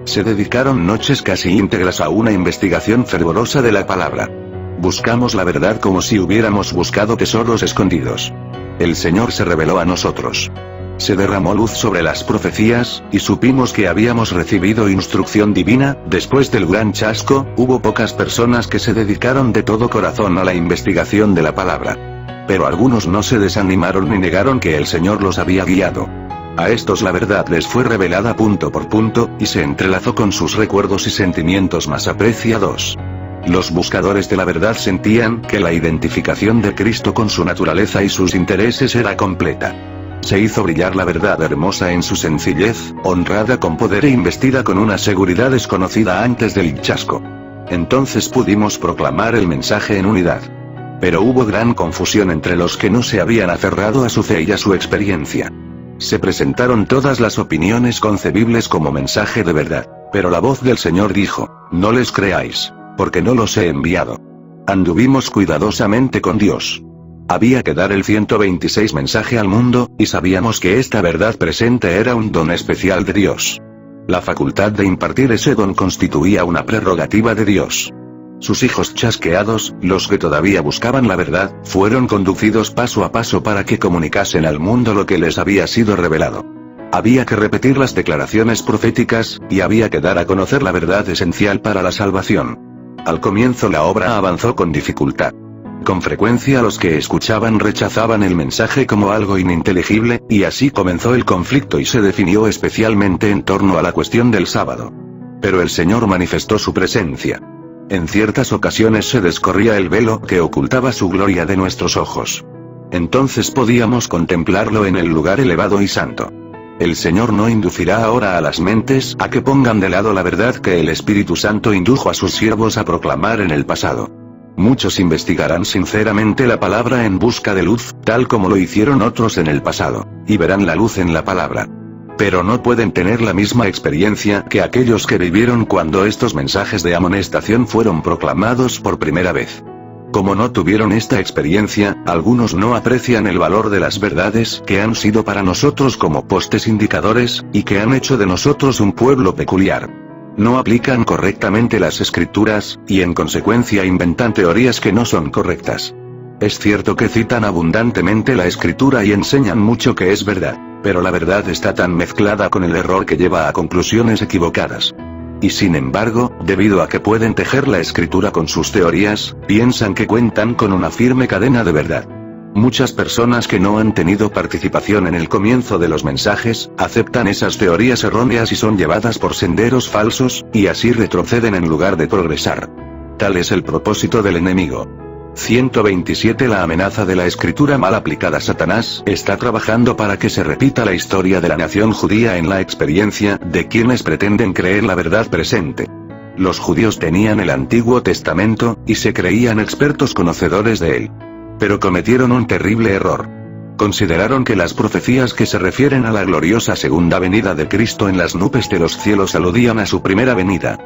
Se dedicaron noches casi íntegras a una investigación fervorosa de la palabra. Buscamos la verdad como si hubiéramos buscado tesoros escondidos. El Señor se reveló a nosotros. Se derramó luz sobre las profecías, y supimos que habíamos recibido instrucción divina. Después del gran chasco, hubo pocas personas que se dedicaron de todo corazón a la investigación de la palabra. Pero algunos no se desanimaron ni negaron que el Señor los había guiado. A estos la verdad les fue revelada punto por punto, y se entrelazó con sus recuerdos y sentimientos más apreciados. Los buscadores de la verdad sentían que la identificación de Cristo con su naturaleza y sus intereses era completa. Se hizo brillar la verdad hermosa en su sencillez, honrada con poder e investida con una seguridad desconocida antes del chasco. Entonces pudimos proclamar el mensaje en unidad. Pero hubo gran confusión entre los que no se habían aferrado a su fe y a su experiencia. Se presentaron todas las opiniones concebibles como mensaje de verdad, pero la voz del Señor dijo: no les creáis, porque no los he enviado. Anduvimos cuidadosamente con Dios. Había que dar el 126 mensaje al mundo, y sabíamos que esta verdad presente era un don especial de Dios. La facultad de impartir ese don constituía una prerrogativa de Dios. Sus hijos chasqueados, los que todavía buscaban la verdad, fueron conducidos paso a paso para que comunicasen al mundo lo que les había sido revelado. Había que repetir las declaraciones proféticas, y había que dar a conocer la verdad esencial para la salvación. Al comienzo la obra avanzó con dificultad. Con frecuencia los que escuchaban rechazaban el mensaje como algo ininteligible, y así comenzó el conflicto y se definió especialmente en torno a la cuestión del sábado. Pero el Señor manifestó su presencia. En ciertas ocasiones se descorría el velo que ocultaba su gloria de nuestros ojos. Entonces podíamos contemplarlo en el lugar elevado y santo. El Señor no inducirá ahora a las mentes a que pongan de lado la verdad que el Espíritu Santo indujo a sus siervos a proclamar en el pasado. Muchos investigarán sinceramente la palabra en busca de luz, tal como lo hicieron otros en el pasado, y verán la luz en la palabra. Pero no pueden tener la misma experiencia que aquellos que vivieron cuando estos mensajes de amonestación fueron proclamados por primera vez. Como no tuvieron esta experiencia, algunos no aprecian el valor de las verdades que han sido para nosotros como postes indicadores, y que han hecho de nosotros un pueblo peculiar. No aplican correctamente las escrituras, y en consecuencia inventan teorías que no son correctas. Es cierto que citan abundantemente la escritura y enseñan mucho que es verdad, pero la verdad está tan mezclada con el error que lleva a conclusiones equivocadas. Y sin embargo, debido a que pueden tejer la escritura con sus teorías, piensan que cuentan con una firme cadena de verdad. Muchas personas que no han tenido participación en el comienzo de los mensajes, aceptan esas teorías erróneas y son llevadas por senderos falsos, y así retroceden en lugar de progresar. Tal es el propósito del enemigo. 127 La amenaza de la escritura mal aplicada. Satanás está trabajando para que se repita la historia de la nación judía en la experiencia de quienes pretenden creer la verdad presente. Los judíos tenían el Antiguo Testamento, y se creían expertos conocedores de él. Pero cometieron un terrible error. Consideraron que las profecías que se refieren a la gloriosa segunda venida de Cristo en las nubes de los cielos aludían a su primera venida.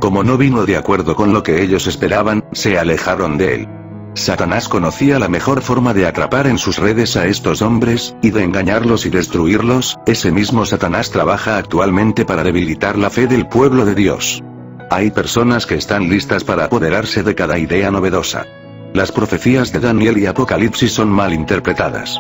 Como no vino de acuerdo con lo que ellos esperaban, se alejaron de él. Satanás conocía la mejor forma de atrapar en sus redes a estos hombres, y de engañarlos y destruirlos. Ese mismo Satanás trabaja actualmente para debilitar la fe del pueblo de Dios. Hay personas que están listas para apoderarse de cada idea novedosa. Las profecías de Daniel y Apocalipsis son mal interpretadas.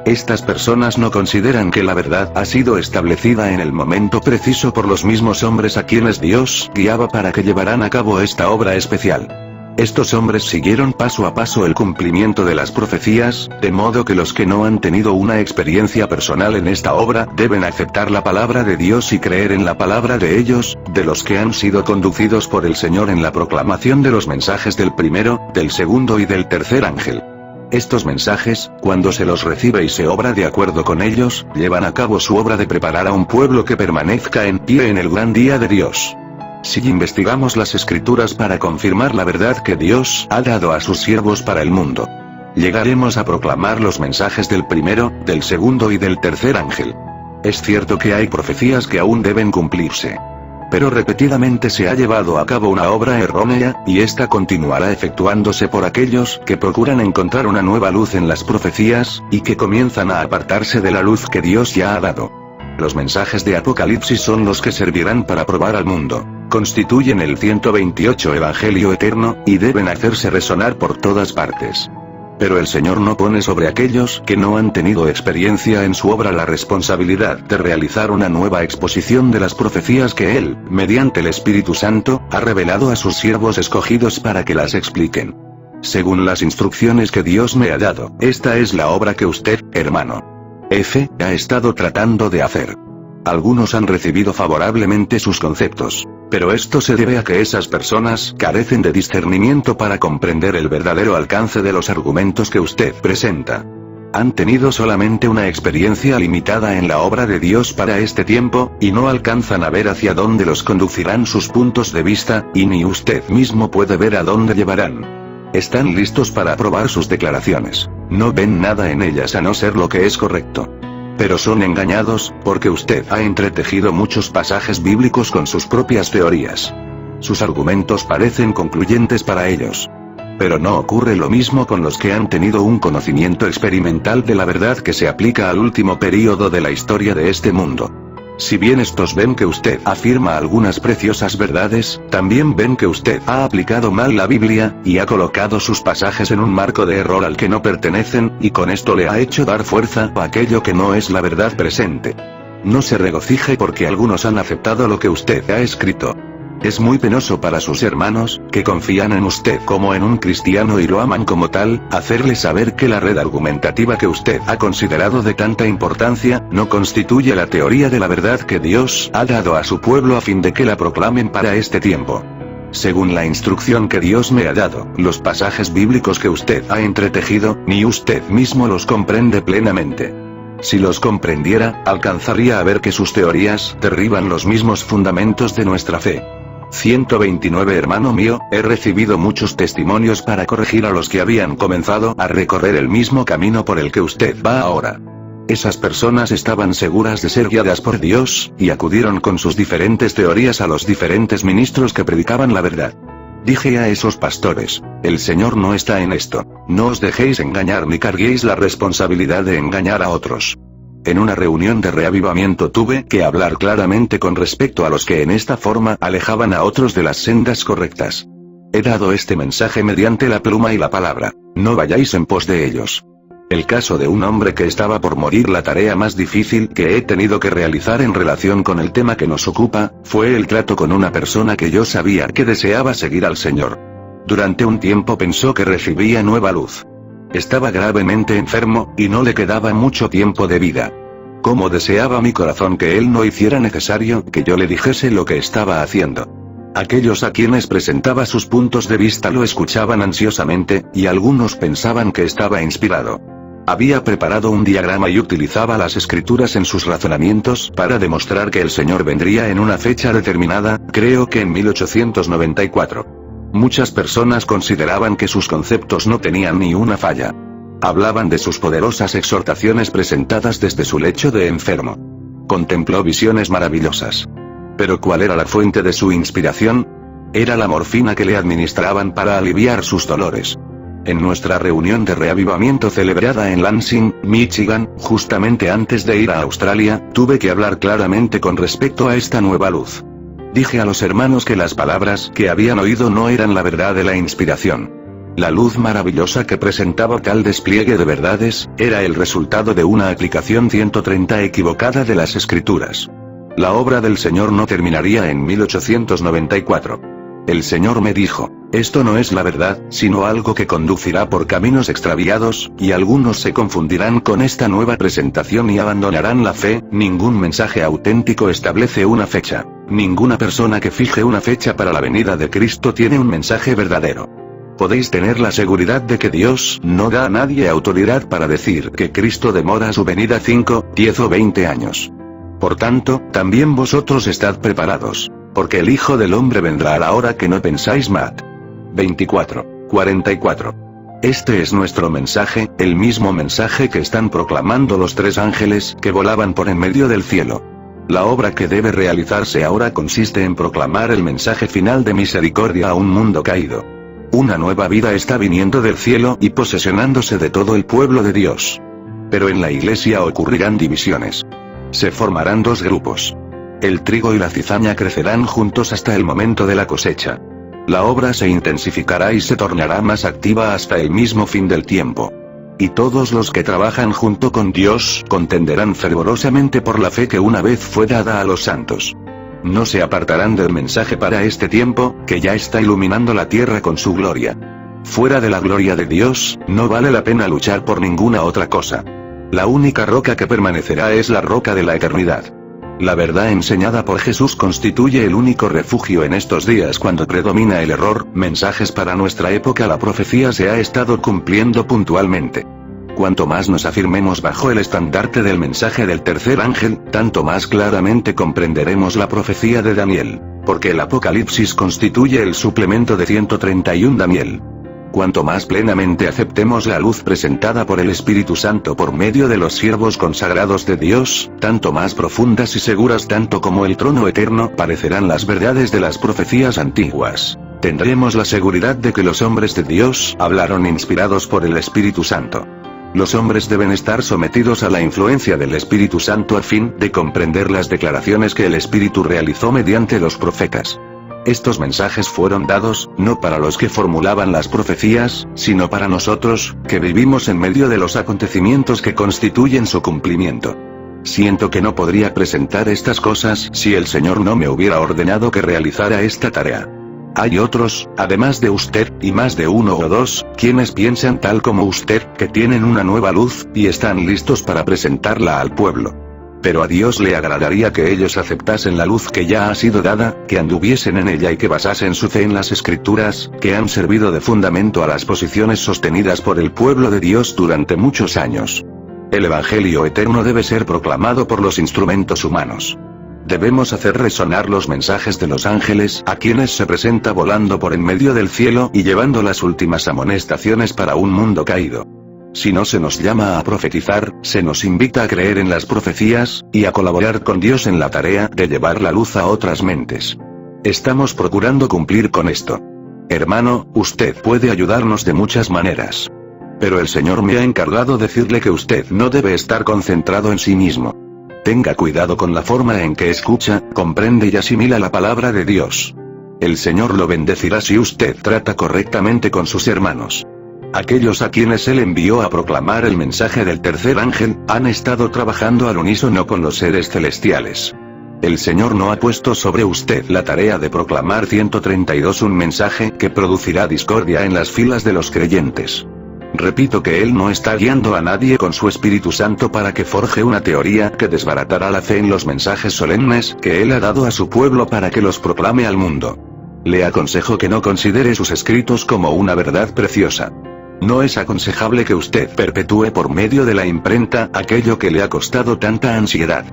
Estas personas no consideran que la verdad ha sido establecida en el momento preciso por los mismos hombres a quienes Dios guiaba para que llevaran a cabo esta obra especial. Estos hombres siguieron paso a paso el cumplimiento de las profecías, de modo que los que no han tenido una experiencia personal en esta obra deben aceptar la palabra de Dios y creer en la palabra de ellos, de los que han sido conducidos por el Señor en la proclamación de los mensajes del primero, del segundo y del tercer ángel. Estos mensajes, cuando se los recibe y se obra de acuerdo con ellos, llevan a cabo su obra de preparar a un pueblo que permanezca en pie en el gran día de Dios. Si investigamos las escrituras para confirmar la verdad que Dios ha dado a sus siervos para el mundo, llegaremos a proclamar los mensajes del primero, del segundo y del tercer ángel. Es cierto que hay profecías que aún deben cumplirse. Pero repetidamente se ha llevado a cabo una obra errónea, y esta continuará efectuándose por aquellos que procuran encontrar una nueva luz en las profecías, y que comienzan a apartarse de la luz que Dios ya ha dado. Los mensajes de Apocalipsis son los que servirán para probar al mundo. Constituyen el 128 Evangelio eterno, y deben hacerse resonar por todas partes. Pero el Señor no pone sobre aquellos que no han tenido experiencia en su obra la responsabilidad de realizar una nueva exposición de las profecías que Él, mediante el Espíritu Santo, ha revelado a sus siervos escogidos para que las expliquen. Según las instrucciones que Dios me ha dado, esta es la obra que usted, hermano F., ha estado tratando de hacer. Algunos han recibido favorablemente sus conceptos, pero esto se debe a que esas personas carecen de discernimiento para comprender el verdadero alcance de los argumentos que usted presenta. Han tenido solamente una experiencia limitada en la obra de Dios para este tiempo, y no alcanzan a ver hacia dónde los conducirán sus puntos de vista, y ni usted mismo puede ver a dónde llevarán. Están listos para aprobar sus declaraciones. No ven nada en ellas a no ser lo que es correcto. Pero son engañados, porque usted ha entretejido muchos pasajes bíblicos con sus propias teorías. Sus argumentos parecen concluyentes para ellos. Pero no ocurre lo mismo con los que han tenido un conocimiento experimental de la verdad que se aplica al último período de la historia de este mundo. Si bien estos ven que usted afirma algunas preciosas verdades, también ven que usted ha aplicado mal la Biblia, y ha colocado sus pasajes en un marco de error al que no pertenecen, y con esto le ha hecho dar fuerza a aquello que no es la verdad presente. No se regocije porque algunos han aceptado lo que usted ha escrito. Es muy penoso para sus hermanos, que confían en usted como en un cristiano y lo aman como tal, hacerle saber que la red argumentativa que usted ha considerado de tanta importancia, no constituye la teoría de la verdad que Dios ha dado a su pueblo a fin de que la proclamen para este tiempo. Según la instrucción que Dios me ha dado, los pasajes bíblicos que usted ha entretejido, ni usted mismo los comprende plenamente. Si los comprendiera, alcanzaría a ver que sus teorías derriban los mismos fundamentos de nuestra fe. 129 Hermano mío, he recibido muchos testimonios para corregir a los que habían comenzado a recorrer el mismo camino por el que usted va ahora. Esas personas estaban seguras de ser guiadas por Dios, y acudieron con sus diferentes teorías a los diferentes ministros que predicaban la verdad. Dije a esos pastores, el Señor no está en esto, no os dejéis engañar ni carguéis la responsabilidad de engañar a otros. En una reunión de reavivamiento tuve que hablar claramente con respecto a los que en esta forma alejaban a otros de las sendas correctas. He dado este mensaje mediante la pluma y la palabra, no vayáis en pos de ellos. El caso de un hombre que estaba por morir, la tarea más difícil que he tenido que realizar en relación con el tema que nos ocupa, fue el trato con una persona que yo sabía que deseaba seguir al Señor. Durante un tiempo pensó que recibía nueva luz. Estaba gravemente enfermo, y no le quedaba mucho tiempo de vida. Cómo deseaba mi corazón que él no hiciera necesario que yo le dijese lo que estaba haciendo. Aquellos a quienes presentaba sus puntos de vista lo escuchaban ansiosamente, y algunos pensaban que estaba inspirado. Había preparado un diagrama y utilizaba las escrituras en sus razonamientos para demostrar que el Señor vendría en una fecha determinada, creo que en 1894. Muchas personas consideraban que sus conceptos no tenían ni una falla. Hablaban de sus poderosas exhortaciones presentadas desde su lecho de enfermo. Contempló visiones maravillosas. Pero ¿cuál era la fuente de su inspiración? Era la morfina que le administraban para aliviar sus dolores. En nuestra reunión de reavivamiento celebrada en Lansing, Michigan, justamente antes de ir a Australia, tuve que hablar claramente con respecto a esta nueva luz. Dije a los hermanos que las palabras que habían oído no eran la verdad de la inspiración. La luz maravillosa que presentaba tal despliegue de verdades, era el resultado de una aplicación 130 equivocada de las escrituras. La obra del Señor no terminaría en 1894. El Señor me dijo, esto no es la verdad, sino algo que conducirá por caminos extraviados, y algunos se confundirán con esta nueva presentación y abandonarán la fe. Ningún mensaje auténtico establece una fecha. Ninguna persona que fije una fecha para la venida de Cristo tiene un mensaje verdadero. Podéis tener la seguridad de que Dios no da a nadie autoridad para decir que Cristo demora su venida 5, 10 o 20 años. Por tanto, también vosotros estad preparados, porque el Hijo del Hombre vendrá a la hora que no pensáis. Mat. 24:44. Este es nuestro mensaje, el mismo mensaje que están proclamando los 3 ángeles que volaban por en medio del cielo. La obra que debe realizarse ahora consiste en proclamar el mensaje final de misericordia a un mundo caído. Una nueva vida está viniendo del cielo y posesionándose de todo el pueblo de Dios. Pero en la iglesia ocurrirán divisiones. Se formarán 2 grupos. El trigo y la cizaña crecerán juntos hasta el momento de la cosecha. La obra se intensificará y se tornará más activa hasta el mismo fin del tiempo. Y todos los que trabajan junto con Dios contenderán fervorosamente por la fe que una vez fue dada a los santos. No se apartarán del mensaje para este tiempo, que ya está iluminando la tierra con su gloria. Fuera de la gloria de Dios, no vale la pena luchar por ninguna otra cosa. La única roca que permanecerá es la roca de la eternidad. La verdad enseñada por Jesús constituye el único refugio en estos días cuando predomina el error. Mensajes para nuestra época. La profecía se ha estado cumpliendo puntualmente. Cuanto más nos afirmemos bajo el estandarte del mensaje del tercer ángel, tanto más claramente comprenderemos la profecía de Daniel, porque el Apocalipsis constituye el suplemento de 131 Daniel. Cuanto más plenamente aceptemos la luz presentada por el Espíritu Santo por medio de los siervos consagrados de Dios, tanto más profundas y seguras tanto como el trono eterno parecerán las verdades de las profecías antiguas. Tendremos la seguridad de que los hombres de Dios hablaron inspirados por el Espíritu Santo. Los hombres deben estar sometidos a la influencia del Espíritu Santo a fin de comprender las declaraciones que el Espíritu realizó mediante los profetas. Estos mensajes fueron dados, no para los que formulaban las profecías, sino para nosotros, que vivimos en medio de los acontecimientos que constituyen su cumplimiento. Siento que no podría presentar estas cosas si el Señor no me hubiera ordenado que realizara esta tarea. Hay otros, además de usted, y más de uno o dos, quienes piensan tal como usted, que tienen una nueva luz, y están listos para presentarla al pueblo. Pero a Dios le agradaría que ellos aceptasen la luz que ya ha sido dada, que anduviesen en ella y que basasen su fe en las Escrituras, que han servido de fundamento a las posiciones sostenidas por el pueblo de Dios durante muchos años. El Evangelio eterno debe ser proclamado por los instrumentos humanos. Debemos hacer resonar los mensajes de los ángeles a quienes se presenta volando por en medio del cielo y llevando las últimas amonestaciones para un mundo caído. Si no se nos llama a profetizar, se nos invita a creer en las profecías, y a colaborar con Dios en la tarea de llevar la luz a otras mentes. Estamos procurando cumplir con esto. Hermano, usted puede ayudarnos de muchas maneras. Pero el Señor me ha encargado decirle que usted no debe estar concentrado en sí mismo. Tenga cuidado con la forma en que escucha, comprende y asimila la palabra de Dios. El Señor lo bendecirá si usted trata correctamente con sus hermanos. Aquellos a quienes Él envió a proclamar el mensaje del tercer ángel, han estado trabajando al unísono con los seres celestiales. El Señor no ha puesto sobre usted la tarea de proclamar 132 un mensaje que producirá discordia en las filas de los creyentes. Repito que Él no está guiando a nadie con su Espíritu Santo para que forje una teoría que desbaratará la fe en los mensajes solemnes que Él ha dado a su pueblo para que los proclame al mundo. Le aconsejo que no considere sus escritos como una verdad preciosa. No es aconsejable que usted perpetúe por medio de la imprenta aquello que le ha costado tanta ansiedad.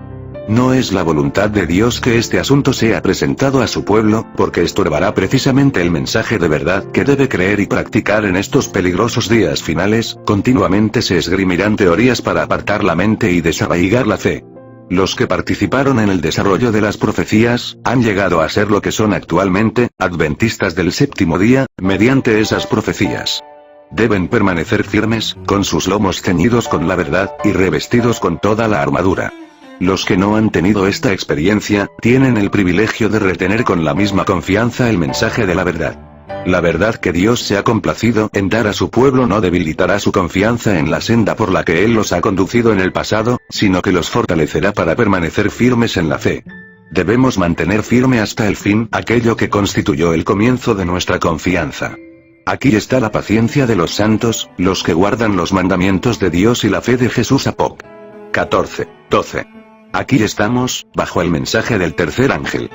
No es la voluntad de Dios que este asunto sea presentado a su pueblo, porque estorbará precisamente el mensaje de verdad que debe creer y practicar en estos peligrosos días finales. Continuamente se esgrimirán teorías para apartar la mente y desarraigar la fe. Los que participaron en el desarrollo de las profecías, han llegado a ser lo que son actualmente, adventistas del séptimo día, mediante esas profecías. Deben permanecer firmes, con sus lomos ceñidos con la verdad, y revestidos con toda la armadura. Los que no han tenido esta experiencia, tienen el privilegio de retener con la misma confianza el mensaje de la verdad. La verdad que Dios se ha complacido en dar a su pueblo no debilitará su confianza en la senda por la que Él los ha conducido en el pasado, sino que los fortalecerá para permanecer firmes en la fe. Debemos mantener firme hasta el fin aquello que constituyó el comienzo de nuestra confianza. Aquí está la paciencia de los santos, los que guardan los mandamientos de Dios y la fe de Jesús. Apocalipsis 14:12. Aquí estamos, bajo el mensaje del tercer ángel.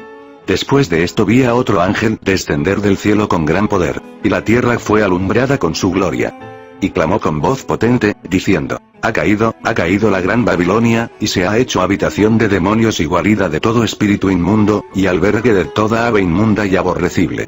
Después de esto vi a otro ángel descender del cielo con gran poder, y la tierra fue alumbrada con su gloria. Y clamó con voz potente, diciendo: ha caído la gran Babilonia, y se ha hecho habitación de demonios y guarida de todo espíritu inmundo, y albergue de toda ave inmunda y aborrecible.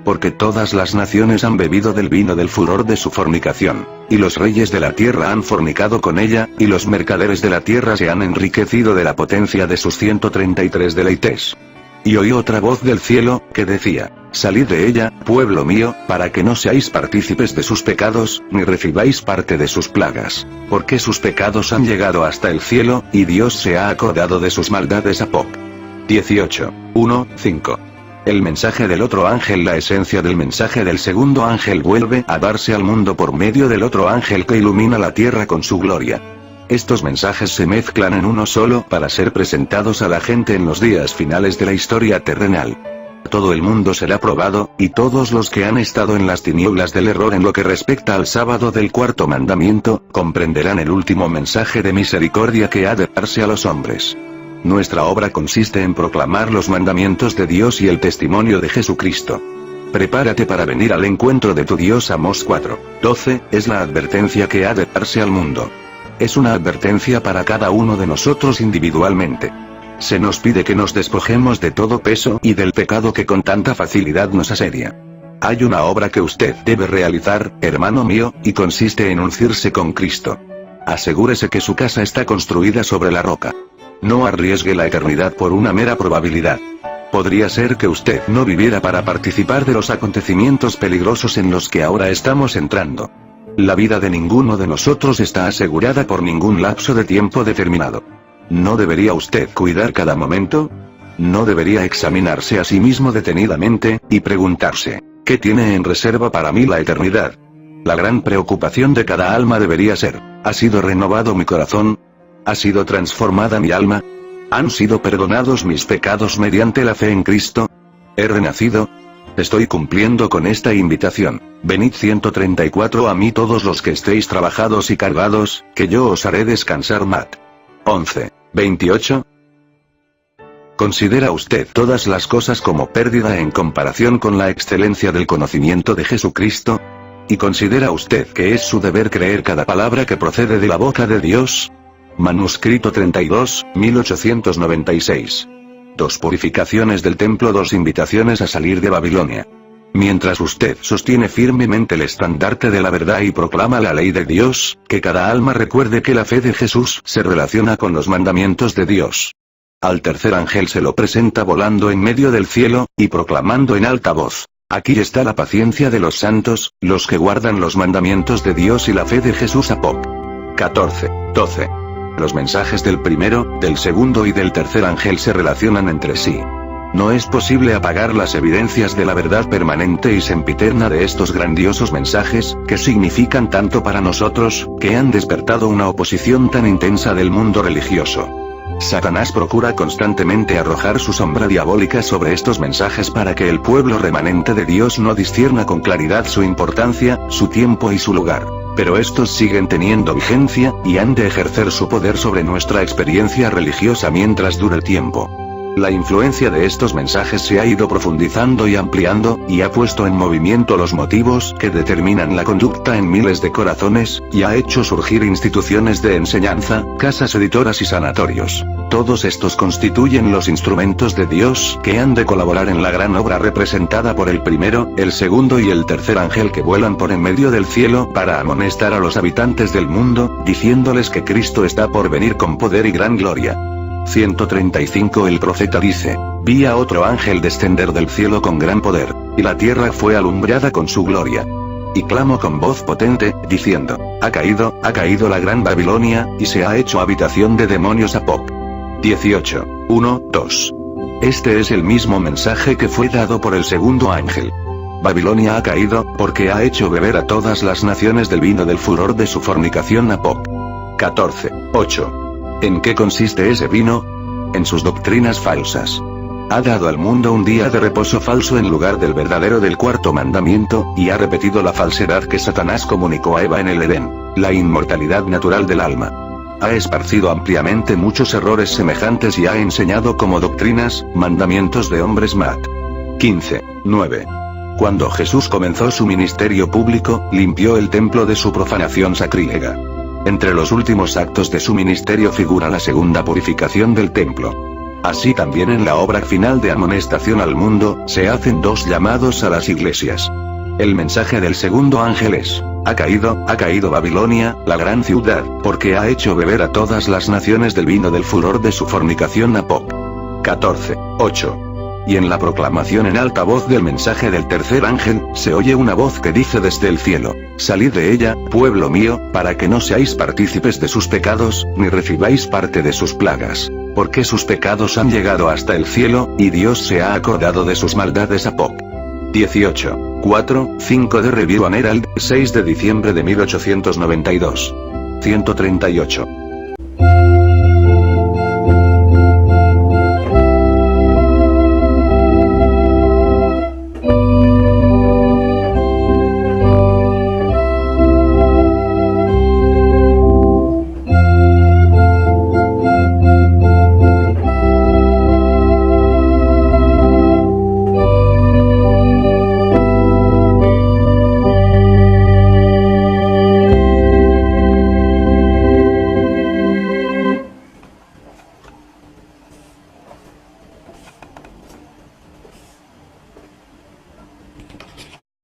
Porque todas las naciones han bebido del vino del furor de su fornicación, y los reyes de la tierra han fornicado con ella, y los mercaderes de la tierra se han enriquecido de la potencia de sus 133 deleites. Y oí otra voz del cielo, que decía: salid de ella, pueblo mío, para que no seáis partícipes de sus pecados, ni recibáis parte de sus plagas, porque sus pecados han llegado hasta el cielo, y Dios se ha acordado de sus maldades. Apocalipsis 18:1-5. El mensaje del otro ángel. La esencia del mensaje del segundo ángel vuelve a darse al mundo por medio del otro ángel que ilumina la tierra con su gloria. Estos mensajes se mezclan en uno solo para ser presentados a la gente en los días finales de la historia terrenal. Todo el mundo será probado, y todos los que han estado en las tinieblas del error en lo que respecta al sábado del cuarto mandamiento, comprenderán el último mensaje de misericordia que ha de darse a los hombres. Nuestra obra consiste en proclamar los mandamientos de Dios y el testimonio de Jesucristo. Prepárate para venir al encuentro de tu Dios. Amós 4:12, es la advertencia que ha de darse al mundo. Es una advertencia para cada uno de nosotros individualmente. Se nos pide que nos despojemos de todo peso y del pecado que con tanta facilidad nos asedia. Hay una obra que usted debe realizar, hermano mío, y consiste en uncirse con Cristo. Asegúrese que su casa está construida sobre la roca. No arriesgue la eternidad por una mera probabilidad. Podría ser que usted no viviera para participar de los acontecimientos peligrosos en los que ahora estamos entrando. La vida de ninguno de nosotros está asegurada por ningún lapso de tiempo determinado. ¿No debería usted cuidar cada momento? ¿No debería examinarse a sí mismo detenidamente, y preguntarse, ¿qué tiene en reserva para mí la eternidad? La gran preocupación de cada alma debería ser, ¿ha sido renovado mi corazón? ¿Ha sido transformada mi alma? ¿Han sido perdonados mis pecados mediante la fe en Cristo? ¿He renacido? Estoy cumpliendo con esta invitación. Venid 134 a mí todos los que estéis trabajados y cargados, que yo os haré descansar. Mat. 11:28. ¿Considera usted todas las cosas como pérdida en comparación con la excelencia del conocimiento de Jesucristo? ¿Y considera usted que es su deber creer cada palabra que procede de la boca de Dios? Manuscrito 32, 1896. 2 purificaciones del templo, 2 invitaciones a salir de Babilonia. Mientras usted sostiene firmemente el estandarte de la verdad y proclama la ley de Dios, que cada alma recuerde que la fe de Jesús se relaciona con los mandamientos de Dios. Al tercer ángel se lo presenta volando en medio del cielo, y proclamando en alta voz: aquí está la paciencia de los santos, los que guardan los mandamientos de Dios y la fe de Jesús. Apocalipsis 14:12. Los mensajes del primero, del segundo y del tercer ángel se relacionan entre sí. No es posible apagar las evidencias de la verdad permanente y sempiterna de estos grandiosos mensajes, que significan tanto para nosotros, que han despertado una oposición tan intensa del mundo religioso. Satanás procura constantemente arrojar su sombra diabólica sobre estos mensajes para que el pueblo remanente de Dios no discierna con claridad su importancia, su tiempo y su lugar. Pero estos siguen teniendo vigencia, y han de ejercer su poder sobre nuestra experiencia religiosa mientras dure el tiempo. La influencia de estos mensajes se ha ido profundizando y ampliando, y ha puesto en movimiento los motivos que determinan la conducta en miles de corazones, y ha hecho surgir instituciones de enseñanza, casas editoras y sanatorios. Todos estos constituyen los instrumentos de Dios que han de colaborar en la gran obra representada por el primero, el segundo y el tercer ángel que vuelan por en medio del cielo para amonestar a los habitantes del mundo, diciéndoles que Cristo está por venir con poder y gran gloria. 135. El profeta dice: vi a otro ángel descender del cielo con gran poder, y la tierra fue alumbrada con su gloria. Y clamó con voz potente, diciendo: ha caído la gran Babilonia, y se ha hecho habitación de demonios. Apocalipsis 18, 1, 2. Este es el mismo mensaje que fue dado por el segundo ángel. Babilonia ha caído, porque ha hecho beber a todas las naciones del vino del furor de su fornicación. Apocalipsis 14, 8. ¿En qué consiste ese vino? En sus doctrinas falsas. Ha dado al mundo un día de reposo falso en lugar del verdadero del cuarto mandamiento, y ha repetido la falsedad que Satanás comunicó a Eva en el Edén, la inmortalidad natural del alma. Ha esparcido ampliamente muchos errores semejantes y ha enseñado como doctrinas, mandamientos de hombres. Mat. 15, 9. Cuando Jesús comenzó su ministerio público, limpió el templo de su profanación sacrílega. Entre los últimos actos de su ministerio figura la segunda purificación del templo. Así también en la obra final de amonestación al mundo, se hacen 2 llamados a las iglesias. El mensaje del segundo ángel es: ha caído Babilonia, la gran ciudad, porque ha hecho beber a todas las naciones del vino del furor de su fornicación. Apocalipsis 14, 8. Y en la proclamación en alta voz del mensaje del tercer ángel, se oye una voz que dice desde el cielo: salid de ella, pueblo mío, para que no seáis partícipes de sus pecados, ni recibáis parte de sus plagas. Porque sus pecados han llegado hasta el cielo, y Dios se ha acordado de sus maldades. Apocalipsis 18, 4, 5 de Review and Herald, 6 de diciembre de 1892. 138.